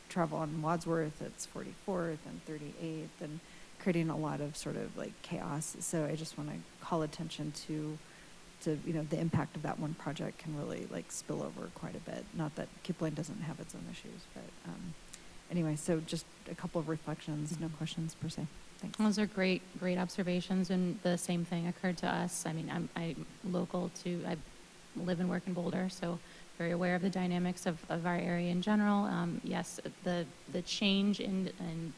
travel on Wadsworth, it's 44th and 38th, and creating a lot of sort of like chaos. So I just want to call attention to the impact of that one project can really like spill over quite a bit. Not that Kipling doesn't have its own issues, but anyway, so just a couple of reflections, no questions per se. Thanks. Those are great observations, and the same thing occurred to us. I mean, I'm local to, I live and work in Boulder, so very aware of the dynamics of our area in general. Yes, the change in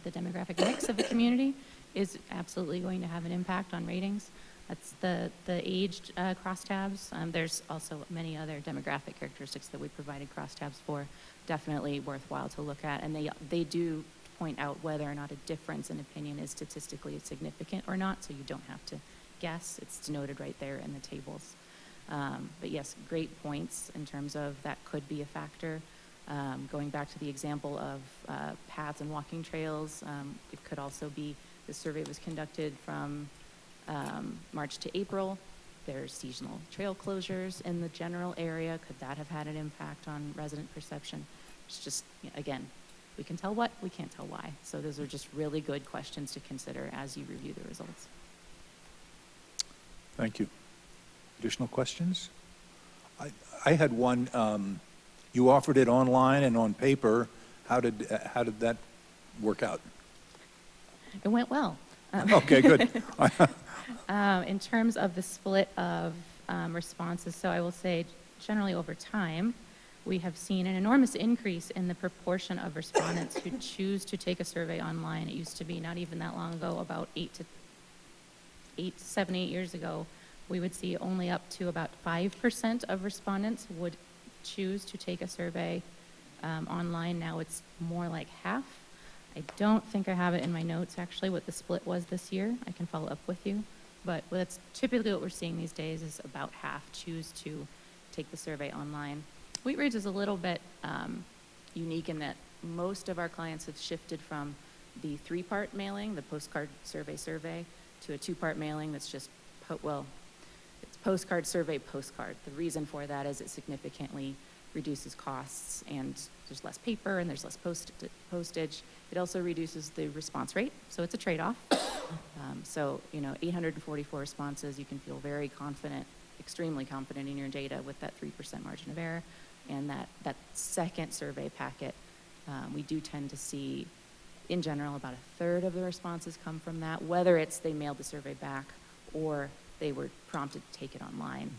the demographic mix of the community is absolutely going to have an impact on ratings. That's the aged crosstabs. There's also many other demographic characteristics that we provided crosstabs for. Definitely worthwhile to look at, and they do point out whether or not a difference in opinion is statistically significant or not, so you don't have to guess. It's denoted right there in the tables. But yes, great points in terms of that could be a factor. Going back to the example of paths and walking trails, it could also be the survey was conducted from March to April. There's seasonal trail closures in the general area. Could that have had an impact on resident perception? It's just, again, we can tell what, we can't tell why. So those are just really good questions to consider as you review the results. Thank you. Additional questions? I had one. You offered it online and on paper. How did that work out? It went well. Okay, good. In terms of the split of responses, so I will say generally over time, we have seen an enormous increase in the proportion of respondents who choose to take a survey online. It used to be not even that long ago, about 7, 8 years ago, we would see only up to about 5% of respondents would choose to take a survey online. Now it's more like half. I don't think I have it in my notes, actually, what the split was this year. I can follow up with you. But that's typically what we're seeing these days, is about half choose to take the survey online. Wheat Ridge is a little bit unique in that most of our clients have shifted from the 3-part mailing, the postcard survey, to a 2-part mailing that's just, it's postcard survey, postcard. The reason for that is it significantly reduces costs, and there's less paper and there's less postage. It also reduces the response rate, so it's a trade-off. So 844 responses, you can feel very confident, extremely confident in your data with that 3% margin of error. And that second survey packet, we do tend to see, in general, about 1/3 of the responses come from that, whether it's they mailed the survey back or they were prompted to take it online.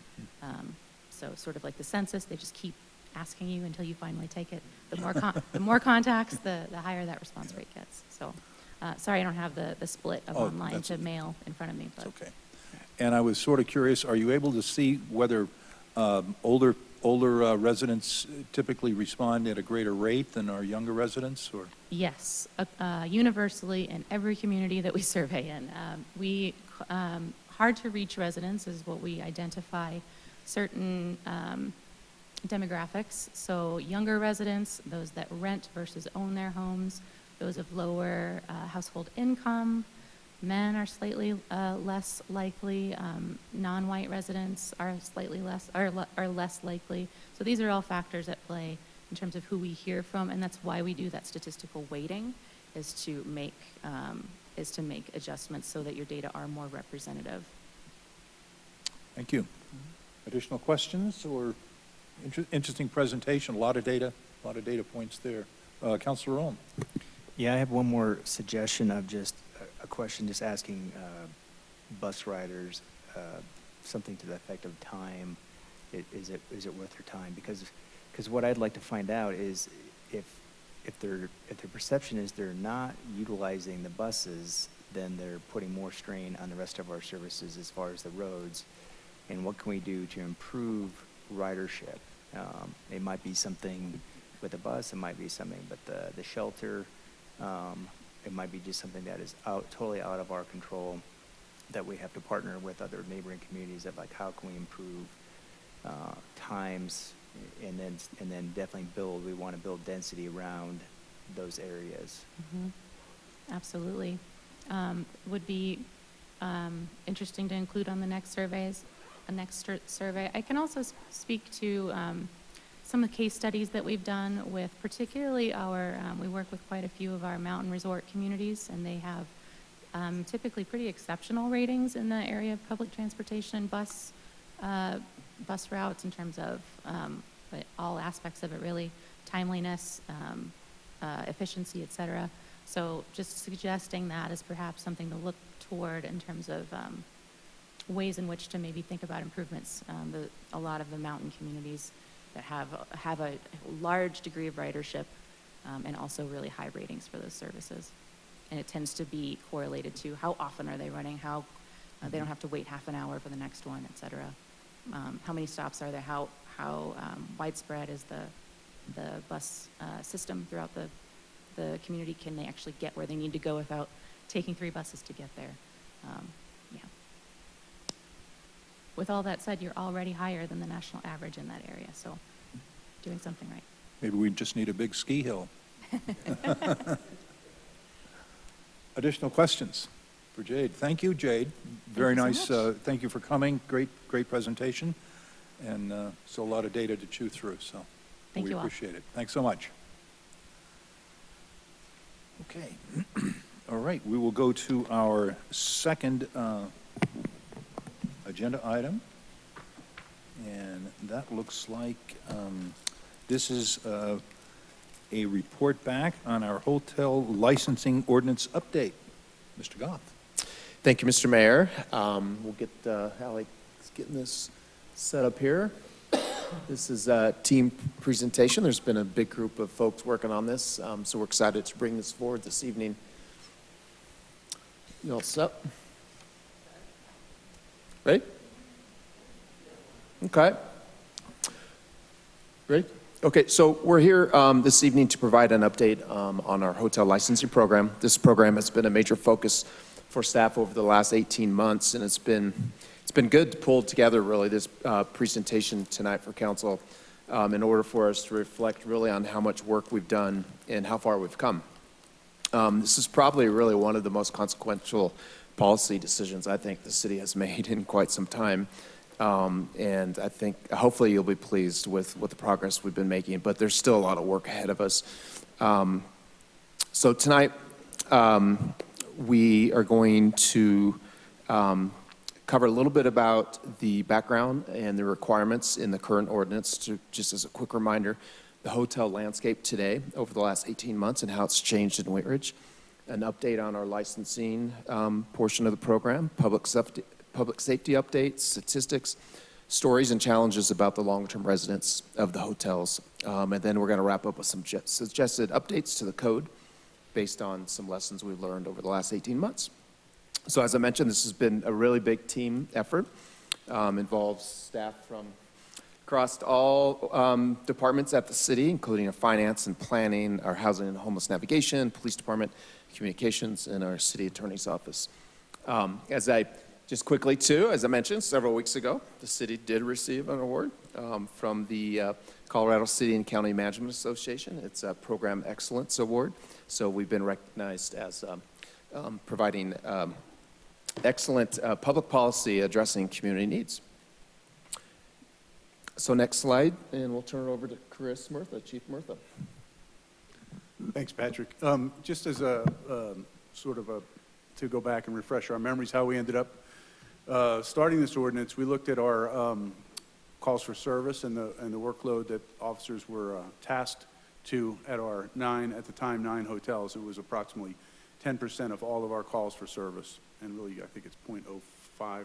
So sort of like the census, they just keep asking you until you finally take it. The more contacts, the higher that response rate gets. So sorry, I don't have the split of online to mail in front of me. But okay. And I was sort of curious, are you able to see whether older residents typically respond at a greater rate than our younger residents, or? Yes, universally in every community that we survey in. Hard to reach residents is what we identify. Certain demographics, so younger residents, those that rent versus own their homes, those of lower household income, men are slightly less likely, non-white residents are slightly less, are less likely. So these are all factors at play in terms of who we hear from, and that's why we do that statistical weighting, is to make adjustments so that your data are more representative. Thank you. Additional questions or interesting presentation? A lot of data points there. Councilor Ohm. Yeah, I have one more suggestion of just a question, just asking bus riders something to the effect of time. Is it worth their time? Because what I'd like to find out is if their perception is they're not utilizing the buses, then they're putting more strain on the rest of our services as far as the roads. And what can we do to improve ridership? It might be something with the bus, it might be something but the shelter, it might be just something that is totally out of our control, that we have to partner with other neighboring communities of, like, how can we improve times, and then definitely we want to build density around those areas. Mm-hmm. Absolutely. Would be interesting to include on the next survey. I can also speak to some of the case studies that we've done with particularly we work with quite a few of our mountain resort communities, and they have typically pretty exceptional ratings in the area of public transportation, bus routes, in terms of all aspects of it, really, timeliness, efficiency, et cetera. So just suggesting that is perhaps something to look toward in terms of ways in which to maybe think about improvements. A lot of the mountain communities that have a large degree of ridership and also really high ratings for those services. And it tends to be correlated to how often are they running, how they don't have to wait half an hour for the next one, et cetera. How many stops are there, how widespread is the bus system throughout the community? Can they actually get where they need to go without taking 3 buses to get there? Yeah. With all that said, you're already higher than the national average in that area, so doing something right. Maybe we just need a big ski hill. Additional questions for Jade? Thank you, Jade. Very nice. Thank you for coming. Great presentation. And so a lot of data to chew through, so Thank you all. we appreciate it. Thanks so much. Okay. All right, we will go to our second agenda item, and that looks like this is a report back on our hotel licensing ordinance update. Mr. Goff. Thank you, Mr. Mayor. We'll get Alex getting this set up here. This is a team presentation. There's been a big group of folks working on this, so we're excited to bring this forward this evening. You all set? Ready? Okay. Ready? Okay, so we're here this evening to provide an update on our hotel licensing program. This program has been a major focus for staff over the last 18 months, and it's been good to pull together really this presentation tonight for council in order for us to reflect really on how much work we've done and how far we've come. This is probably really one of the most consequential policy decisions I think the city has made in quite some time. And I think hopefully you'll be pleased with the progress we've been making, but there's still a lot of work ahead of us. So tonight we are going to cover a little bit about the background and the requirements in the current ordinance. Just as a quick reminder, the hotel landscape today over the last 18 months and how it's changed in Wheat Ridge, an update on our licensing portion of the program, public safety updates, statistics, stories and challenges about the long-term residents of the hotels. And then we're going to wrap up with some suggested updates to the code based on some lessons we've learned over the last 18 months. So as I mentioned, this has been a really big team effort. Involves staff from across all departments at the city, including our finance and planning, our housing and homeless navigation, police department, communications, and our city attorney's office. As I Just quickly, too, as I mentioned several weeks ago, the city did receive an award from the Colorado City and County Management Association. It's a Program Excellence Award. So we've been recognized as providing excellent public policy addressing community needs. So next slide, and we'll turn it over to Chris Murtha, Chief Murtha. Thanks, Patrick. Just as a sort of to go back and refresh our memories, how we ended up starting this ordinance, we looked at our calls for service and the workload that officers were tasked to at our at the time, 9 hotels. It was approximately 10% of all of our calls for service. And really, I think it's 0.05%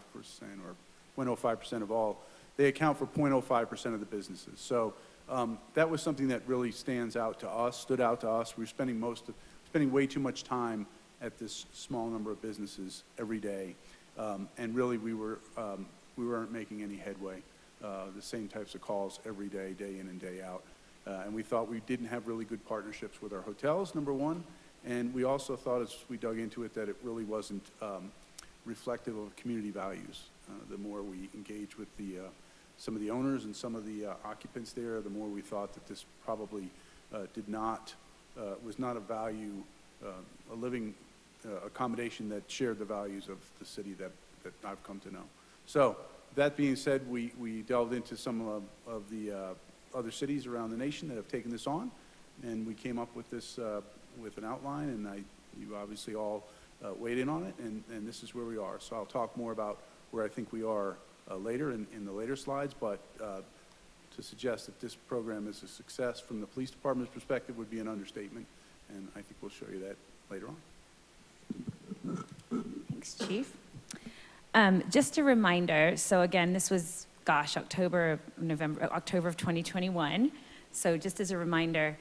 or 0.05% of all. They account for 0.05% of the businesses. So that was something that really stood out to us. We were spending way too much time at this small number of businesses every day. And really, we weren't making any headway. The same types of calls every day, day in and day out. And we thought we didn't have really good partnerships with our hotels, number one. And we also thought, as we dug into it, that it really wasn't reflective of community values. The more we engaged with some of the owners and some of the occupants there, the more we thought that this probably was not a value, a living accommodation that shared the values of the city that I've come to know. So that being said, we delved into some of the other cities around the nation that have taken this on, and we came up with this with an outline, and you obviously all weighed in on it, and this is where we are. So I'll talk more about where I think we are later in the later slides, but to suggest that this program is a success from the police department's perspective would be an understatement, and I think we'll show you that later on. Thanks, Chief. Just a reminder, so again, this was, October of 2021. So just as a reminder,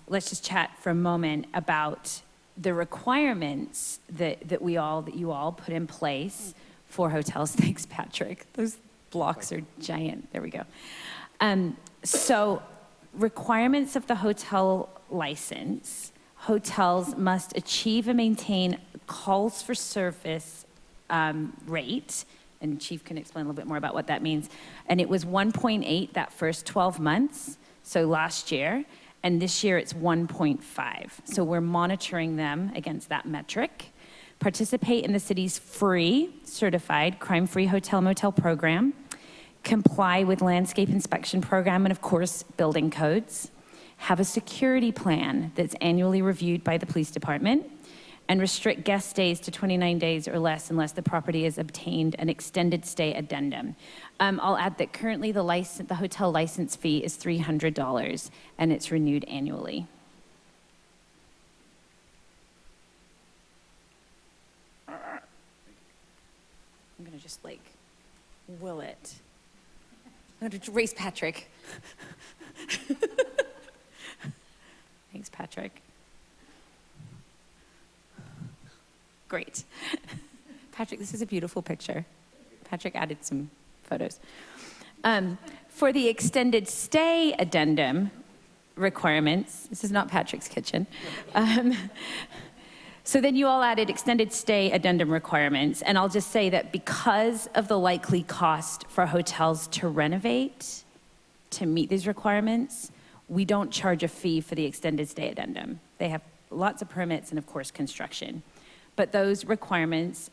let's just chat for a moment about the requirements that you all put in place for hotels. Thanks, Patrick. Those blocks are giant. There we go. So requirements of the hotel license: hotels must achieve and maintain calls for service rate, and Chief can explain a little bit more about what that means. And it was 1.8 that first 12 months, so last year, and this year it's 1.5. So we're monitoring them against that metric. Participate in the city's free, certified, crime-free hotel motel program, comply with landscape inspection program and, of course, building codes, have a security plan that's annually reviewed by the police department, and restrict guest stays to 29 days or less unless the property has obtained an extended stay addendum. I'll add that currently the hotel license fee is $300, and it's renewed annually. I'm gonna just will it. I'm gonna race Patrick. Thanks, Patrick. Great. Patrick, this is a beautiful picture. Patrick added some photos. For the extended stay addendum requirements, this is not Patrick's kitchen. So then you all added extended stay addendum requirements, and I'll just say that because of the likely cost for hotels to renovate to meet these requirements, we don't charge a fee for the extended stay addendum. They have lots of permits and, of course, construction. But those requirements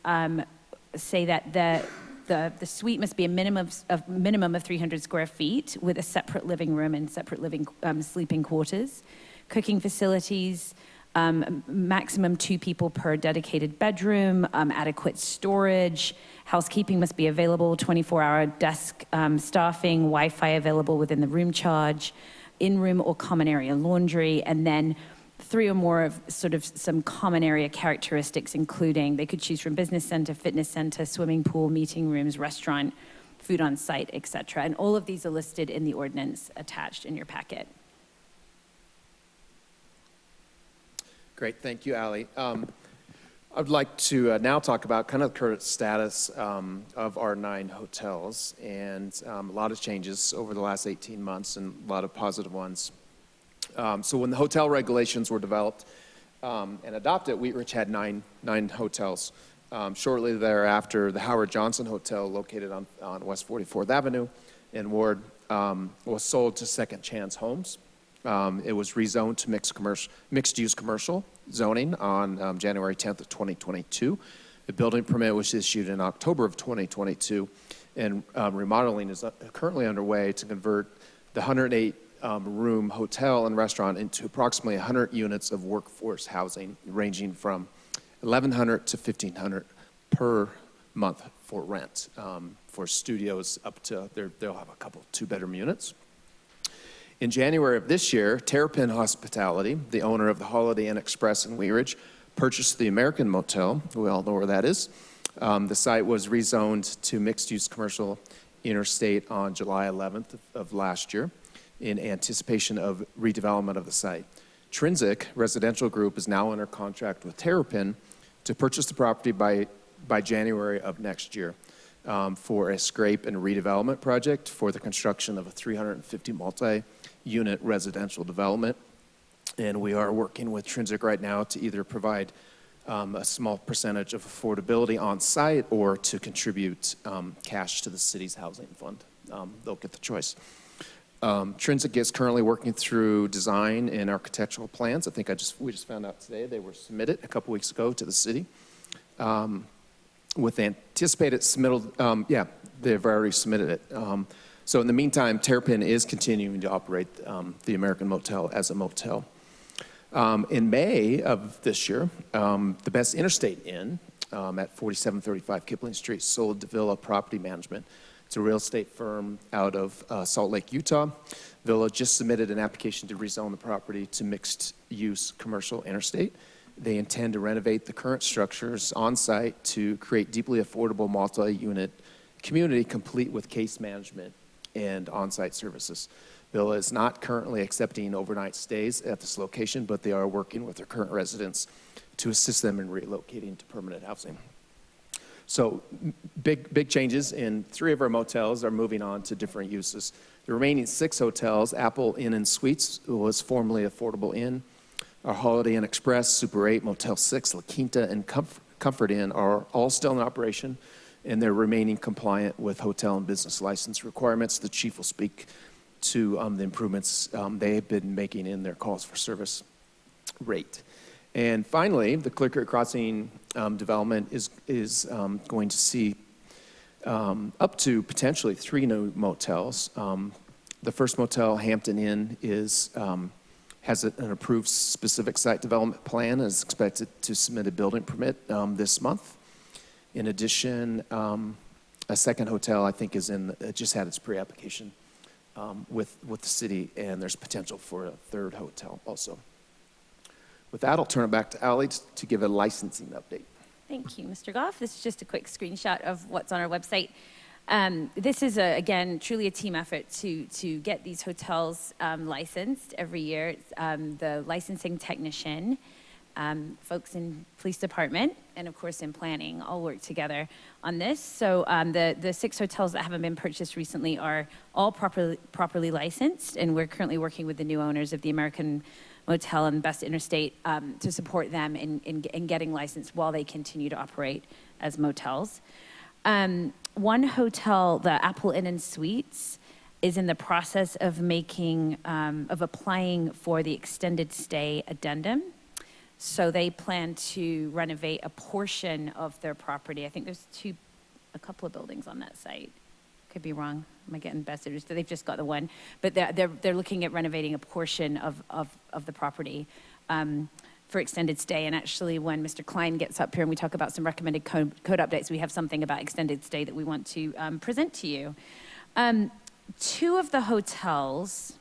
say that the suite must be a minimum of 300 square feet with a separate living room and separate sleeping quarters, cooking facilities, maximum 2 people per dedicated bedroom, adequate storage, housekeeping must be available, 24-hour desk staffing, Wi-Fi available within the room charge, in-room or common area laundry, and then 3 or more of sort of some common area characteristics, including they could choose from business center, fitness center, swimming pool, meeting rooms, restaurant, food on site, etc. And all of these are listed in the ordinance attached in your packet. Great, thank you, Allie. I'd like to now talk about kind of the current status of our 9 hotels, and a lot of changes over the last 18 months and a lot of positive ones. So when the hotel regulations were developed and adopted, Wheat Ridge had nine hotels. Shortly thereafter, the Howard Johnson Hotel, located on West 44th Avenue in Ward, was sold to Second Chance Homes. It was rezoned to mixed-use commercial zoning on January 10th of 2022. The building permit was issued in October of 2022, and remodeling is currently underway to convert the 108-room hotel and restaurant into approximately 100 units of workforce housing, ranging from $1,100 to $1,500 per month for rent. For studios up to, they'll have a couple two-bedroom units. In January of this year, Terrapin Hospitality, the owner of the Holiday Inn Express in Wheat Ridge, purchased the American Motel. We all know where that is. The site was rezoned to mixed-use commercial interstate on July 11th of last year in anticipation of redevelopment of the site. Trinsic Residential Group is now under contract with Terrapin to purchase the property by January of next year for a scrape and redevelopment project for the construction of a 350 multi-unit residential development. And we are working with Trinsic right now to either provide a small percentage of affordability on site or to contribute cash to the city's housing fund. They'll get the choice. Trinsic is currently working through design and architectural plans. I think we just found out today they were submitted a couple weeks ago to the city. With anticipated submittal, they've already submitted it. So in the meantime, Terrapin is continuing to operate the American Motel as a motel. In May of this year, the Best Interstate Inn at 4735 Kipling Street sold to Villa Property Management. It's a real estate firm out of Salt Lake, Utah. Villa just submitted an application to rezone the property to mixed-use commercial interstate. They intend to renovate the current structures on site to create deeply affordable multi-unit community complete with case management and on-site services. Villa is not currently accepting overnight stays at this location, but they are working with their current residents to assist them in relocating to permanent housing. So big changes, and 3 of our motels are moving on to different uses. The remaining 6 hotels, Apple Inn and Suites was formerly Affordable Inn. Our Holiday Inn Express, Super 8, Motel 6, La Quinta, and Comfort Inn are all still in operation, and they're remaining compliant with hotel and business license requirements. The chief will speak to the improvements they have been making in their calls for service rate. And finally, the Clear Creek Crossing development is going to see up to potentially 3 new motels. The first motel, Hampton Inn, has an approved specific site development plan and is expected to submit a building permit this month. In addition, a second hotel, I think, just had its pre-application with the city, and there's potential for a third hotel also. With that, I'll turn it back to Ally to give a licensing update. Thank you, Mr. Goff. This is just a quick screenshot of what's on our website. This is, again, truly a team effort to get these hotels licensed every year. It's, the licensing technician, folks in police department, and of course in planning all work together on this. So the 6 hotels that haven't been purchased recently are all properly licensed, and we're currently working with the new owners of the American Motel and Best Interstate to support them in getting licensed while they continue to operate as motels. One hotel, the Apple Inn and Suites, is in the process of applying for the extended stay addendum. So they plan to renovate a portion of their property. I think there's a couple of buildings on that site. Could be wrong. Am I getting Best Interstate? They've just got the one, but they're looking at renovating a portion of the property for extended stay. And actually, when Mr. Klein gets up here and we talk about some recommended code updates, we have something about extended stay that we want to present to you. 2 of the hotels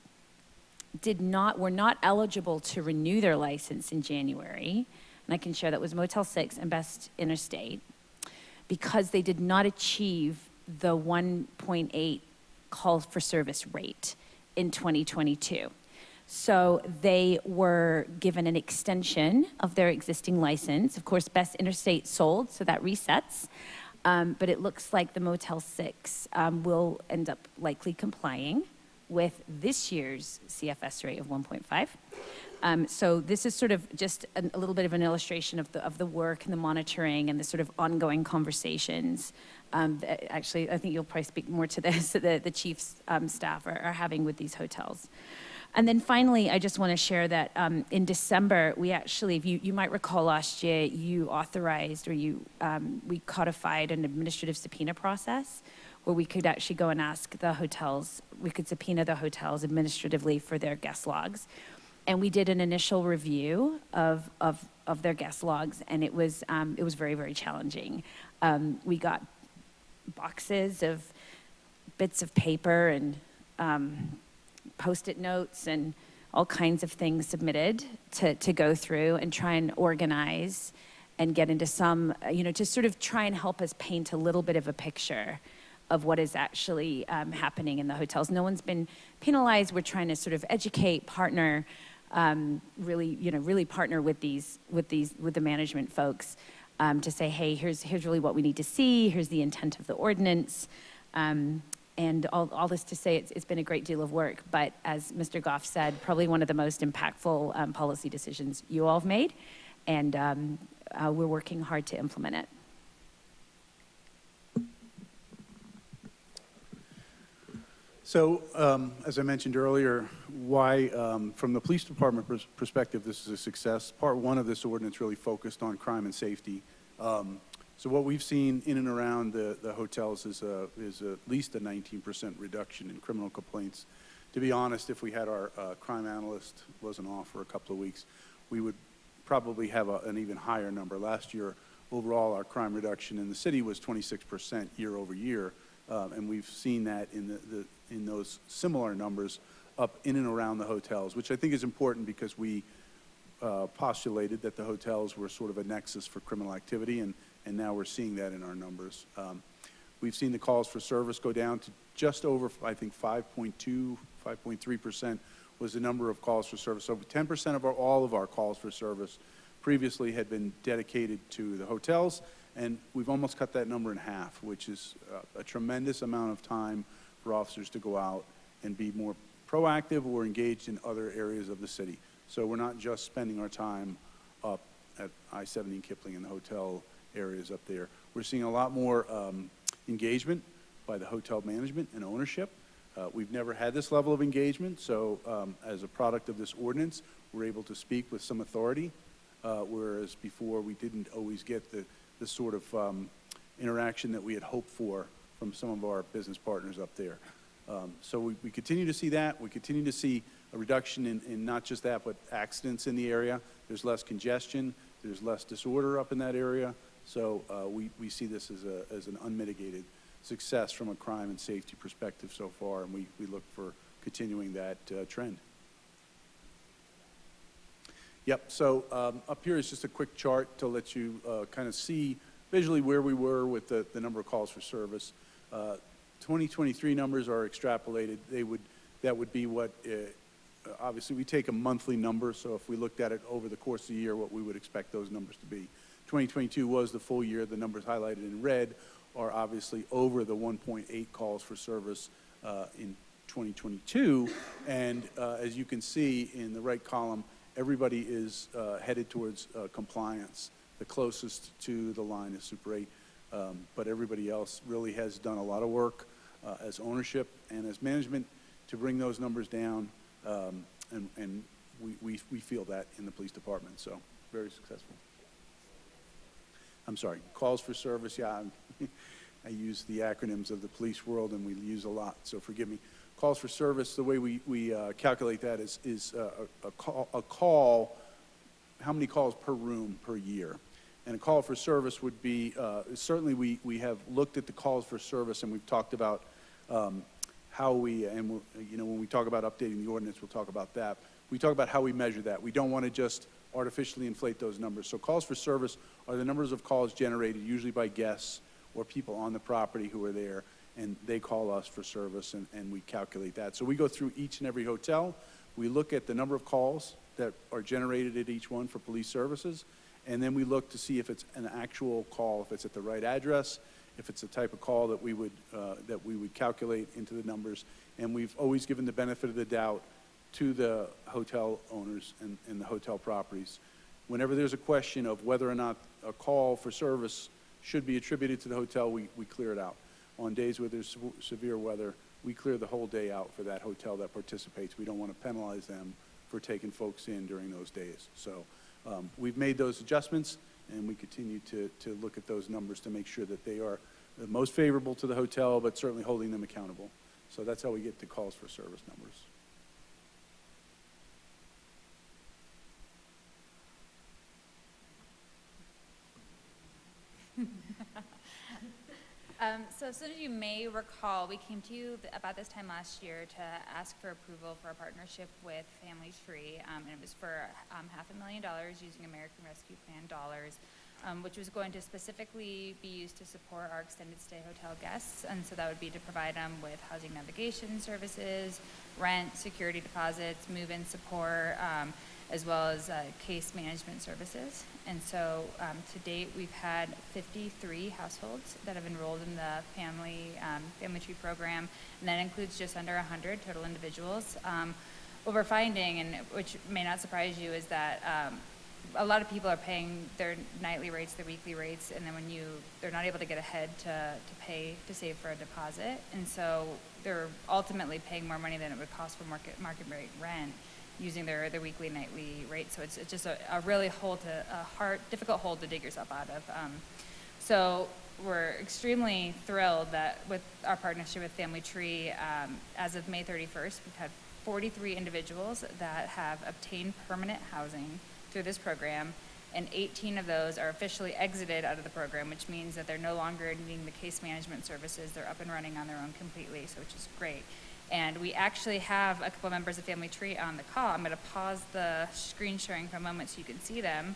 were not eligible to renew their license in January, and I can share that was Motel 6 and Best Interstate, because they did not achieve the 1.8 call for service rate in 2022. So they were given an extension of their existing license. Of course, Best Interstate sold, so that resets. But it looks like the Motel 6 will end up likely complying with this year's CFS rate of 1.5. So this is sort of just a little bit of an illustration of the work and the monitoring and the sort of ongoing conversations. Actually, I think you'll probably speak more to this, that the chief's staff are having with these hotels. And then finally, I just want to share that in December, we actually, if you might recall last year, you authorized or we codified an administrative subpoena process where we could actually go and ask the hotels, we could subpoena the hotels administratively for their guest logs. And we did an initial review of their guest logs, and it was very, very challenging. We got boxes of bits of paper and Post-it notes and all kinds of things submitted to go through and try and organize and get into some, to sort of try and help us paint a little bit of a picture of what is actually happening in the hotels. No one's been penalized. We're trying to sort of educate, partner, really partner with the management folks to say, hey, here's really what we need to see. Here's the intent of the ordinance. And all this to say, it's been a great deal of work, but as Mr. Goff said, probably one of the most impactful policy decisions you all have made, and we're working hard to implement it. So, as I mentioned earlier, why, from the police department perspective, this is a success. Part one of this ordinance really focused on crime and safety. So what we've seen in and around the hotels is at least a 19% reduction in criminal complaints. To be honest, if we had our crime analyst wasn't off for a couple of weeks, we would probably have an even higher number. Last year, overall, our crime reduction in the city was 26% year over year, and we've seen that in those similar numbers up in and around the hotels, which I think is important because we postulated that the hotels were sort of a nexus for criminal activity, and now we're seeing that in our numbers. We've seen the calls for service go down to just over, I think, 5.2, 5.3% was the number of calls for service. So 10% of all of our calls for service previously had been dedicated to the hotels, and we've almost cut that number in half, which is a tremendous amount of time for officers to go out and be more proactive or engaged in other areas of the city. So we're not just spending our time up at I-70 Kipling and the hotel areas up there. We're seeing a lot more engagement by the hotel management and ownership. We've never had this level of engagement, so as a product of this ordinance, we're able to speak with some authority, whereas before we didn't always get the sort of interaction that we had hoped for from some of our business partners up there. So we continue to see that. We continue to see a reduction in not just that, but accidents in the area. There's less congestion. There's less disorder up in that area. So we see this as an unmitigated success from a crime and safety perspective so far, and we look for continuing that trend. Yep, so up here is just a quick chart to let you kind of see visually where we were with the number of calls for service. 2023 numbers are extrapolated. That would be what, obviously we take a monthly number, so if we looked at it over the course of the year, what we would expect those numbers to be. 2022 was the full year. The numbers highlighted in red are obviously over the 1.8 calls for service in 2022. And as you can see in the right column, everybody is headed towards compliance. The closest to the line is Super 8, but everybody else really has done a lot of work as ownership and as management to bring those numbers down, and we feel that in the police department, so very successful. I'm sorry, calls for service, yeah, I use the acronyms of the police world and we use a lot, so forgive me. Calls for service, the way we calculate that is a call, how many calls per room per year. And a call for service would be, certainly we have looked at the calls for service and we've talked about how we, and when we talk about updating the ordinance, we'll talk about that. We talk about how we measure that. We don't want to just artificially inflate those numbers. So calls for service are the numbers of calls generated usually by guests or people on the property who are there, and they call us for service, and we calculate that. So we go through each and every hotel. We look at the number of calls that are generated at each one for police services, and then we look to see if it's an actual call, if it's at the right address, if it's a type of call that we would calculate into the numbers, And we've always given the benefit of the doubt to the hotel owners and the hotel properties. Whenever there's a question of whether or not a call for service should be attributed to the hotel, we clear it out. On days where there's severe weather, we clear the whole day out for that hotel that participates. We don't want to penalize them for taking folks in during those days. So we've made those adjustments, and we continue to look at those numbers to make sure that they are the most favorable to the hotel, but certainly holding them accountable. So that's how we get the calls for service numbers. So some of you may recall, we came to you about this time last year to ask for approval for a partnership with Family Tree, and it was for $500,000 using American Rescue Plan dollars, which was going to specifically be used to support our extended stay hotel guests, and so that would be to provide them with housing navigation services, rent, security deposits, move-in support, as well as case management services. And so to date, we've had 53 households that have enrolled in the Family Tree program, and that includes just under 100 total individuals. What we're finding, and which may not surprise you, is that a lot of people are paying their nightly rates, their weekly rates, and then they're not able to get ahead to save for a deposit, and so they're ultimately paying more money than it would cost for market rate rent using their weekly, nightly rate. So it's just a really difficult hole to dig yourself out of. So we're extremely thrilled that with our partnership with Family Tree, as of May 31st, we've had 43 individuals that have obtained permanent housing through this program, and 18 of those are officially exited out of the program, which means that they're no longer needing the case management services. They're up and running on their own completely, so which is great. And we actually have a couple members of Family Tree on the call. I'm going to pause the screen sharing for a moment so you can see them.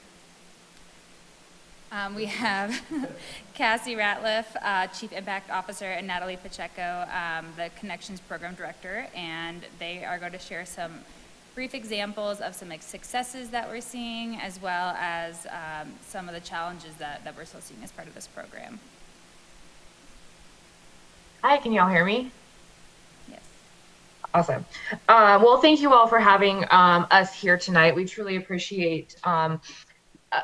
We have Cassie Ratliff, Chief Impact Officer, and Natalie Pacheco, the Connections Program Director, and they are going to share some brief examples of some successes that we're seeing, as well as some of the challenges that we're still seeing as part of this program. Hi, can you all hear me? Yes. Awesome. Well, thank you all for having us here tonight. We truly appreciate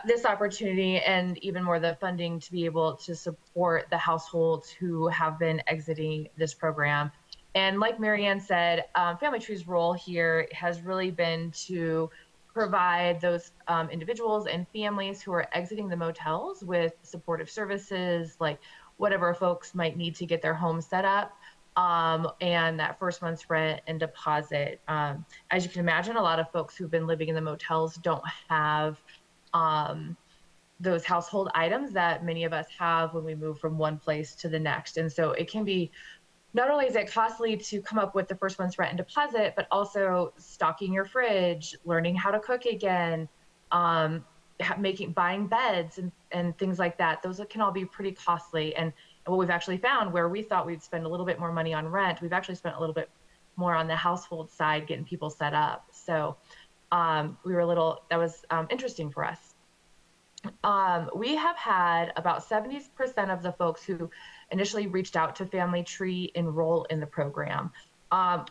this opportunity, and even more the funding to be able to support the households who have been exiting this program. And like Marianne said, Family Tree's role here has really been to provide those individuals and families who are exiting the motels with supportive services, like whatever folks might need to get their home set up, and that first month's rent and deposit. As you can imagine, a lot of folks who've been living in the motels don't have those household items that many of us have when we move from one place to the next. And so it can be, not only is it costly to come up with the first month's rent and deposit, but also stocking your fridge, learning how to cook again, buying beds and things like that. Those can all be pretty costly. And what we've actually found, where we thought we'd spend a little bit more money on rent, we've actually spent a little bit more on the household side, getting people set up. So that was interesting for us. We have had about 70% of the folks who initially reached out to Family Tree enroll in the program,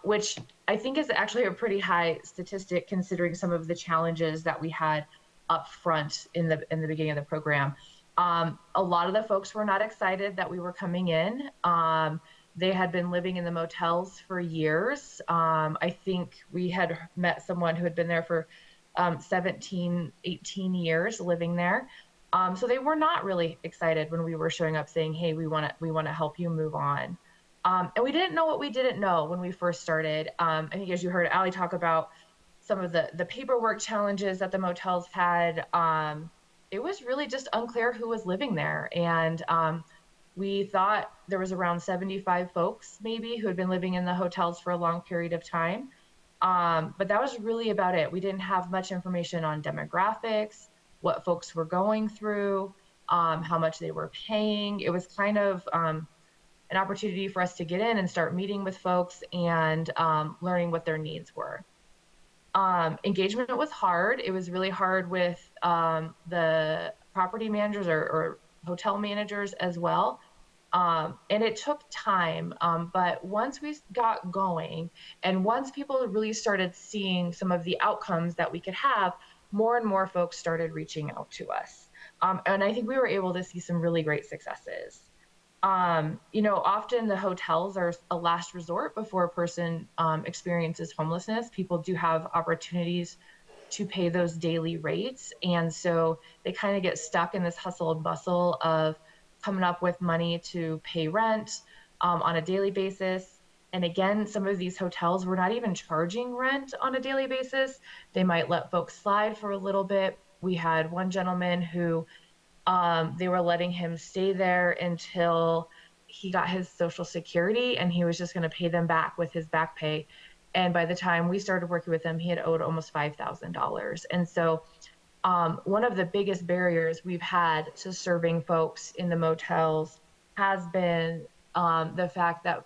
which I think is actually a pretty high statistic considering some of the challenges that we had up front in the beginning of the program. A lot of the folks were not excited that we were coming in. They had been living in the motels for years. I think we had met someone who had been there for 17, 18 years living there. So they were not really excited when we were showing up saying, hey, we want to help you move on. And we didn't know what we didn't know when we first started. I think as you heard Allie talk about some of the paperwork challenges that the motels had, it was really just unclear who was living there. And we thought there was around 75 folks maybe who had been living in the hotels for a long period of time. But that was really about it. We didn't have much information on demographics, what folks were going through, how much they were paying. It was kind of an opportunity for us to get in and start meeting with folks and learning what their needs were. Engagement was hard. It was really hard with the property managers or hotel managers as well. And it took time, but once we got going and once people really started seeing some of the outcomes that we could have, more and more folks started reaching out to us. And I think we were able to see some really great successes. Often the hotels are a last resort before a person experiences homelessness. People do have opportunities to pay those daily rates. And so they kind of get stuck in this hustle and bustle of coming up with money to pay rent on a daily basis. And again, some of these hotels were not even charging rent on a daily basis. They might let folks slide for a little bit. We had one gentleman who they were letting him stay there until he got his Social Security, and he was just going to pay them back with his back pay. And by the time we started working with him, he had owed almost $5,000. And so one of the biggest barriers we've had to serving folks in the motels has been the fact that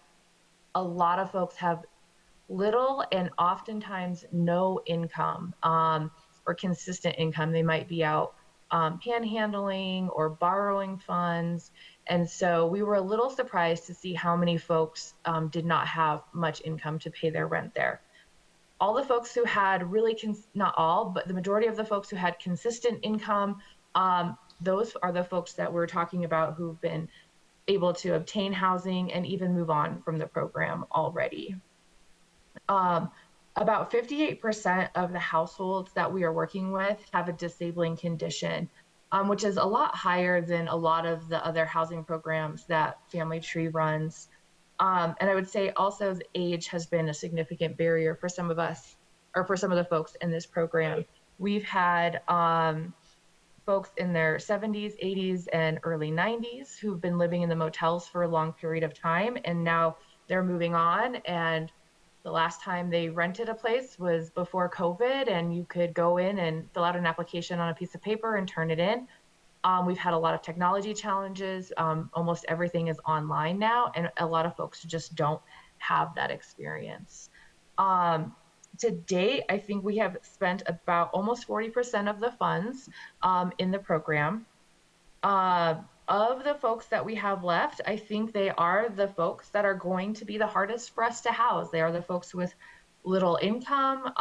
a lot of folks have little and oftentimes no income or consistent income. They might be out panhandling or borrowing funds. And so we were a little surprised to see how many folks did not have much income to pay their rent there. All the folks who had really, not all, but the majority of the folks who had consistent income, those are the folks that we're talking about who've been able to obtain housing and even move on from the program already. About 58% of the households that we are working with have a disabling condition, which is a lot higher than a lot of the other housing programs that Family Tree runs. And I would say also the age has been a significant barrier for some of us, or for some of the folks in this program. We've had folks in their 70s, 80s, and early 90s who've been living in the motels for a long period of time, and now they're moving on. And the last time they rented a place was before COVID, and you could go in and fill out an application on a piece of paper and turn it in. We've had a lot of technology challenges. Almost everything is online now, and a lot of folks just don't have that experience. To date, I think we have spent about almost 40% of the funds in the program. Of the folks that we have left, I think they are the folks that are going to be the hardest for us to house. They are the folks with little income.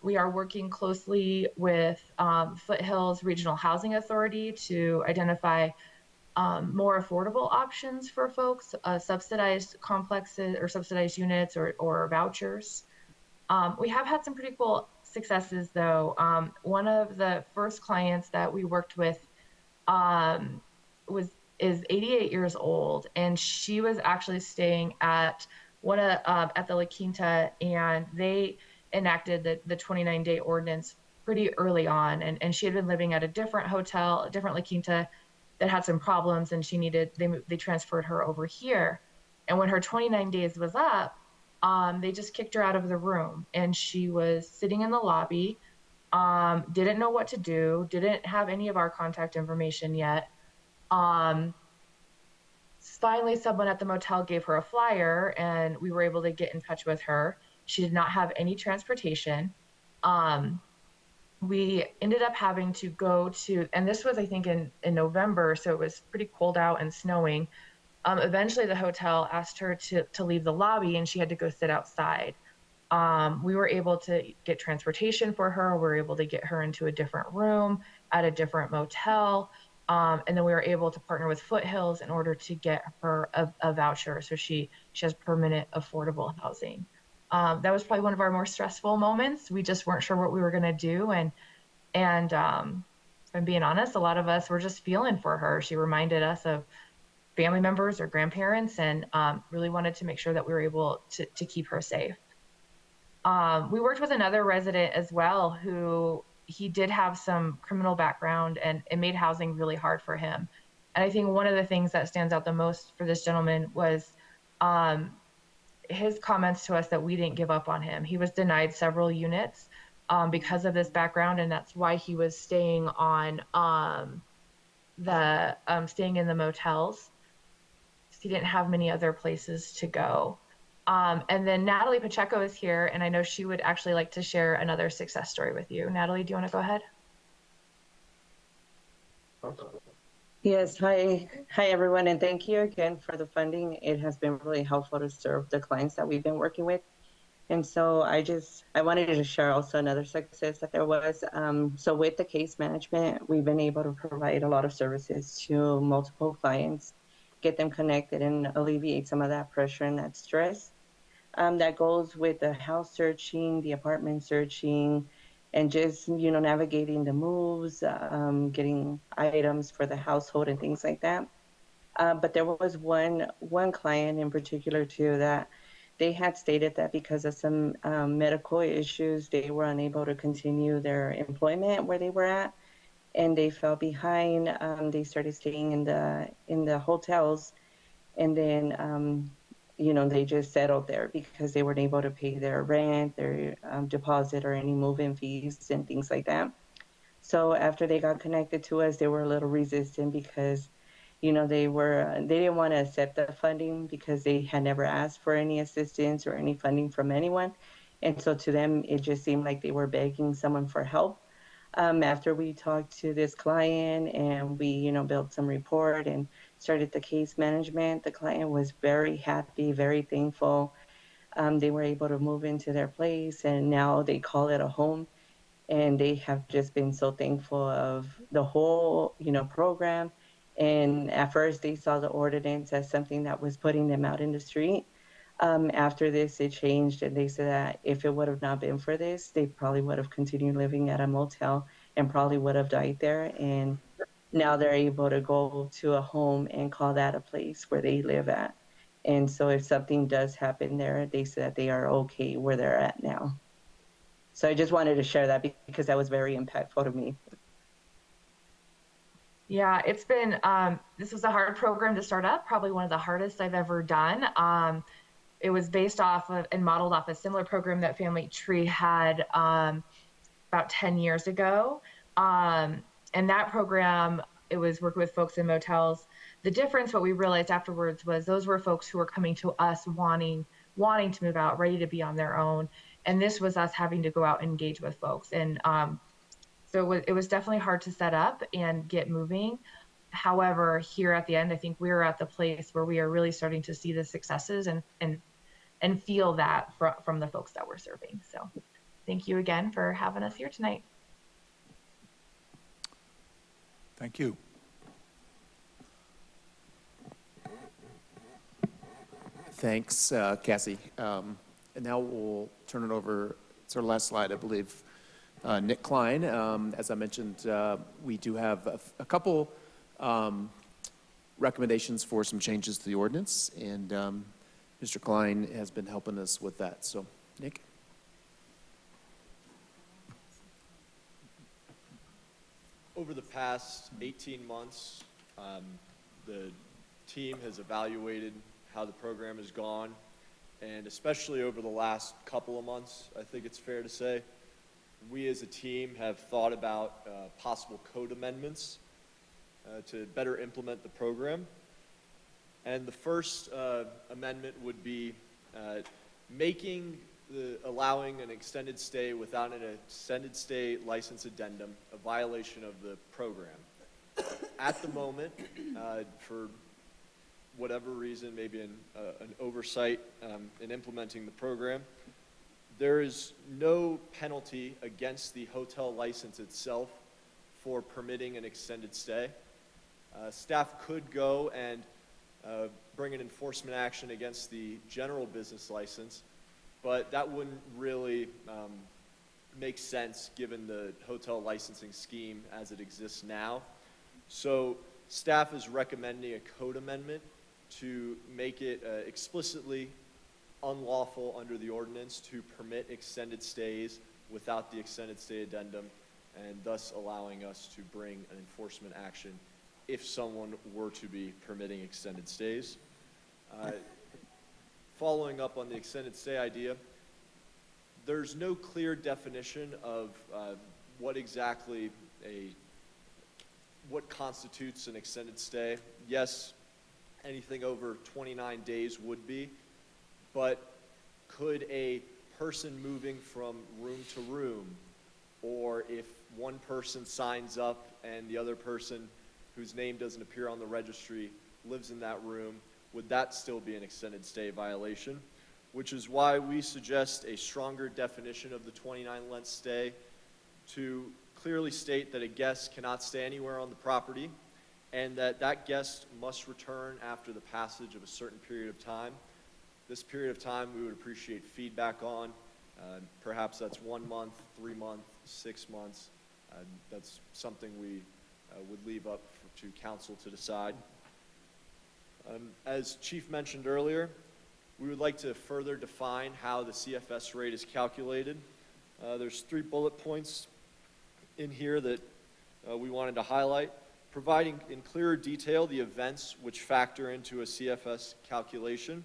We are working closely with Foothills Regional Housing Authority to identify more affordable options for folks, subsidized complexes or subsidized units or vouchers. We have had some pretty cool successes though. One of the first clients that we worked with is 88 years old, and she was actually staying at at the La Quinta, and they enacted the 29-day ordinance pretty early on, and she had been living at a different hotel, a different La Quinta that had some problems, and they transferred her over here. And when her 29 days was up, they just kicked her out of the room, and she was sitting in the lobby, didn't know what to do, didn't have any of our contact information yet. Finally, someone at the motel gave her a flyer, and we were able to get in touch with her. She did not have any transportation. We ended up having to go to, and this was, I think, in November, so it was pretty cold out and snowing. Eventually, the hotel asked her to leave the lobby, and she had to go sit outside. We were able to get transportation for her. We were able to get her into a different room at a different motel. And then we were able to partner with Foothills in order to get her a voucher so she has permanent affordable housing. That was probably one of our more stressful moments. We just weren't sure what we were going to do. And if I'm being honest, a lot of us were just feeling for her. She reminded us of family members or grandparents, and really wanted to make sure that we were able to keep her safe. We worked with another resident as well who he did have some criminal background, and it made housing really hard for him. And I think one of the things that stands out the most for this gentleman was his comments to us that we didn't give up on him. He was denied several units because of this background, and that's why he was staying on staying in the motels. He didn't have many other places to go. And then Natalie Pacheco is here, and I know she would actually like to share another success story with you. Natalie, do you want to go ahead? Yes, hi, everyone, and thank you again for the funding. It has been really helpful to serve the clients that we've been working with. And so I wanted to share also another success that there was. So with the case management, we've been able to provide a lot of services to multiple clients, get them connected and alleviate some of that pressure and that stress. That goes with the house searching, the apartment searching, and just, navigating the moves, getting items for the household and things like that. But there was one client in particular too that they had stated that because of some medical issues, they were unable to continue their employment where they were at, and they fell behind. They started staying in the hotels, and then they just settled there because they weren't able to pay their rent, their deposit, or any move-in fees and things like that. So after they got connected to us, they were a little resistant because they didn't want to accept the funding because they had never asked for any assistance or any funding from anyone. And so to them, it just seemed like they were begging someone for help. After we talked to this client and we, built some report and started the case management, the client was very happy, very thankful. They were able to move into their place, and now they call it a home. And they have just been so thankful of the whole, program. And at first, they saw the ordinance as something that was putting them out in the street. After this, it changed, and they said that if it would have not been for this, they probably would have continued living at a motel and probably would have died there. And now they're able to go to a home and call that a place where they live at. And so if something does happen there, they said that they are okay where they're at now. So I just wanted to share that because that was very impactful to me. Yeah, it's been, this was a hard program to start up, probably one of the hardest I've ever done. It was based off of and modeled off a similar program that Family Tree had about 10 years ago. And that program, it was working with folks in motels. The difference, what we realized afterwards, was those were folks who were coming to us wanting to move out, ready to be on their own. And this was us having to go out and engage with folks. And so it was definitely hard to set up and get moving. However, here at the end, I think we're at the place where we are really starting to see the successes and feel that from the folks that we're serving. So thank you again for having us here tonight. Thank you. Thanks, Cassie. And now we'll turn it over. It's our last slide, I believe. Nick Klein. As I mentioned, we do have a couple recommendations for some changes to the ordinance, and Mr. Klein has been helping us with that. So, Nick. Over the past 18 months, the team has evaluated how the program has gone, and especially over the last couple of months, I think it's fair to say, we as a team have thought about possible code amendments to better implement the program. And the first amendment would be allowing an extended stay without an extended stay license addendum a violation of the program. At the moment, for whatever reason, maybe an oversight in implementing the program, there is no penalty against the hotel license itself for permitting an extended stay. Staff could go and bring an enforcement action against the general business license, but that wouldn't really make sense given the hotel licensing scheme as it exists now. So staff is recommending a code amendment to make it explicitly unlawful under the ordinance to permit extended stays without the extended stay addendum, and thus allowing us to bring an enforcement action if someone were to be permitting extended stays. Following up on the extended stay idea, there's no clear definition of what constitutes an extended stay. Yes, anything over 29 days would be, but could a person moving from room to room, or if one person signs up and the other person whose name doesn't appear on the registry lives in that room, would that still be an extended stay violation? Which is why we suggest a stronger definition of the 29-length stay to clearly state that a guest cannot stay anywhere on the property and that that guest must return after the passage of a certain period of time. This period of time we would appreciate feedback on. Perhaps that's 1 month, 3 months, 6 months. That's something we would leave up to council to decide. As Chief mentioned earlier, we would like to further define how the CFS rate is calculated. There's 3 bullet points in here that we wanted to highlight, providing in clearer detail the events which factor into a CFS calculation.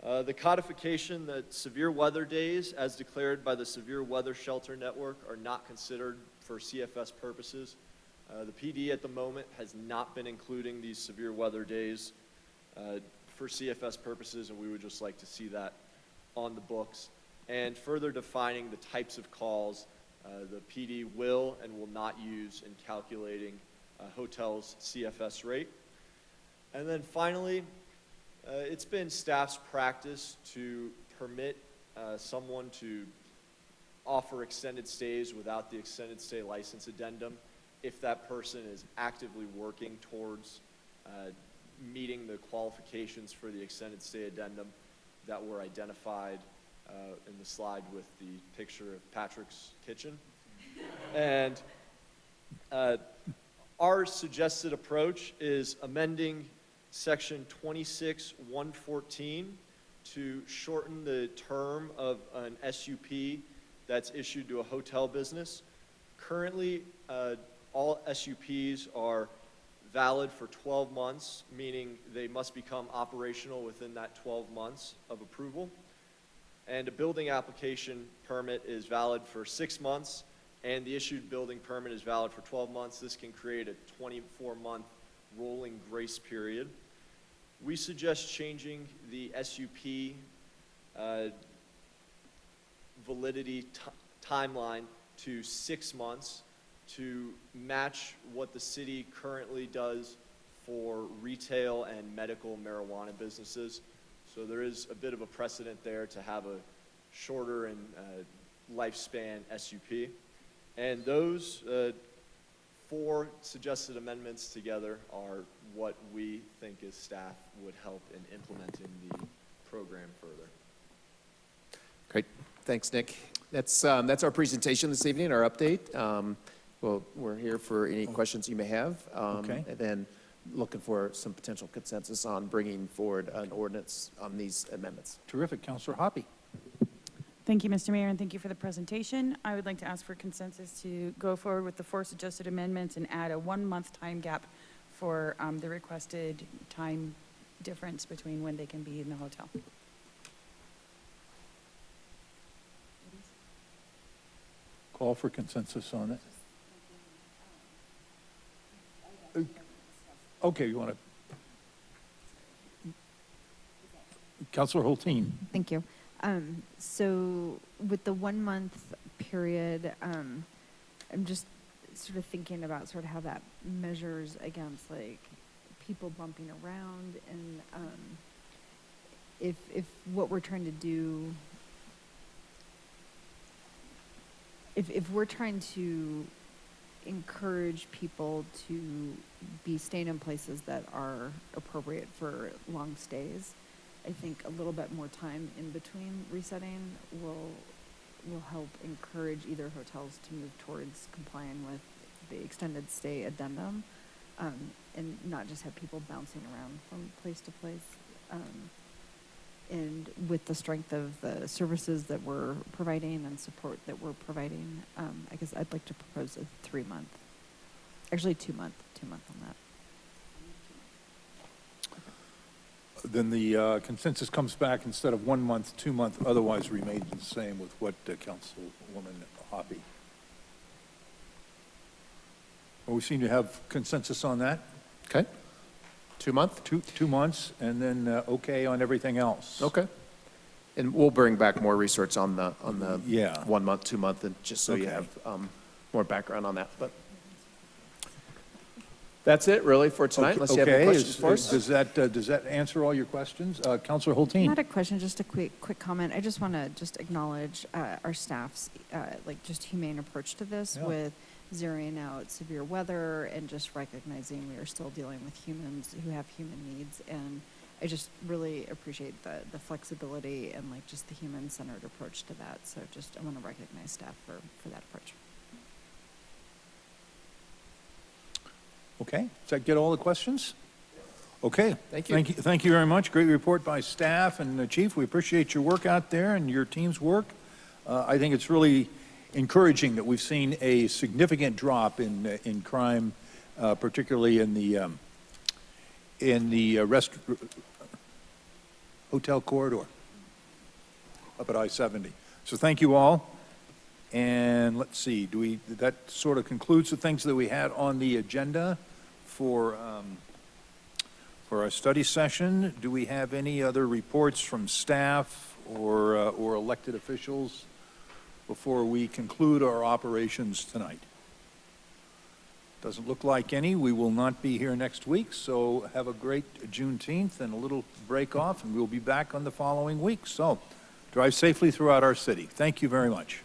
The codification that severe weather days, as declared by the Severe Weather Shelter Network, are not considered for CFS purposes. The PD at the moment has not been including these severe weather days for CFS purposes, and we would just like to see that on the books. And further defining the types of calls the PD will and will not use in calculating hotels' CFS rate. And then finally, it's been staff's practice to permit someone to offer extended stays without the extended stay license addendum if that person is actively working towards meeting the qualifications for the extended stay addendum that were identified in the slide with the picture of Patrick's kitchen. And our suggested approach is amending Section 26-114 to shorten the term of an SUP that's issued to a hotel business. Currently, all SUPs are valid for 12 months, meaning they must become operational within that 12 months of approval. And a building application permit is valid for 6 months, and the issued building permit is valid for 12 months. This can create a 24-month rolling grace period. We suggest changing the SUP validity timeline to 6 months to match what the city currently does for retail and medical marijuana businesses. So there is a bit of a precedent there to have a shorter and lifespan SUP. And those 4 suggested amendments together are what we think as staff would help in implementing the program further. Great. Thanks, Nick. That's our presentation this evening, our update. Well, we're here for any questions you may have. Okay. And then looking for some potential consensus on bringing forward an ordinance on these amendments. Terrific. Councilor Hoppe. Thank you, Mr. Mayor, and thank you for the presentation. I would like to ask for consensus to go forward with the 4 suggested amendments and add a 1-month time gap for the requested time difference between when they can be in the hotel. Call for consensus on it. Okay, you want to? Councilor Hulteen. Thank you. So with the 1-month period, I'm just sort of thinking about sort of how that measures against like people bumping around, and if what we're trying to do, if we're trying to encourage people to be staying in places that are appropriate for long stays, I think a little bit more time in between resetting will help encourage either hotels to move towards complying with the extended stay addendum, and not just have people bouncing around from place to place. And with the strength of the services that we're providing and support that we're providing, I guess I'd like to propose a 3-month, actually 2-month on that. Then the consensus comes back instead of 1 month, 2 month, otherwise remains the same with what Councilwoman Hoppe. Well, we seem to have consensus on that. Okay. 2 month? 2 months, and then okay on everything else. Okay. And we'll bring back more research on the Yeah. 1 month, 2 month, and just so you Okay. have more background on that. But That's it, really, for tonight, unless you have any Okay, questions for us. does that answer all your questions? Counselor Hulteen? Not a question, just a quick comment. I just want to just acknowledge our staff's, like, just humane approach to this Yeah. with zeroing out severe weather and just recognizing we are still dealing with humans who have human needs. And I just really appreciate the flexibility and, like, just the human-centered approach to that. So just, I want to recognize staff for that approach. Okay, does that get all the questions? Okay. Thank you. Thank you very much. Great report by staff and the chief. We appreciate your work out there and your team's work. I think it's really encouraging that we've seen a significant drop in crime, particularly in the hotel corridor up at I-70. So thank you all. And let's see, that sort of concludes the things that we had on the agenda for our study session. Do we have any other reports from staff or elected officials before we conclude our operations tonight? Doesn't look like any. We will not be here next week, so have a great Juneteenth and a little break off, and we'll be back on the following week. So drive safely throughout our city. Thank you very much.